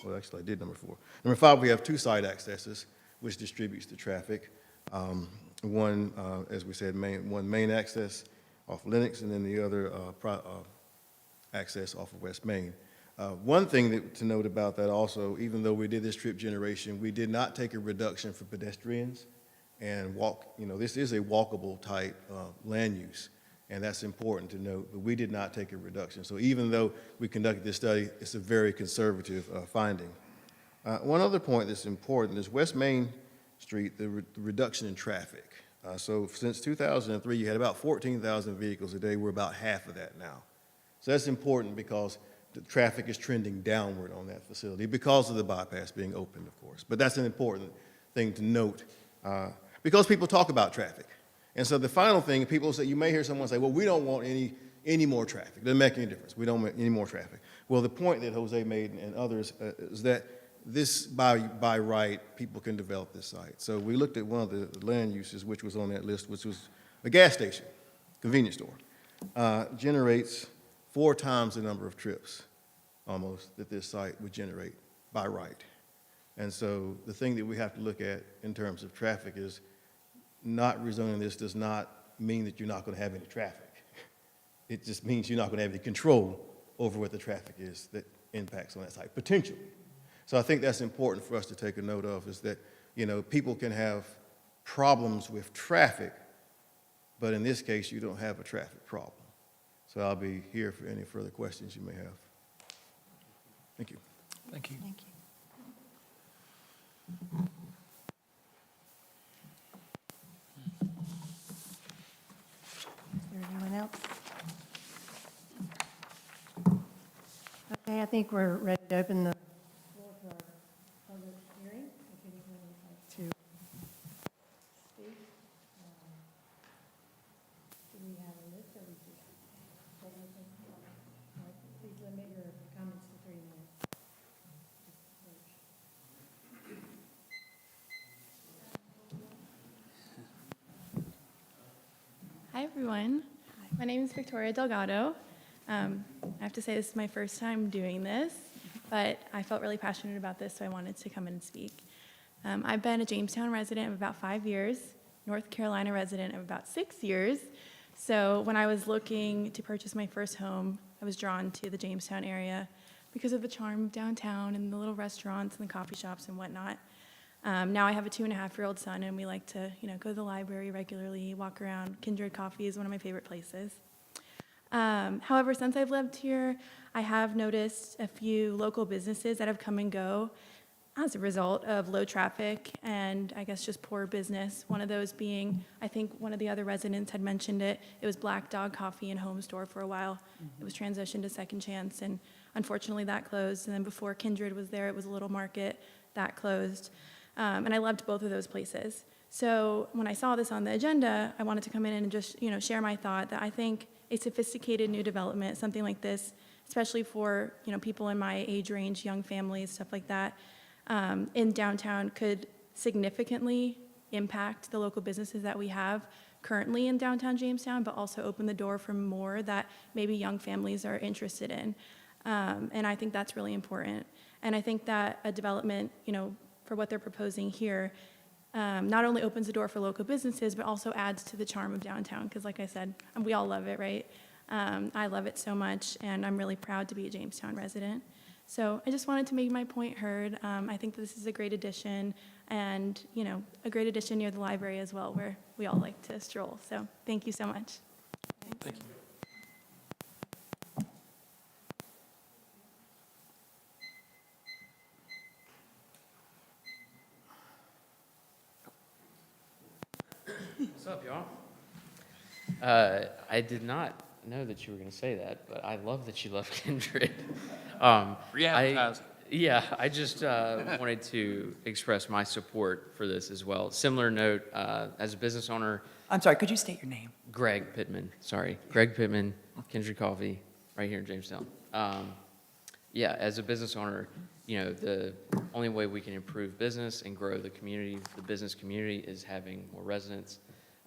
well, actually, I did number 4. Number 5, we have 2 site accesses, which distributes the traffic. One, as we said, one main access off Lenox, and then the other access off of West Main. One thing to note about that also, even though we did this trip generation, we did not take a reduction for pedestrians and this is a walkable type land use, and that's important to note, but we did not take a reduction. So even though we conducted this study, it's a very conservative finding. One other point that's important is West Main Street, the reduction in traffic. So since 2003, you had about 14,000 vehicles a day. We're about half of that now. So that's important because the traffic is trending downward on that facility because of the bypass being opened, of course. But that's an important thing to note because people talk about traffic. And so the final thing, people say, you may hear someone say, well, we don't want any more traffic. It doesn't make any difference. We don't want any more traffic. Well, the point that Jose made and others is that this, by right, people can develop this site. So we looked at one of the land uses, which was on that list, which was a gas station, convenience store, generates 4 times the number of trips, almost, that this site would generate by right. And so the thing that we have to look at in terms of traffic is not rezoning this does not mean that you're not going to have any traffic. It just means you're not going to have any control over what the traffic is that impacts on that site, potentially. So I think that's important for us to take a note of, is that, people can have problems with traffic, but in this case, you don't have a traffic problem. So I'll be here for any further questions you may have. Thank you. Thank you. Thank you. Is there anyone else? Okay, I think we're ready to open the floor for our public hearing. If anyone would like to speak. Do we have a list or we just take anything? All right, please limit your comments to 3 minutes. Hi, everyone. My name is Victoria Delgado. I have to say this is my first time doing this, but I felt really passionate about this, so I wanted to come in and speak. I've been a Jamestown resident of about 5 years, North Carolina resident of about 6 years. So when I was looking to purchase my first home, I was drawn to the Jamestown area because of the charm of downtown and the little restaurants and the coffee shops and whatnot. Now I have a 2.5-year-old son, and we like to, go to the library regularly, walk around. Kindred Coffee is one of my favorite places. However, since I've lived here, I have noticed a few local businesses that have come and go as a result of low traffic and I guess just poor business. One of those being, I think one of the other residents had mentioned it, it was Black Dog Coffee and Home Store for a while. It was transitioned to Second Chance, and unfortunately that closed. And then before Kindred was there, it was a Little Market, that closed. And I loved both of those places. So when I saw this on the agenda, I wanted to come in and just, share my thought that I think a sophisticated new development, something like this, especially for, people in my age range, young families, stuff like that, in downtown could significantly impact the local businesses that we have currently in downtown Jamestown, but also open the door for more that maybe young families are interested in. And I think that's really important. And I think that a development, for what they're proposing here, not only opens the door for local businesses, but also adds to the charm of downtown. Because like I said, we all love it, right? I love it so much, and I'm really proud to be a Jamestown resident. So I just wanted to make my point heard. I think this is a great addition, and a great addition near the library as well, where we all like to stroll. So thank you so much. Thank you. What's up, y'all? I did not know that you were going to say that, but I love that you love Kindred. I just wanted to express my support for this as well. Similar note, as a business owner. I'm sorry, could you state your name? Greg Pittman, Greg Pittman, Kindred Coffee, right here in Jamestown. yeah, as a business owner, you know, the only way we can improve business and grow the community, the business community, is having more residents.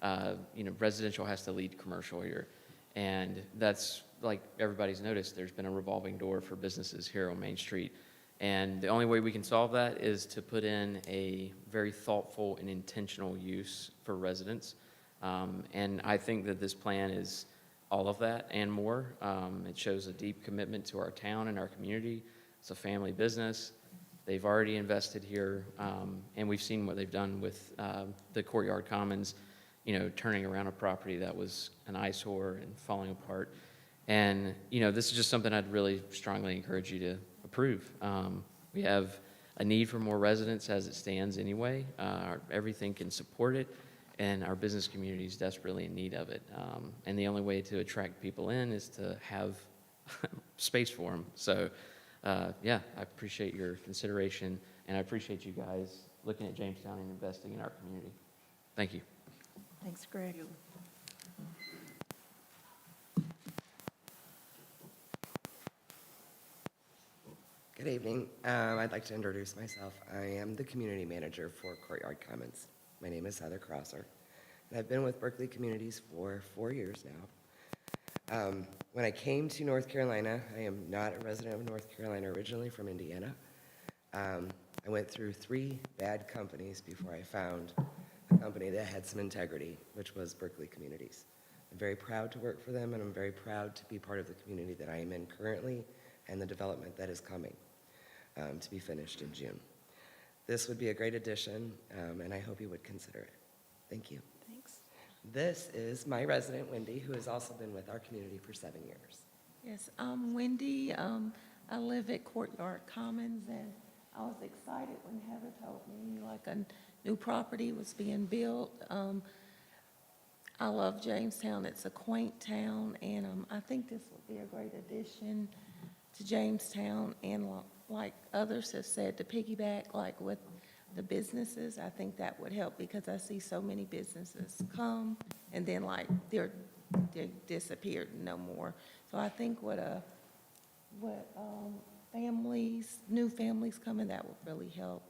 You know, residential has to lead commercial here. And that's, like everybody's noticed, there's been a revolving door for businesses here on Main Street. And the only way we can solve that is to put in a very thoughtful and intentional use for residents. And I think that this plan is all of that and more. It shows a deep commitment to our town and our community. It's a family business. They've already invested here, and we've seen what they've done with the Courtyard Commons, you know, turning around a property that was an eyesore and falling apart. And, you know, this is just something I'd really strongly encourage you to approve. We have a need for more residents as it stands anyway. Everything can support it, and our business community is desperately in need of it. And the only way to attract people in is to have space for them. So, yeah, I appreciate your consideration, and I appreciate you guys looking at Jamestown and investing in our community. Thank you. Thanks, Greg. Good evening. I'd like to introduce myself. I am the community manager for Courtyard Commons. My name is Heather Crosser, and I've been with Berkeley Communities for 4 years now. When I came to North Carolina, I am not a resident of North Carolina, originally from Indiana. I went through 3 bad companies before I found a company that had some integrity, which was Berkeley Communities. I'm very proud to work for them, and I'm very proud to be part of the community that I am in currently and the development that is coming to be finished in June. This would be a great addition, and I hope you would consider it. Thank you. Thanks. This is my resident, Wendy, who has also been with our community for 7 years. Yes, I'm Wendy. I live at Courtyard Commons, and I was excited when Heather told me like a new property was being built. I love Jamestown. It's a quaint town, and I think this would be a great addition to Jamestown. And like others have said, to piggyback like with the businesses, I think that would help, because I see so many businesses come and then like they're disappeared, no more. So I think what new families coming, that would really help.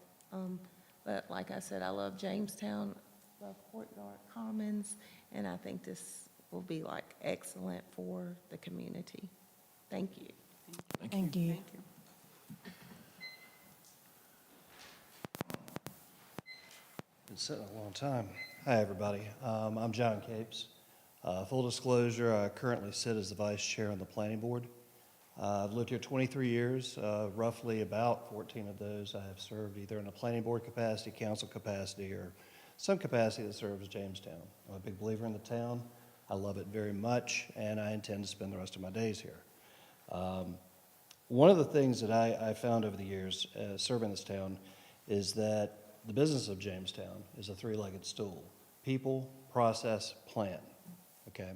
But like I said, I love Jamestown, love Courtyard Commons, and I think this will be like excellent for the community. Thank you. Thank you. Been sitting a long time. Hi, everybody. I'm John Capes. Full disclosure, I currently sit as the vice chair on the planning board. I've lived here 23 years. Roughly about 14 of those I have served either in a planning board capacity, council capacity, or some capacity that serves Jamestown. I'm a big believer in the town. I love it very much, and I intend to spend the rest of my days here. One of the things that I found over the years serving this town is that the business of Jamestown is a 3-legged stool: people, process, plan. Okay?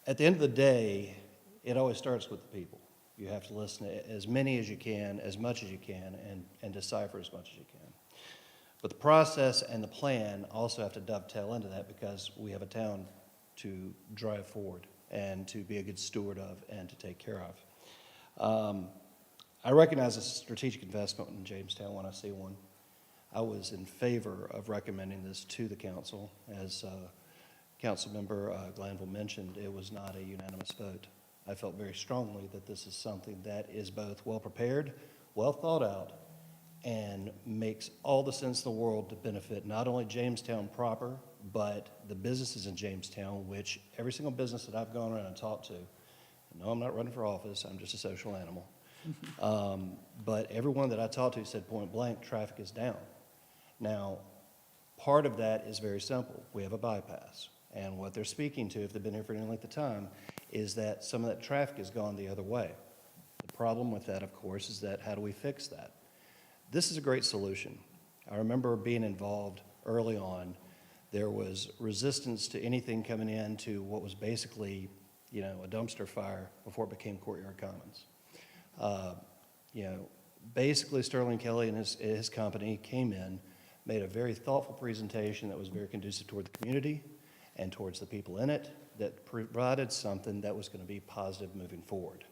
At the end of the day, it always starts with the people. You have to listen to as many as you can, as much as you can, and decipher as much as you can. But the process and the plan also have to dovetail into that, because we have a town to drive forward and to be a good steward of and to take care of. I recognize a strategic investment in Jamestown when I see one. I was in favor of recommending this to the council. As Councilmember Glanville mentioned, it was not a unanimous vote. I felt very strongly that this is something that is both well-prepared, well thought out, and makes all the sense in the world to benefit not only Jamestown proper, but the businesses in Jamestown, which every single business that I've gone around and talked to, no, I'm not running for office, I'm just a social animal, but everyone that I talked to said point blank, traffic is down. Now, part of that is very simple. We have a bypass. And what they're speaking to, if they've been here for any length of time, is that some of that traffic has gone the other way. The problem with that, of course, is that how do we fix that? This is a great solution. I remember being involved early on. There was resistance to anything coming into what was basically, you know, a dumpster fire before it became Courtyard Commons. Basically Sterling Kelly and his company came in, made a very thoughtful presentation that was very conducive toward the community and towards the people in it, that provided something that was going to be positive moving forward.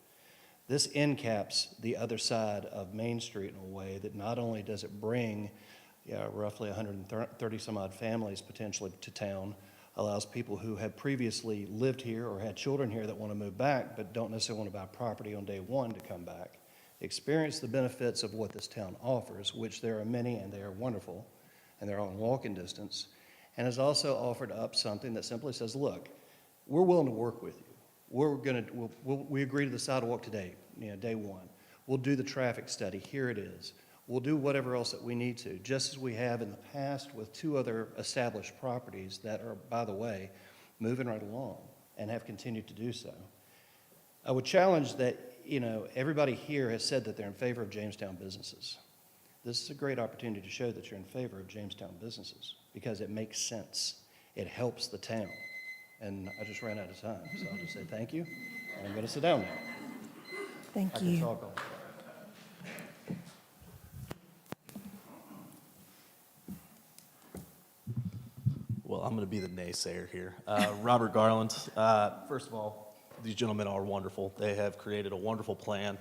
This end caps the other side of Main Street in a way that not only does it bring roughly 130 some odd families potentially to town, allows people who have previously lived here or had children here that want to move back but don't necessarily want to buy property on day one to come back, experience the benefits of what this town offers, which there are many and they are wonderful, and they're all in walking distance, and has also offered up something that simply says, look, we're willing to work with you. We agree to the sidewalk today, day one. We'll do the traffic study, here it is. We'll do whatever else that we need to, just as we have in the past with 2 other established properties that are, by the way, moving right along and have continued to do so. I would challenge that, everybody here has said that they're in favor of Jamestown businesses. This is a great opportunity to show that you're in favor of Jamestown businesses because it makes sense. It helps the town. And I just ran out of time, so I'll just say thank you, and I'm going to sit down now. Thank I can you. talk all day. Well, I'm going to be the naysayer here. Robert Garland, first of all, these gentlemen are wonderful. They have created a wonderful plan.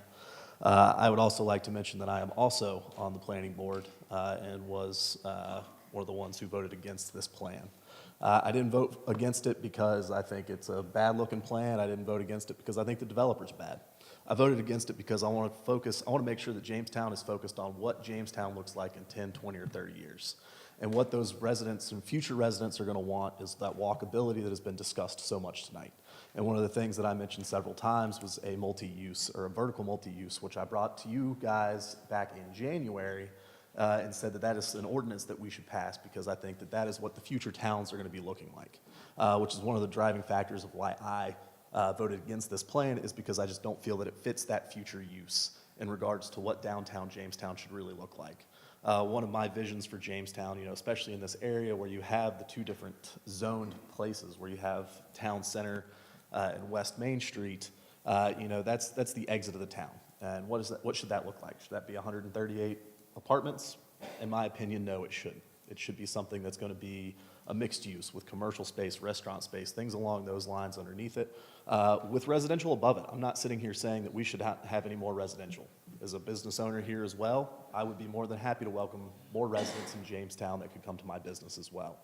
I would also like to mention that I am also on the planning board and was one of the ones who voted against this plan. I didn't vote against it because I think it's a bad-looking plan. I didn't vote against it because I think the developer's bad. I voted against it because I want to make sure that Jamestown is focused on what Jamestown looks like in 10, 20, or 30 years. And what those residents and future residents are going to want is that walkability that has been discussed so much tonight. And one of the things that I mentioned several times was a multi-use or a vertical multi-use, which I brought to you guys back in January and said that is an ordinance that we should pass because I think that is what the future towns are going to be looking like, which is one of the driving factors of why I voted against this plan is because I just don't feel that it fits that future use in regards to what downtown Jamestown should really look like. One of my visions for Jamestown, especially in this area where you have the 2 different zoned places, where you have Town Center and West Main Street, that's the exit of the town. And what should that look like? Should that be 138 apartments? In my opinion, no, it shouldn't. It should be something that's going to be a mixed use with commercial space, restaurant space, things along those lines underneath it, with residential above it. I'm not sitting here saying that we should have any more residential. As a business owner here as well, I would be more than happy to welcome more residents in Jamestown that could come to my business as well.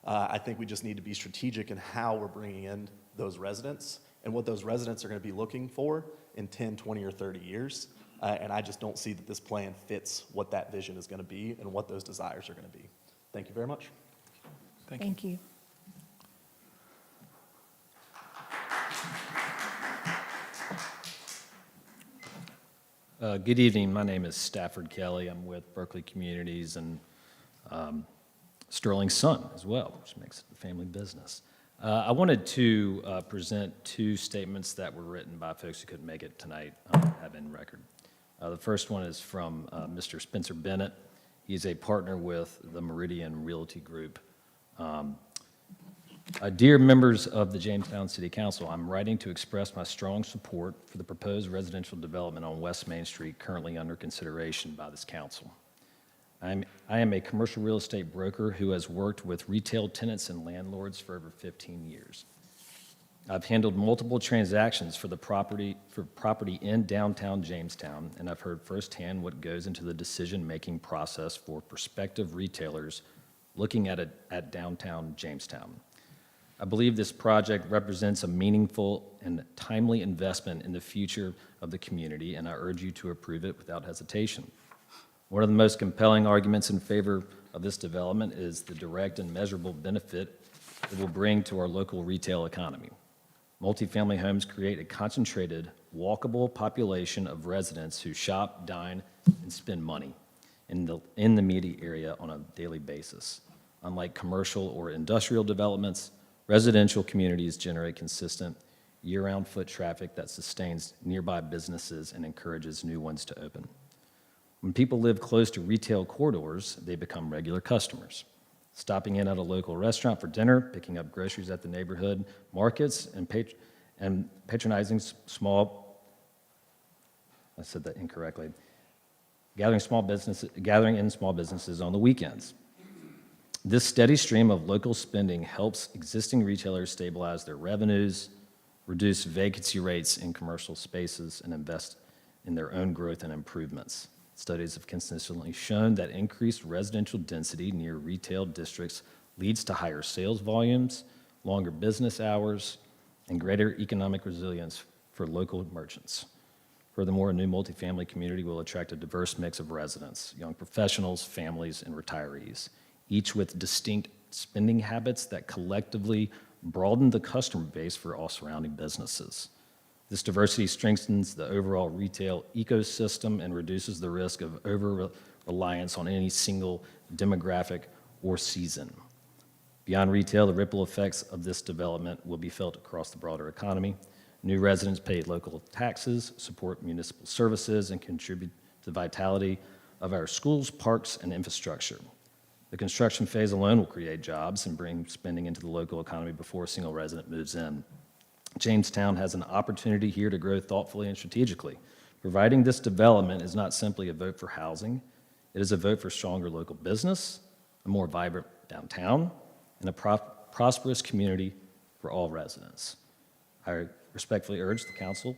I think we just need to be strategic in how we're bringing in those residents and what those residents are going to be looking for in 10, 20, or 30 years. And I just don't see that this plan fits what that vision is going to be and what those desires are going to be. Thank you very much. Thank you. Good evening. My name is Stafford Kelly. I'm with Berkeley Communities and Sterling Sun as well, which makes it a family business. I wanted to present 2 statements that were written by folks who couldn't make it tonight, have in record. The first one is from Mr. Spencer Bennett. He's a partner with the Meridian Realty Group. Dear members of the Jamestown City Council, I'm writing to express my strong support for the proposed residential development on West Main Street currently under consideration by this council. I am a commercial real estate broker who has worked with retail tenants and landlords for over 15 years. I've handled multiple transactions for property in downtown Jamestown, and I've heard firsthand what goes into the decision-making process for prospective retailers looking at downtown Jamestown. I believe this project represents a meaningful and timely investment in the future of the community, and I urge you to approve it without hesitation. One of the most compelling arguments in favor of this development is the direct and measurable benefit it will bring to our local retail economy. Multifamily homes create a concentrated, walkable population of residents who shop, dine, and spend money in the immediate area on a daily basis. Unlike commercial or industrial developments, residential communities generate consistent, year-round foot traffic that sustains nearby businesses and encourages new ones to open. When people live close to retail corridors, they become regular customers, stopping in at a local restaurant for dinner, picking up groceries at the neighborhood markets, and patronizing I said that incorrectly, gathering in small businesses on the weekends. This steady stream of local spending helps existing retailers stabilize their revenues, reduce vacancy rates in commercial spaces, and invest in their own growth and improvements. Studies have consistently shown that increased residential density near retail districts leads to higher sales volumes, longer business hours, and greater economic resilience for local merchants. Furthermore, a new multifamily community will attract a diverse mix of residents, young professionals, families, and retirees, each with distinct spending habits that collectively broaden the customer base for all surrounding businesses. This diversity strengthens the overall retail ecosystem and reduces the risk of over-reliance on any single demographic or season. Beyond retail, the ripple effects of this development will be felt across the broader economy. New residents pay local taxes, support municipal services, and contribute to the vitality of our schools, parks, and infrastructure. The construction phase alone will create jobs and bring spending into the local economy before a single resident moves in. Jamestown has an opportunity here to grow thoughtfully and strategically. Providing this development is not simply a vote for housing, it is a vote for stronger local business, a more vibrant downtown, and a prosperous community for all residents. I respectfully urge the council.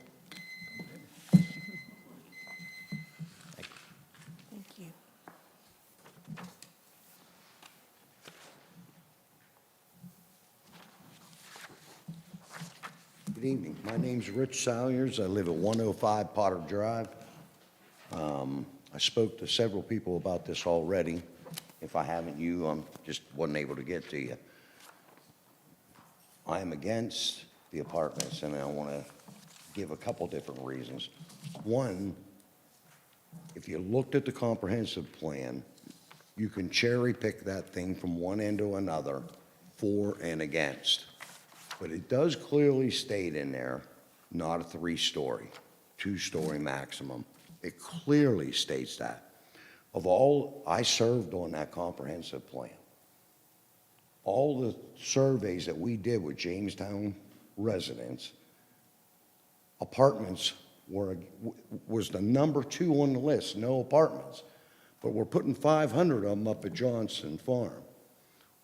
Thank you. Good evening. My name's Rich Salyers. I live at 105 Potter Drive. I spoke to several people about this already. If I haven't, just wasn't able to get to you. I am against the apartments, and I want to give a couple different reasons. One, if you looked at the comprehensive plan, you can cherry pick that thing from one end to another, for and against. But it does clearly state in there, not a 3-story, 2-story maximum. It clearly states that. Of all, I served on that comprehensive plan. All the surveys that we did with Jamestown residents, apartments was the number 2 on the list, no apartments. But we're putting 500 of them up at Johnson Farm.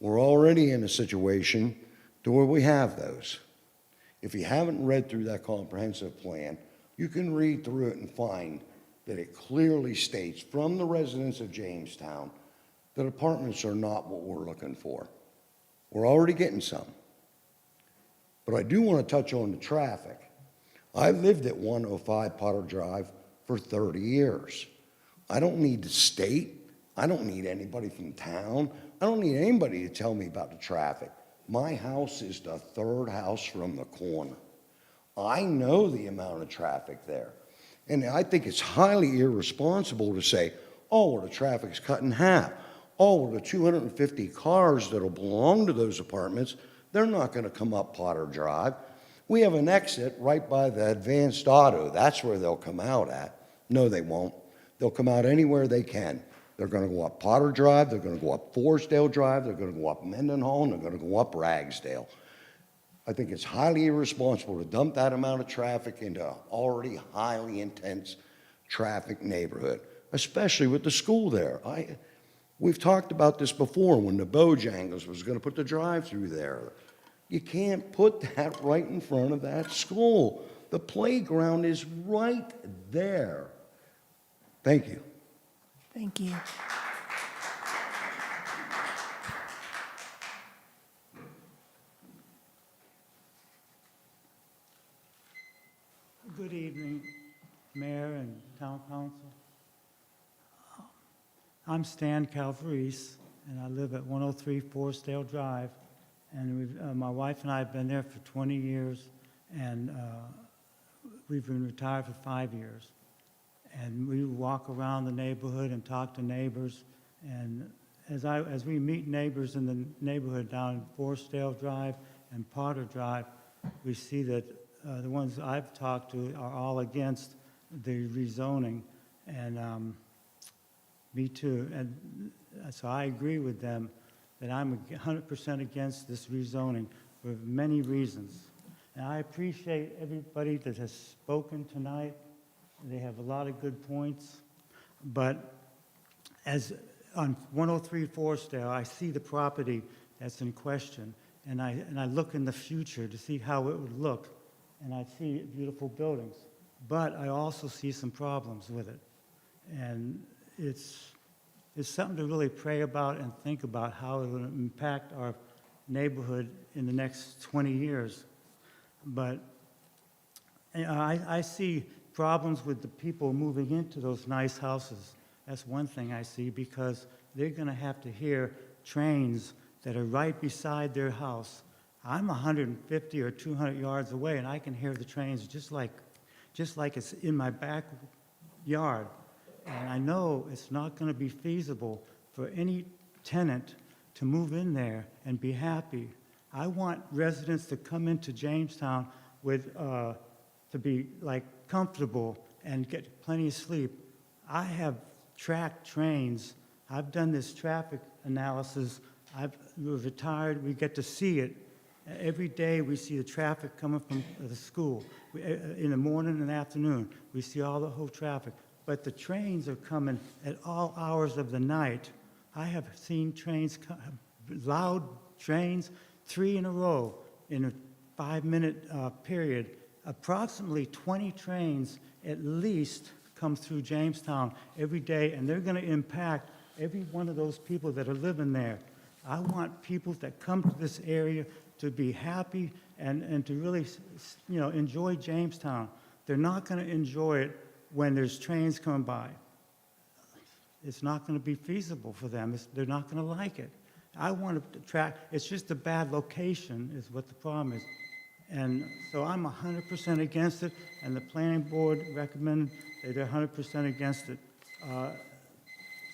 We're already in a situation to where we have those. If you haven't read through that comprehensive plan, you can read through it and find that it clearly states from the residents of Jamestown that apartments are not what we're looking for. We're already getting some. But I do want to touch on the traffic. I've lived at 105 Potter Drive for 30 years. I don't need the state. I don't need anybody from town. I don't need anybody to tell me about the traffic. My house is the 3rd house from the corner. I know the amount of traffic there. And I think it's highly irresponsible to say, oh, well, the traffic's cut in half. Oh, well, the 250 cars that'll belong to those apartments, they're not going to come up Potter Drive. We have an exit right by the Advanced Auto. That's where they'll come out at. No, they won't. They'll come out anywhere they can. They're going to go up Potter Drive. They're going to go up Forestdale Drive. They're going to go up Mendenhall. And they're going to go up Ragsdale. I think it's highly irresponsible to dump that amount of traffic into an already highly intense traffic neighborhood, especially with the school there. We've talked about this before when the Bojangles was going to put the drive-through there. You can't put that right in front of that school. The playground is right there. Thank you. Thank you. Good evening, Mayor and Town Council. I'm Stan Calvarese, and I live at 103 Forestdale Drive. And my wife and I have been there for 20 years, and we've been retired for 5 years. And we walk around the neighborhood and talk to neighbors. And as we meet neighbors in the neighborhood down Forestdale Drive and Potter Drive, we see that the ones I've talked to are all against the rezoning, and me too. And so I agree with them that I'm 100% against this rezoning for many reasons. And I appreciate everybody that has spoken tonight. They have a lot of good points. But as on 103 Forestdale, I see the property that's in question, and I look in the future to see how it would look and I see beautiful buildings. But I also see some problems with it. And it's something to really pray about and think about how it will impact our neighborhood in the next 20 years. But I see problems with the people moving into those nice houses. That's one thing I see, because they're going to have to hear trains that are right beside their house. I'm 150 or 200 yards away, and I can hear the trains just like it's in my backyard. And I know it's not going to be feasible for any tenant to move in there and be happy. I want residents to come into Jamestown with, to be like comfortable and get plenty of sleep. I have tracked trains. I've done this traffic analysis. We're retired. We get to see it. Every day we see the traffic coming from the school. In the morning and afternoon, we see all the whole traffic. But the trains are coming at all hours of the night. I have seen trains, loud trains, 3 in a row in a 5-minute period. Approximately 20 trains at least come through Jamestown every day, and they're going to impact every one of those people that are living there. I want people that come to this area to be happy and to really, enjoy Jamestown. They're not going to enjoy it when there's trains coming by. It's not going to be feasible for them. They're not going to like it. I want to attract, it's just a bad location is what the problem is. And so I'm 100% against it, and the planning board recommended that they're 100% against it.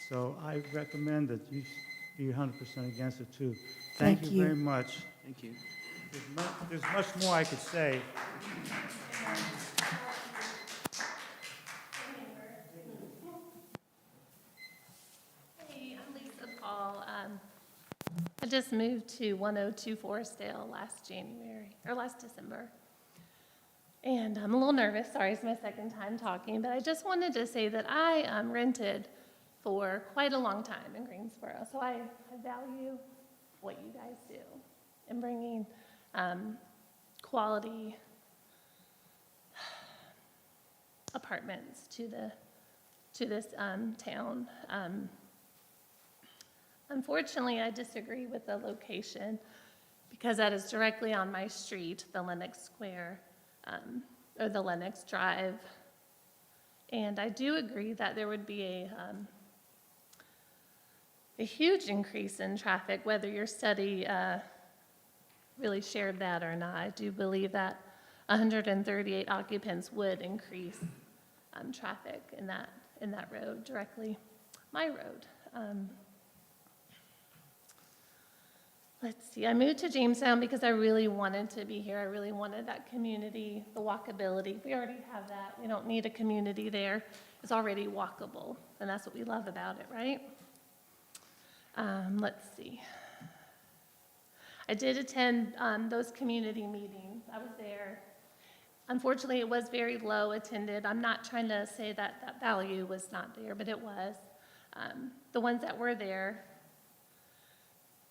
So I recommend that you be 100% against it too. Thank you very much. Thank you. There's much more I could say. Hey, I'm Lisa Paul. I just moved to 102 Forestdale last December. And I'm a little nervous, sorry, it's my second time talking, but I just wanted to say that I rented for quite a long time in Greensboro, so I value what you guys do in bringing quality apartments to this town. Unfortunately, I disagree with the location because that is directly on my street, the Lenox Square, or the Lenox Drive. And I do agree that there would be a huge increase in traffic, whether your study really shared that or not. I do believe that 138 occupants would increase traffic in that road, directly my road. Let's see, I moved to Jamestown because I really wanted to be here. I really wanted that community, the walkability. We already have that. We don't need a community there. It's already walkable, and that's what we love about it, right? Let's see. I did attend those community meetings. I was there. Unfortunately, it was very low attended. I'm not trying to say that that value was not there, but it was. The ones that were there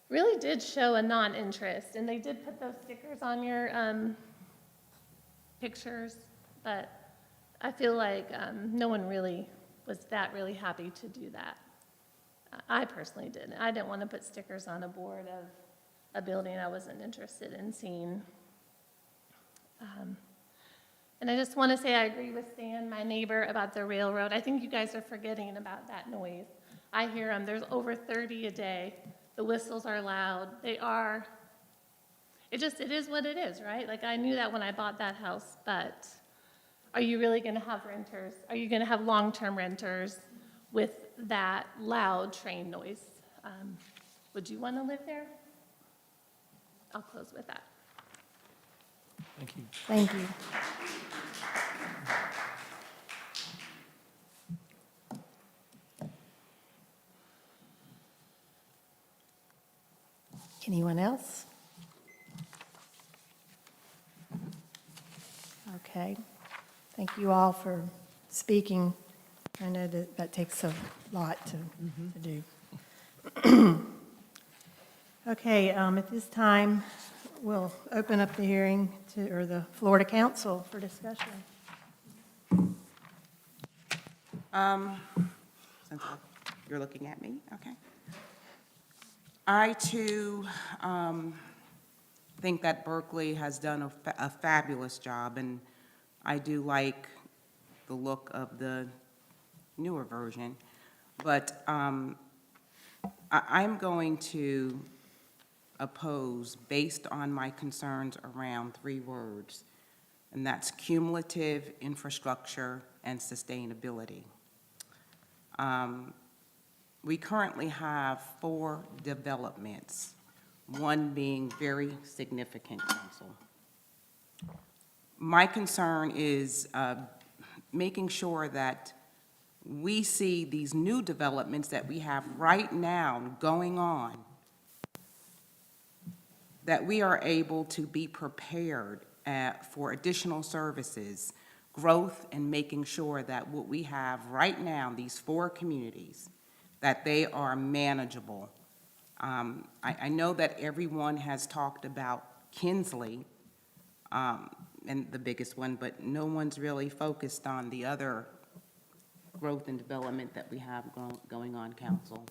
really did show a non-interest, and they did put those stickers on your pictures, but I feel like no one really was that really happy to do that. I personally didn't. I didn't want to put stickers on a board of a building I wasn't interested in seeing. And I just want to say I agree with Stan, my neighbor, about the railroad. I think you guys are forgetting about that noise. I hear them. There's over 30 a day. The whistles are loud. They are. It is what it is, right? Like, I knew that when I bought that house, but are you really going to have renters? Are you going to have long-term renters with that loud train noise? Would you want to live there? I'll close with that. Thank you. Thank you. Anyone else? Okay. Thank you all for speaking. I know that takes a lot to do. Okay, at this time, we'll open up the hearing to, or the floor to council for discussion. Since you're looking at me, okay. I too think that Berkeley has done a fabulous job, and I do like the look of the newer version. But I'm going to oppose based on my concerns around 3 words, and that's cumulative, infrastructure, and sustainability. We currently have 4 developments, one being very significant, council. My concern is making sure that we see these new developments that we have right now going on, that we are able to be prepared for additional services, growth, and making sure that what we have right now, these 4 communities, that they are manageable. I know that everyone has talked about Kinsley, and the biggest one, but no one's really focused on the other growth and development that we have going on, council.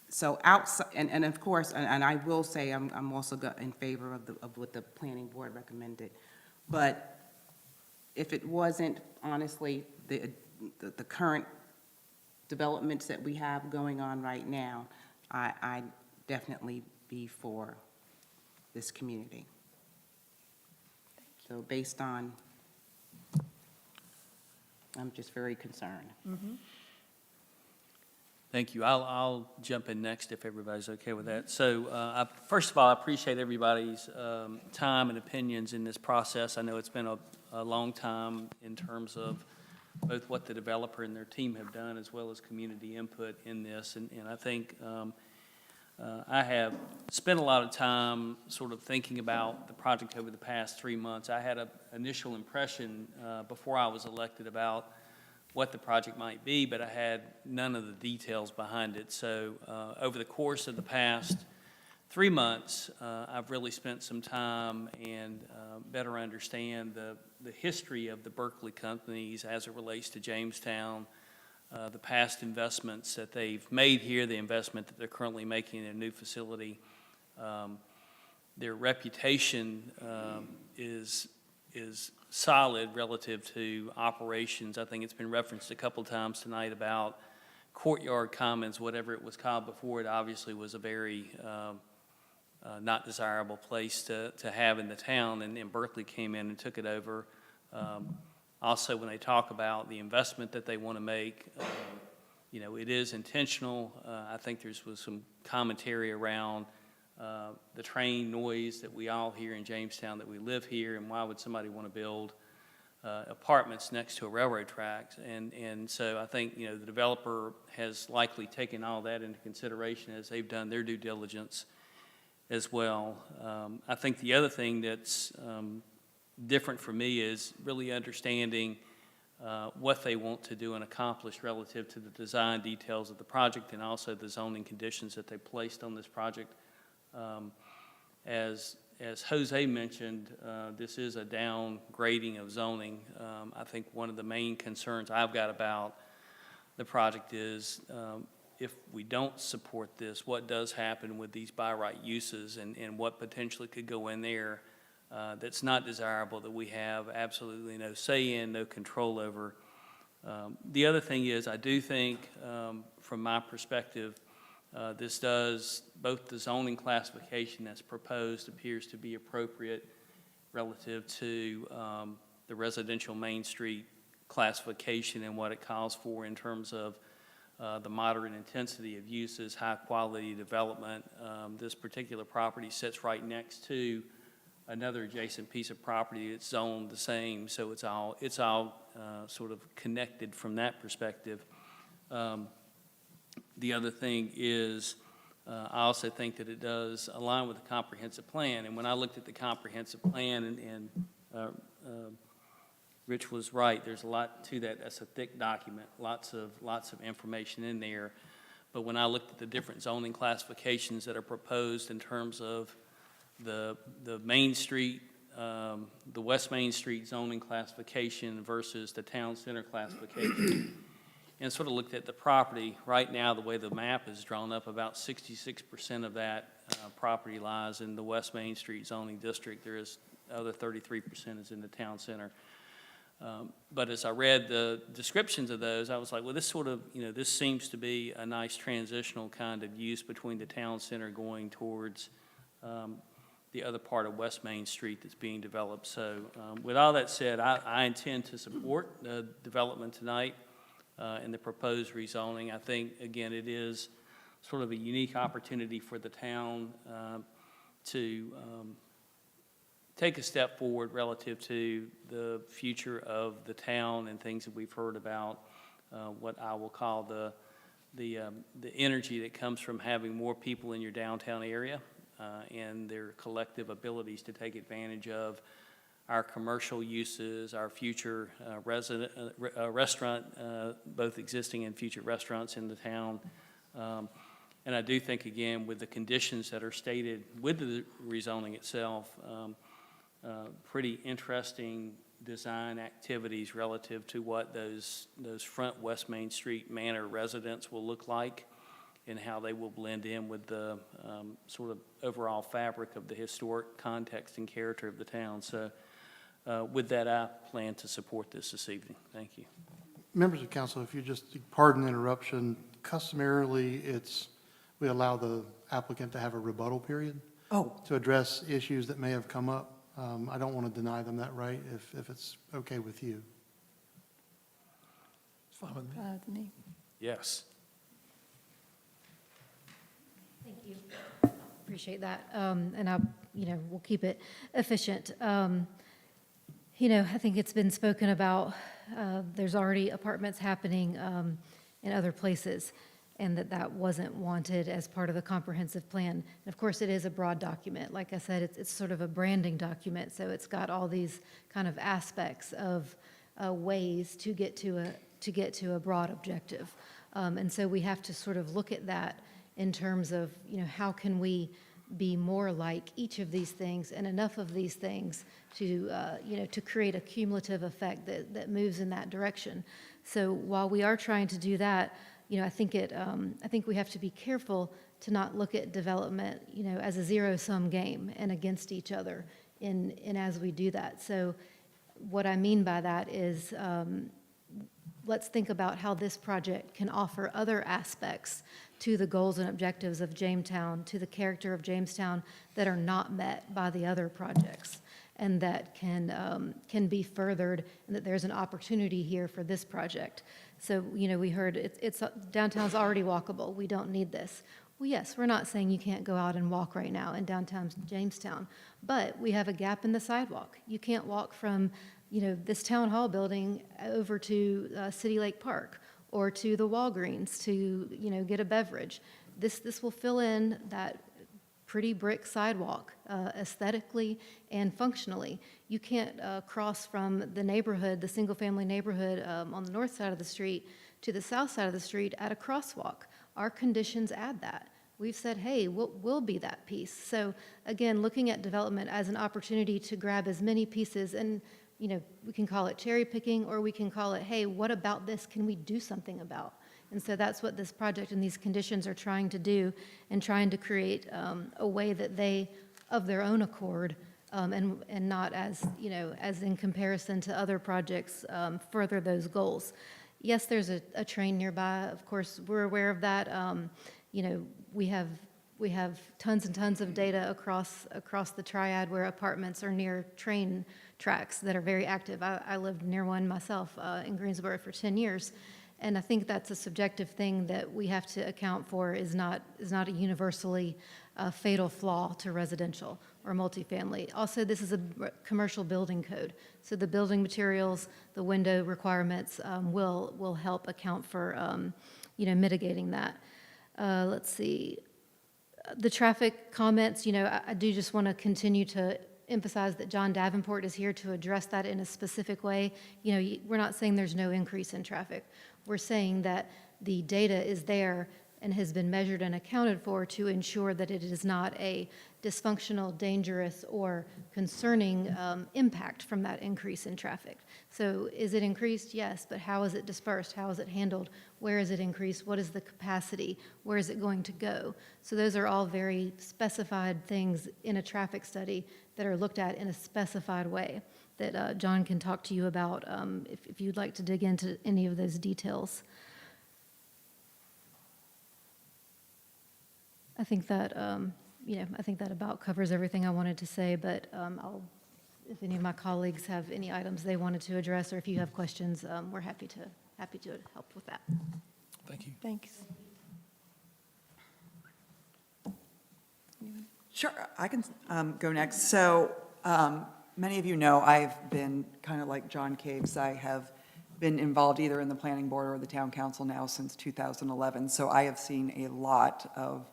So outside, and of course, and I will say I'm also in favor of what the planning board recommended. But if it wasn't, honestly, the current developments that we have going on right now, I'd definitely be for this community. So based on, I'm just very concerned. Thank you. I'll jump in next if everybody's okay with that. So first of all, I appreciate everybody's time and opinions in this process. I know it's been a long time in terms of both what the developer and their team have done as well as community input in this. And I think I have spent a lot of time sort of thinking about the project over the past 3 months. I had an initial impression before I was elected about what the project might be, but I had none of the details behind it. So over the course of the past 3 months, I've really spent some time and better understand the history of the Berkeley companies as it relates to Jamestown, the past investments that they've made here, the investment that they're currently making in a new facility. Their reputation is solid relative to operations. I think it's been referenced a couple times tonight about Courtyard Commons, whatever it was called before. It obviously was a very not desirable place to have in the town, and Berkeley came in and took it over. Also, when they talk about the investment that they want to make, you know, it is intentional. I think was some commentary around the train noise that we all hear in Jamestown, that we live here, and why would somebody want to build apartments next to a railroad tracks? And so I think, you know, the developer has likely taken all that into consideration as they've done their due diligence as well. I think the other thing that's different for me is really understanding what they want to do and accomplish relative to the design details of the project, and also the zoning conditions that they placed on this project. As Jose mentioned, this is a downgrading of zoning. I think one of the main concerns I've got about the project is if we don't support this, what does happen with these by right uses, and what potentially could go in there that's not desirable, that we have absolutely no say in, no control over. The other thing is, I do think, from my perspective, this does, both the zoning classification that's proposed appears to be appropriate relative to the residential Main Street classification and what it calls for in terms of the moderate intensity of uses, high quality development. This particular property sits right next to another adjacent piece of property that's zoned the same, so it's all sort of connected from that perspective. The other thing is, I also think that it does align with the comprehensive plan. And when I looked at the comprehensive plan, and Rich was right, there's a lot to that. That's a thick document, lots of information in there. But when I looked at the different zoning classifications that are proposed in terms of the Main Street, the West Main Street zoning classification versus the town center classification. And sort of looked at the property. Right now, the way the map is drawn up, about 66% of that property lies in the West Main Street zoning district. There is other 33% is in the town center. But as I read the descriptions of those, I was like, well, this sort of, this seems to be a nice transitional kind of use between the town center going towards the other part of West Main Street that's being developed. So with all that said, I intend to support the development tonight and the proposed rezoning. I think, again, it is sort of a unique opportunity for the town to take a step forward relative to the future of the town and things that we've heard about, what I will call the energy that comes from having more people in your downtown area and their collective abilities to take advantage of our commercial uses, our future restaurant, both existing and future restaurants in the town. And I do think, again, with the conditions that are stated with the rezoning itself, pretty interesting design activities relative to what those front West Main Street Manor residents will look like and how they will blend in with the sort of overall fabric of the historic context and character of the town. So with that, I plan to support this evening. Thank you. Members of council, if you just pardon the interruption, customarily we allow the applicant to have a rebuttal period to address issues that may have come up. I don't want to deny them that right if it's okay with you. It's fine with me. Yes. Thank you. Appreciate that. And we'll keep it efficient. I think it's been spoken about, there's already apartments happening in other places, and that wasn't wanted as part of the comprehensive plan. And of course, it is a broad document. Like I said, it's sort of a branding document, so it's got all these kind of aspects of ways to get to a broad objective. And so we have to sort of look at that in terms of, how can we be more like each of these things and enough of these things to, to create a cumulative effect that moves in that direction. So while we are trying to do that, I think we have to be careful to not look at development, as a zero-sum game and against each other in as we do that. So what I mean by that is, let's think about how this project can offer other aspects to the goals and objectives of Jamestown, to the character of Jamestown that are not met by the other projects, and that can be furthered, and that there's an opportunity here for this project. So, we heard downtown's already walkable. We don't need this. Well, yes, we're not saying you can't go out and walk right now in downtown Jamestown, but we have a gap in the sidewalk. You can't walk from, this town hall building over to City Lake Park or to the Walgreens to, get a beverage. This will fill in that pretty brick sidewalk aesthetically and functionally. You can't cross from the neighborhood, the single-family neighborhood on the north side of the street to the south side of the street at a crosswalk. Our conditions add that. We've said, hey, we'll be that piece. So again, looking at development as an opportunity to grab as many pieces, and we can call it cherry picking, or we can call it, hey, what about this can we do something about? And so that's what this project and these conditions are trying to do, and trying to create a way that they, of their own accord, and not as, as in comparison to other projects, further those goals. Yes, there's a train nearby. Of course, we're aware of that. We have tons and tons of data across the triad where apartments are near train tracks that are very active. I lived near one myself in Greensboro for 10 years. And I think that's a subjective thing that we have to account for, is not a universally fatal flaw to residential or multifamily. Also, this is a commercial building code, so the building materials, the window requirements will help account for mitigating that. Let's see, the traffic comments. I do just want to continue to emphasize that John Davenport is here to address that in a specific way. We're not saying there's no increase in traffic. We're saying that the data is there and has been measured and accounted for to ensure that it is not a dysfunctional, dangerous, or concerning impact from that increase in traffic. So is it increased? Yes, but how is it dispersed? How is it handled? Where is it increased? What is the capacity? Where is it going to go? So those are all very specified things in a traffic study that are looked at in a specified way that John can talk to you about if you'd like to dig into any of those details. I think that, I think that about covers everything I wanted to say, but if any of my colleagues have any items they wanted to address, or if you have questions, we're happy to help with that. Thank you. Thanks. Sure, I can go next. So many of you know I've been kind of like John Caves. I have been involved either in the planning board or the town council now since 2011. So I have seen a lot of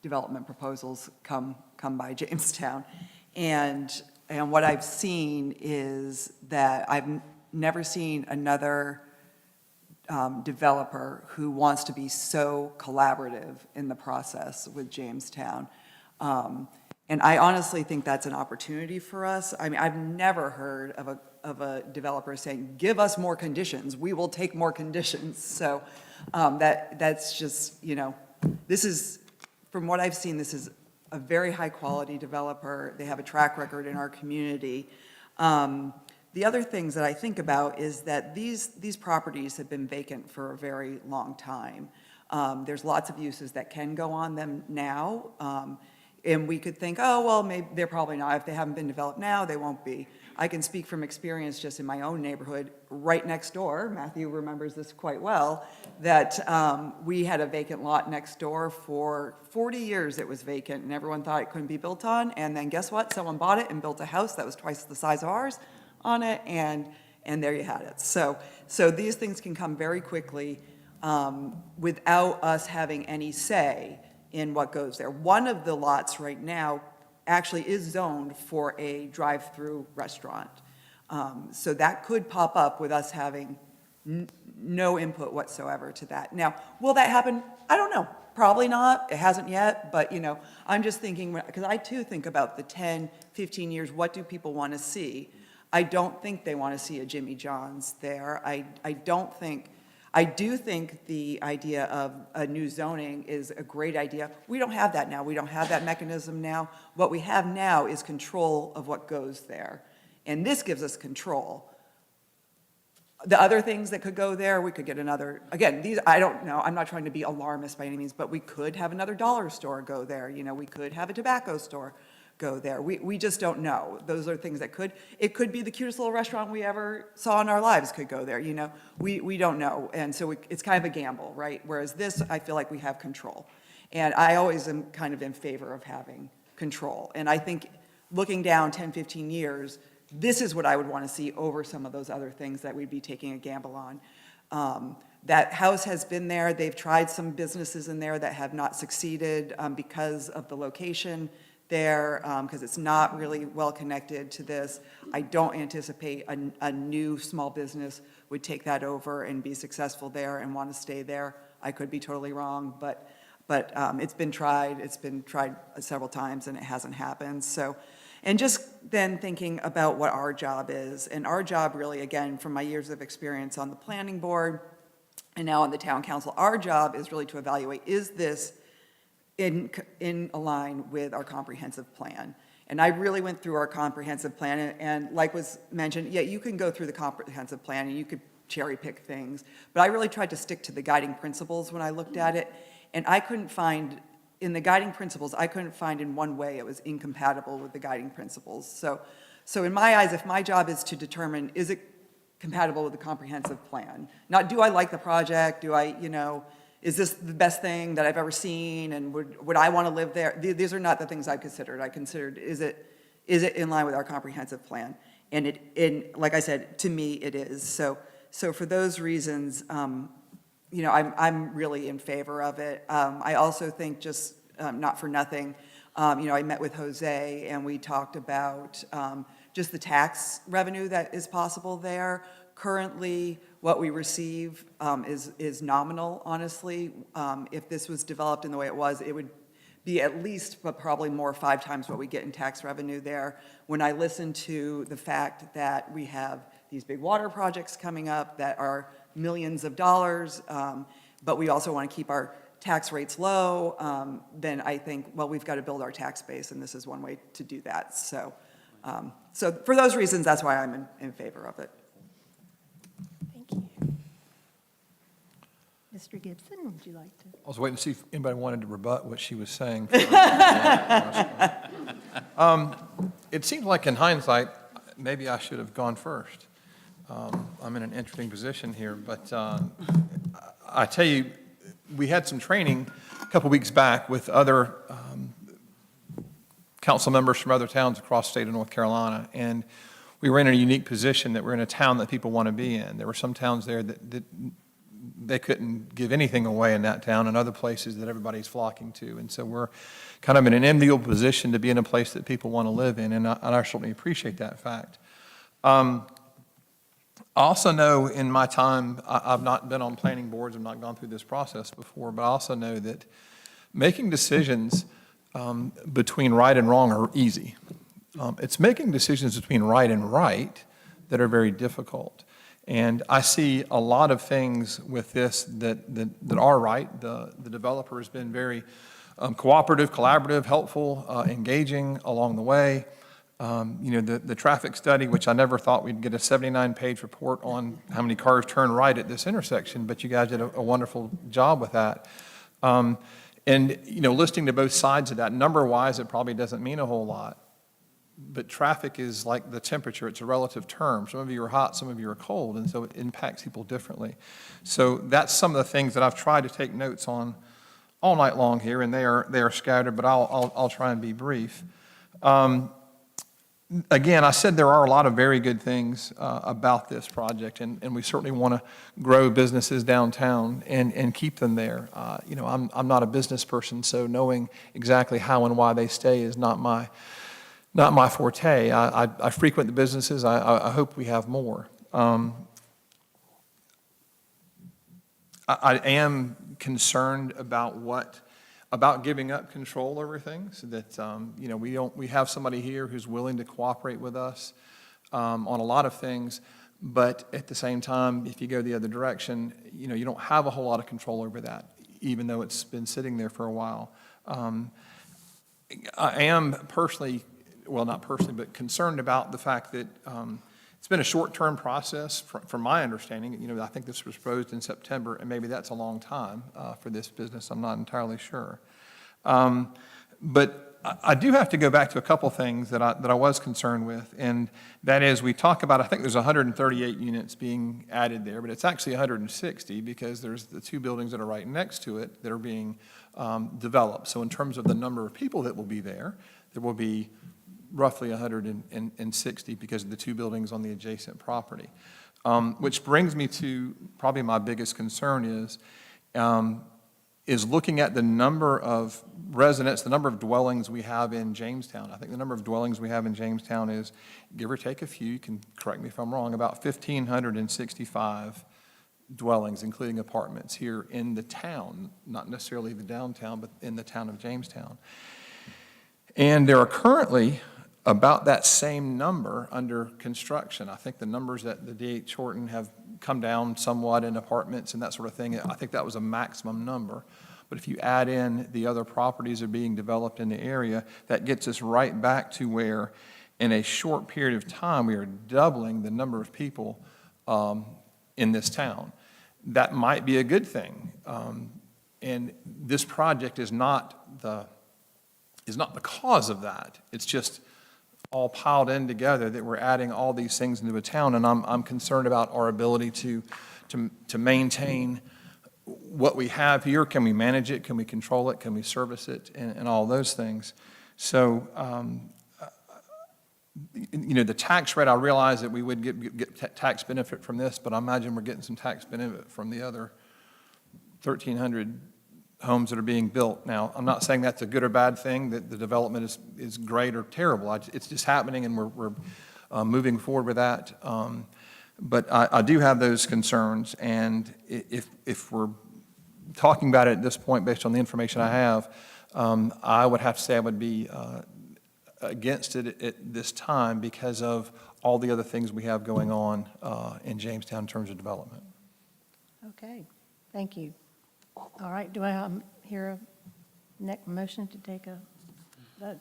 development proposals come by Jamestown. And what I've seen is that I've never seen another developer who wants to be so collaborative in the process with Jamestown. And I honestly think that's an opportunity for us. I mean, I've never heard of a developer saying, give us more conditions, we will take more conditions. So that's just, this is, from what I've seen, this is a very high-quality developer. They have a track record in our community. The other things that I think about is that these properties have been vacant for a very long time. There's lots of uses that can go on them now. And we could think, oh, well, maybe they're probably not. If they haven't been developed now, they won't be. I can speak from experience just in my own neighborhood, right next door, Matthew remembers this quite well, that we had a vacant lot next door for 40 years. It was vacant, and everyone thought it couldn't be built on. And then guess what? Someone bought it and built a house that was twice the size of ours on it, and there you had it. So these things can come very quickly without us having any say in what goes there. One of the lots right now actually is zoned for a drive-through restaurant. So that could pop up with us having no input whatsoever to that. Now, will that happen? I don't know. Probably not. It hasn't yet, but I'm just thinking, because I too think about the 10, 15 years, what do people want to see? I don't think they want to see a Jimmy John's there. I do think the idea of a new zoning is a great idea. We don't have that now. We don't have that mechanism now. What we have now is control of what goes there. And this gives us control. The other things that could go there, we could get another, again, these, I don't know, I'm not trying to be alarmist by any means, but we could have another dollar store go there. We could have a tobacco store go there. We just don't know. Those are things that it could be the cutest little restaurant we ever saw in our lives could go there, we don't know. And so it's kind of a gamble, right? Whereas this, I feel like we have control. And I always am kind of in favor of having control. And I think looking down 10, 15 years, this is what I would want to see over some of those other things that we'd be taking a gamble on. That house has been there. They've tried some businesses in there that have not succeeded because of the location there, because it's not really well connected to this. I don't anticipate a new small business would take that over and be successful there and want to stay there. I could be totally wrong, but it's been tried. It's been tried several times and it hasn't happened. So, and just then thinking about what our job is, and our job really, again, from my years of experience on the planning board and now on the town council, our job is really to evaluate, is this in line with our comprehensive plan? And I really went through our comprehensive plan, and like was mentioned, yeah, you can go through the comprehensive plan and you could cherry pick things, but I really tried to stick to the guiding principles when I looked at it, and I couldn't find, in the guiding principles, I couldn't find in one way it was incompatible with the guiding principles. So in my eyes, if my job is to determine, is it compatible with the comprehensive plan? Not, do I like the project? Do I, is this the best thing that I've ever seen, and would I want to live there? These are not the things I considered. I considered, is it in line with our comprehensive plan? And like I said, to me, it is. So for those reasons, I'm really in favor of it. I also think, just not for nothing, I met with Jose and we talked about just the tax revenue that is possible there. Currently, what we receive is nominal, honestly. If this was developed in the way it was, it would be at least, but probably more, 5 times what we get in tax revenue there. When I listen to the fact that we have these big water projects coming up that are millions of dollars, but we also want to keep our tax rates low, then I think, well, we've got to build our tax base, and this is one way to do that. So, so for those reasons, that's why I'm in favor of it. Thank you. Mr. Gibson, would you like to? I was waiting to see if anybody wanted to rebut what she was saying. It seems like in hindsight, maybe I should have gone first. I'm in an interesting position here, but I tell you, we had some training a couple weeks back with other council members from other towns across the state of North Carolina, and we were in a unique position that we're in a town that people want to be in. There were some towns there that they couldn't give anything away in that town, and other places that everybody's flocking to. And so we're kind of in an enviable position to be in a place that people want to live in, and I certainly appreciate that fact. I also know in my time, I've not been on planning boards, I've not gone through this process before, but I also know that making decisions between right and wrong are easy. It's making decisions between right and right that are very difficult. And I see a lot of things with this that are right. The developer has been very cooperative, collaborative, helpful, engaging along the way. The traffic study, which I never thought we'd get a 79-page report on how many cars turn right at this intersection, but you guys did a wonderful job with that. And listening to both sides of that, number-wise, it probably doesn't mean a whole lot. But traffic is like the temperature. It's a relative term. Some of you are hot, some of you are cold, and so it impacts people differently. So that's some of the things that I've tried to take notes on all night long here, and they are scattered, but I'll try and be brief. Again, I said there are a lot of very good things about this project, and we certainly want to grow businesses downtown and keep them there. I'm not a business person, so knowing exactly how and why they stay is not my forte. I frequent the businesses. I hope we have more. I am concerned about giving up control over things. That we have somebody here who's willing to cooperate with us on a lot of things, but at the same time, if you go the other direction, you don't have a whole lot of control over that, even though it's been sitting there for a while. I am personally. Well, not personally, but concerned about the fact that it's been a short-term process from my understanding. I think this was proposed in September, and maybe that's a long time for this business. I'm not entirely sure. But I do have to go back to a couple things that I was concerned with, and that is we talk about, I think there's 138 units being added there, but it's actually 160 because there's the 2 buildings that are right next to it that are being developed. So in terms of the number of people that will be there will be roughly 160 because of the 2 buildings on the adjacent property. Which brings me to probably my biggest concern is looking at the number of residents, the number of dwellings we have in Jamestown. I think the number of dwellings we have in Jamestown is, give or take a few, you can correct me if I'm wrong, about 1,565 dwellings, including apartments here in the town, not necessarily the downtown, but in the town of Jamestown. And there are currently about that same number under construction. I think the numbers at the D.H. Horton have come down somewhat in apartments and that sort of thing. I think that was a maximum number. But if you add in the other properties that are being developed in the area, that gets us right back to where in a short period of time we are doubling the number of people in this town. That might be a good thing. And this project is not the cause of that. It's just all piled in together that we're adding all these things into a town, and I'm concerned about our ability to maintain what we have here. Can we manage it? Can we control it? Can we service it? And all those things. So, the tax rate, I realize that we would get tax benefit from this, but I imagine we're getting some tax benefit from the other 1,300 homes that are being built. Now, I'm not saying that's a good or bad thing, that the development is great or terrible. It's just happening, and we're moving forward with that. But I do have those concerns, and if we're talking about it at this point based on the information I have, I would have to say I would be against it at this time because of all the other things we have going on in Jamestown in terms of development. Okay, thank you. All right, do I hear a next motion to take a vote?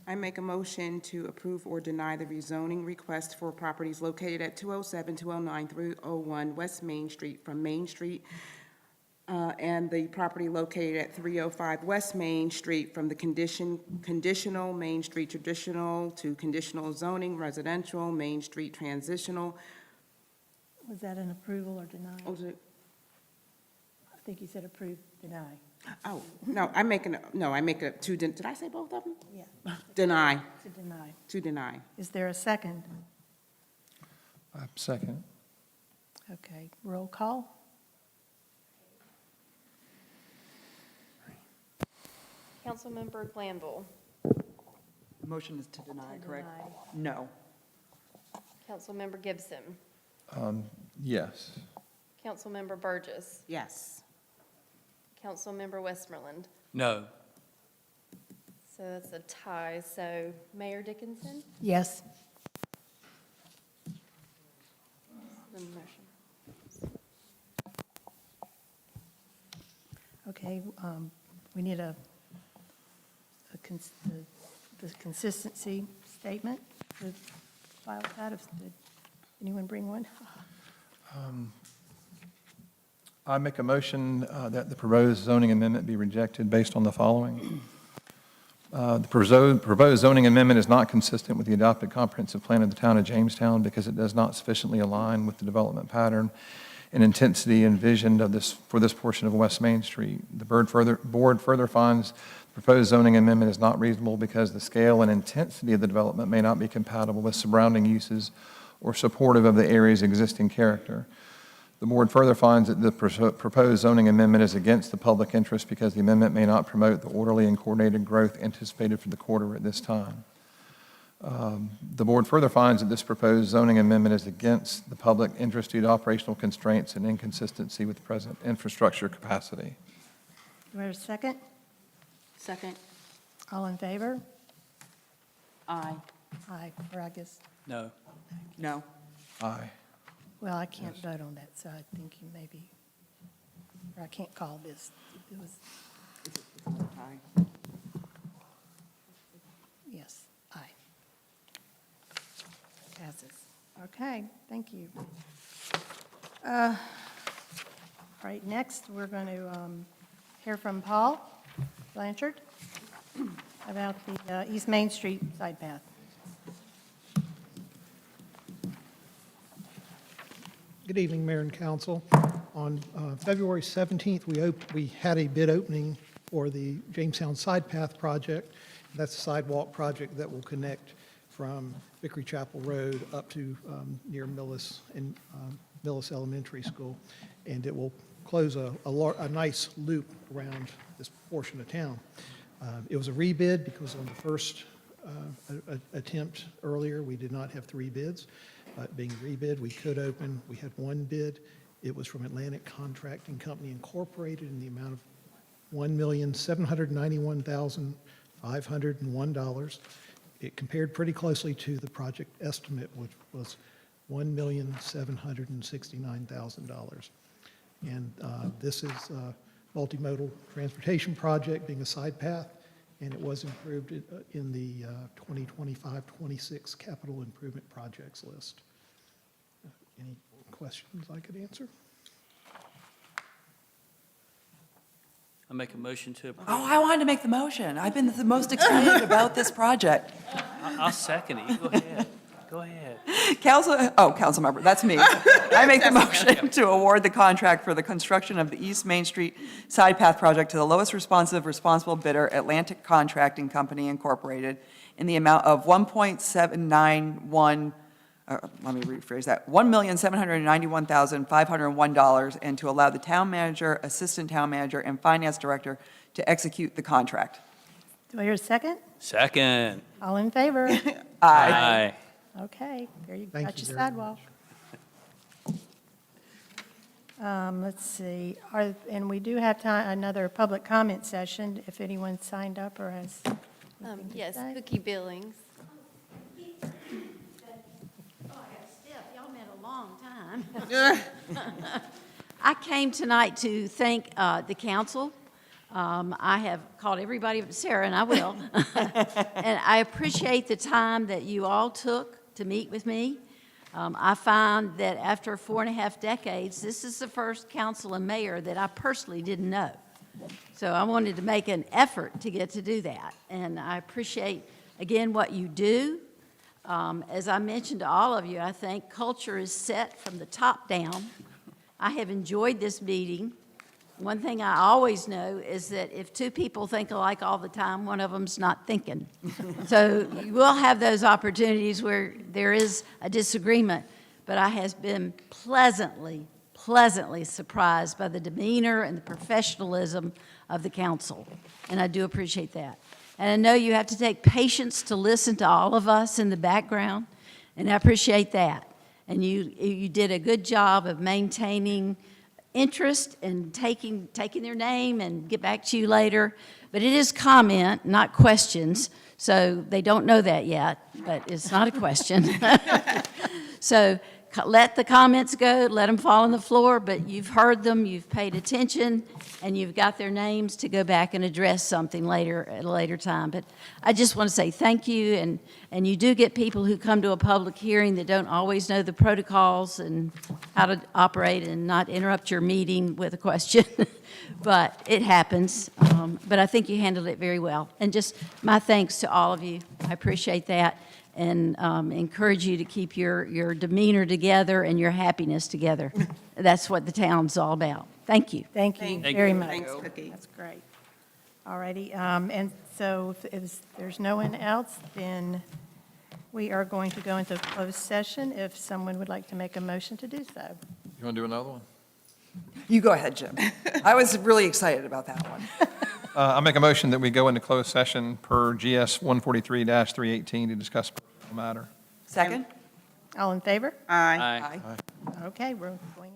I make a motion to approve or deny the rezoning request for properties located at 207, 209, 301 West Main Street from Main Street, and the property located at 305 West Main Street from the conditional Main Street traditional to conditional zoning residential, Main Street transitional. Was that an approval or denial? Oh, is it- I think you said approve, deny. Oh, no, I make a, did I say both of them? Yeah. Deny, To deny. to deny. Is there a second? Second. Okay, roll call? Councilmember Glanville. Motion is to deny, correct? Deny. No. Councilmember Gibson. Yes. Councilmember Burgess. Yes. Councilmember Westmoreland. No. So that's a tie. So Mayor Dickinson? Yes. The motion. Okay, we need the consistency statement to file with that. Did anyone bring one? I make a motion that the proposed zoning amendment be rejected based on the following. The proposed zoning amendment is not consistent with the adopted comprehensive plan of the town of Jamestown because it does not sufficiently align with the development pattern and intensity envisioned for this portion of West Main Street. The board further finds the proposed zoning amendment is not reasonable because the scale and intensity of the development may not be compatible with surrounding uses or supportive of the area's existing character. The board further finds that the proposed zoning amendment is against the public interest because the amendment may not promote the orderly and coordinated growth anticipated for the quarter at this time. The board further finds that this proposed zoning amendment is against the public interest due to operational constraints and inconsistency with present infrastructure capacity. Do I have a second? Second. All in favor? Aye. Aye, or I guess, No. No. Aye. well, I can't vote on that, so I think you maybe, or I can't call this. It was, yes, aye. Passes. Okay, thank you. All right, next, we're going to hear from Paul Blanchard about the East Main Street side path. Good evening, Mayor and Council. On February 17th, we had a bid opening for the Jamestown Side Path project. That's a sidewalk project that will connect from Vickery Chapel Road up to near Millis and Millis Elementary School. And it will close a nice loop around this portion of town. It was a rebid because on the first attempt earlier, we did not have 3 bids. Being rebid, we could open, we had 1 bid. It was from Atlantic Contracting Company Incorporated in the amount of $1,791,501. It compared pretty closely to the project estimate, which was $1,769,000. And this is a multimodal transportation project being a side path, and it was improved in the 2025-26 capital improvement projects list. Any questions I could answer? I make a motion to approve. Oh, I wanted to make the motion. I've been the most excited about this project. I'll second it. You go ahead. Go ahead. Councilmember, that's me. I make the motion to award the contract for the construction of the East Main Street Side Path project to the lowest responsible bidder, Atlantic Contracting Company Incorporated, in the amount of let me rephrase that, $1,791,501, and to allow the town manager, assistant town manager, and finance director to execute the contract. Do I hear a second? Second. All in favor? Aye. Okay, there you Thank got you your very sidewalk. Let's see, and we do have time, another public comment session, if anyone signed up or has anything to Yes, say. Cookie Billings. Y'all met a long time. I came tonight to thank the council. I have called everybody but Sarah, and I will. And I appreciate the time that you all took to meet with me. I find that after 4.5 decades, this is the first council and mayor that I personally didn't know. So I wanted to make an effort to get to do that. And I appreciate, again, what you do. As I mentioned to all of you, I think culture is set from the top down. I have enjoyed this meeting. One thing I always know is that if two people think alike all the time, one of them's not thinking. So you will have those opportunities where there is a disagreement, but I have been pleasantly surprised by the demeanor and the professionalism of the council, and I do appreciate that. And I know you have to take patience to listen to all of us in the background, and I appreciate that. And you did a good job of maintaining interest and taking their name and get back to you later. But it is comment, not questions, so they don't know that yet, but it's not a question. So let the comments go, let them fall on the floor, but you've heard them, you've paid attention, and you've got their names to go back and address something later, at a later time. But I just want to say thank you, and you do get people who come to a public hearing that don't always know the protocols and how to operate and not interrupt your meeting with a question. But it happens. But I think you handled it very well. And just my thanks to all of you. I appreciate that. And encourage you to keep your demeanor together and your happiness together. That's what the town's all about. Thank you. Thank you Thank very you. much. Thanks, Cookie. That's great. All righty, and so if there's no one else, then we are going to go into closed session if someone would like to make a motion to do so. You want to do another one? You go ahead, Jim. I was really excited about that one. I make a motion that we go into closed session per GS 143-318 to discuss personal matter. Second? All in favor? Aye. Aye. Okay, we're going.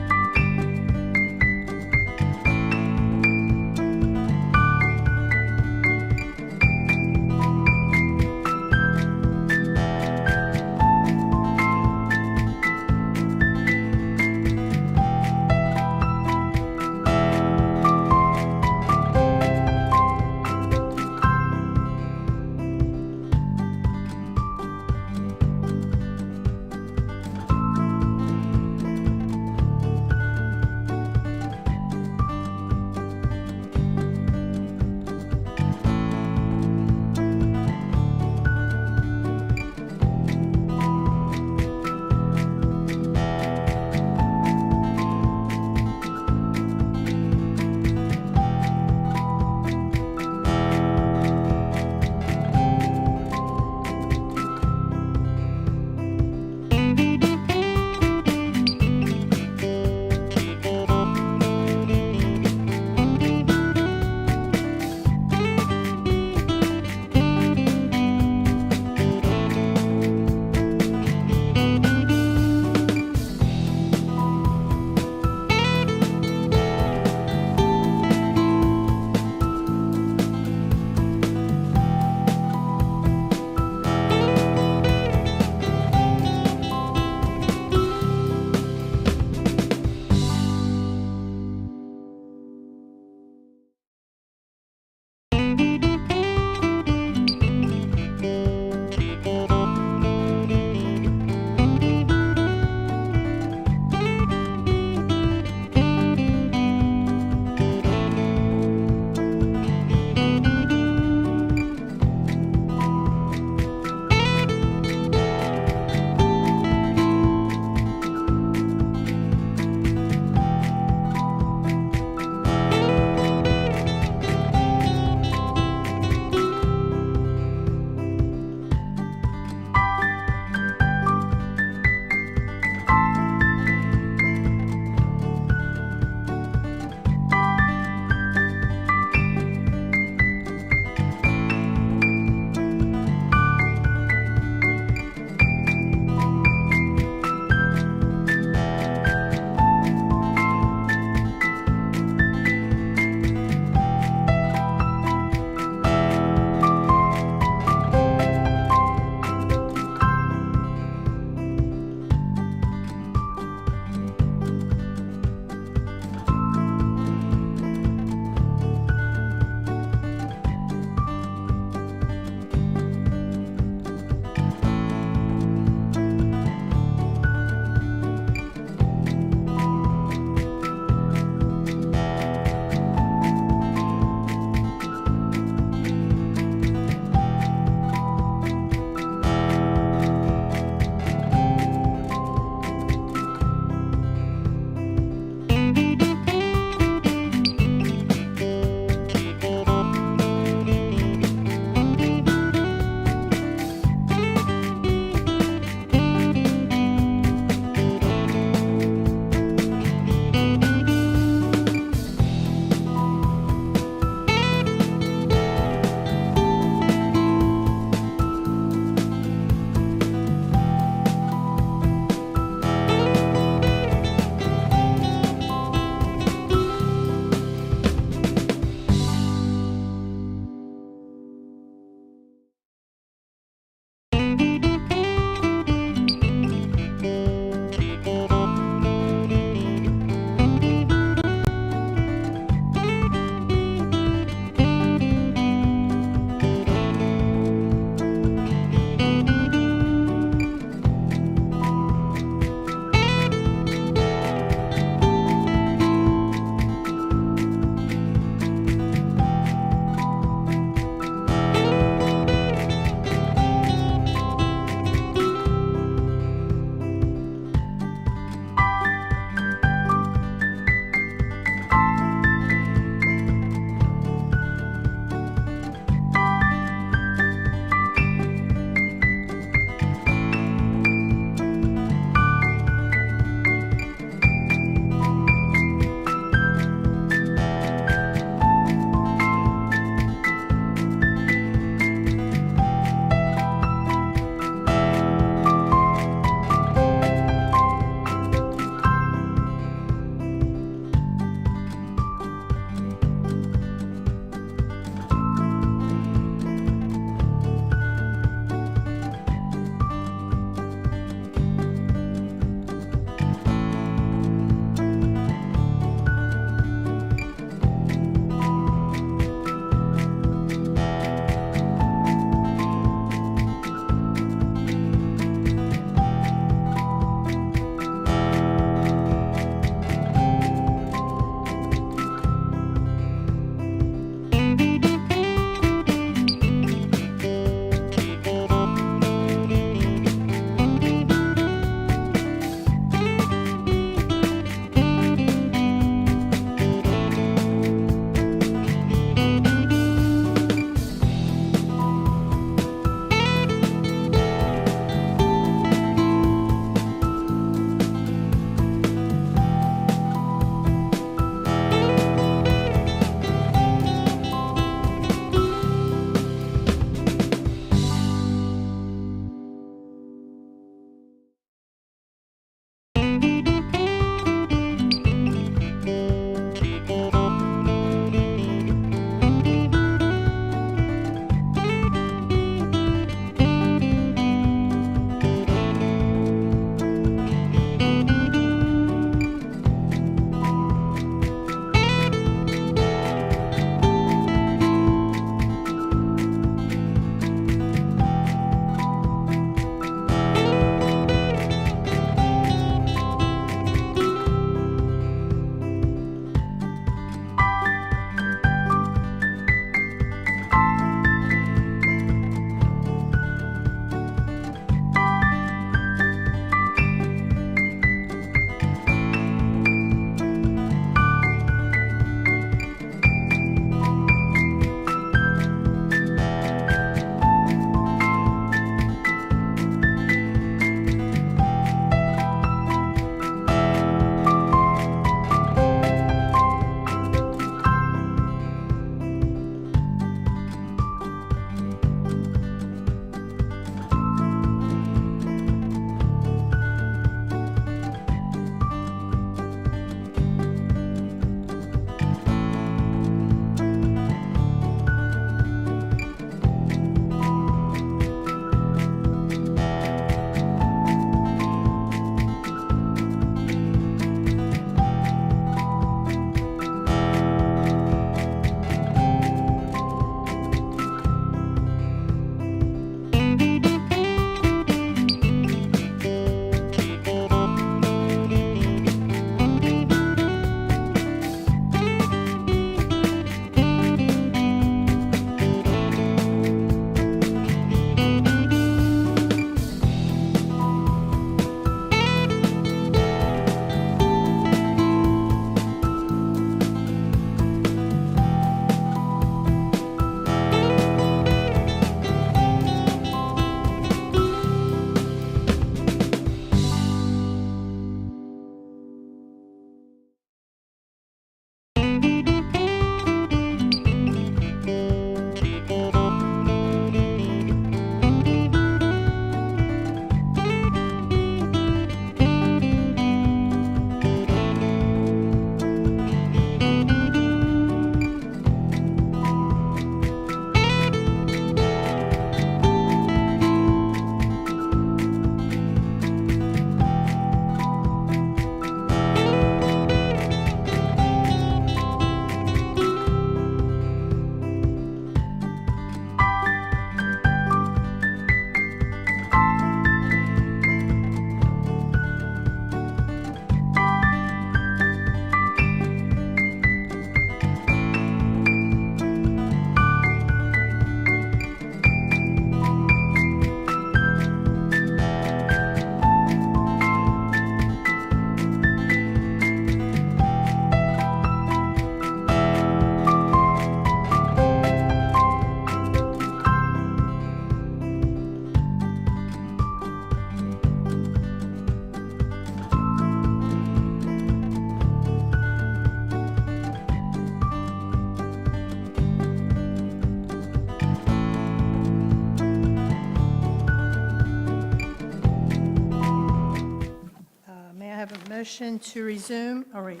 have a motion to resume, or wait,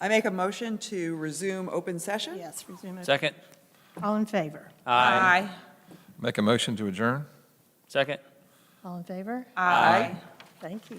I make a motion to resume open session? yes, resume. Second. All in favor? Aye. Make a motion to adjourn? Second. All in favor? Aye. Thank you.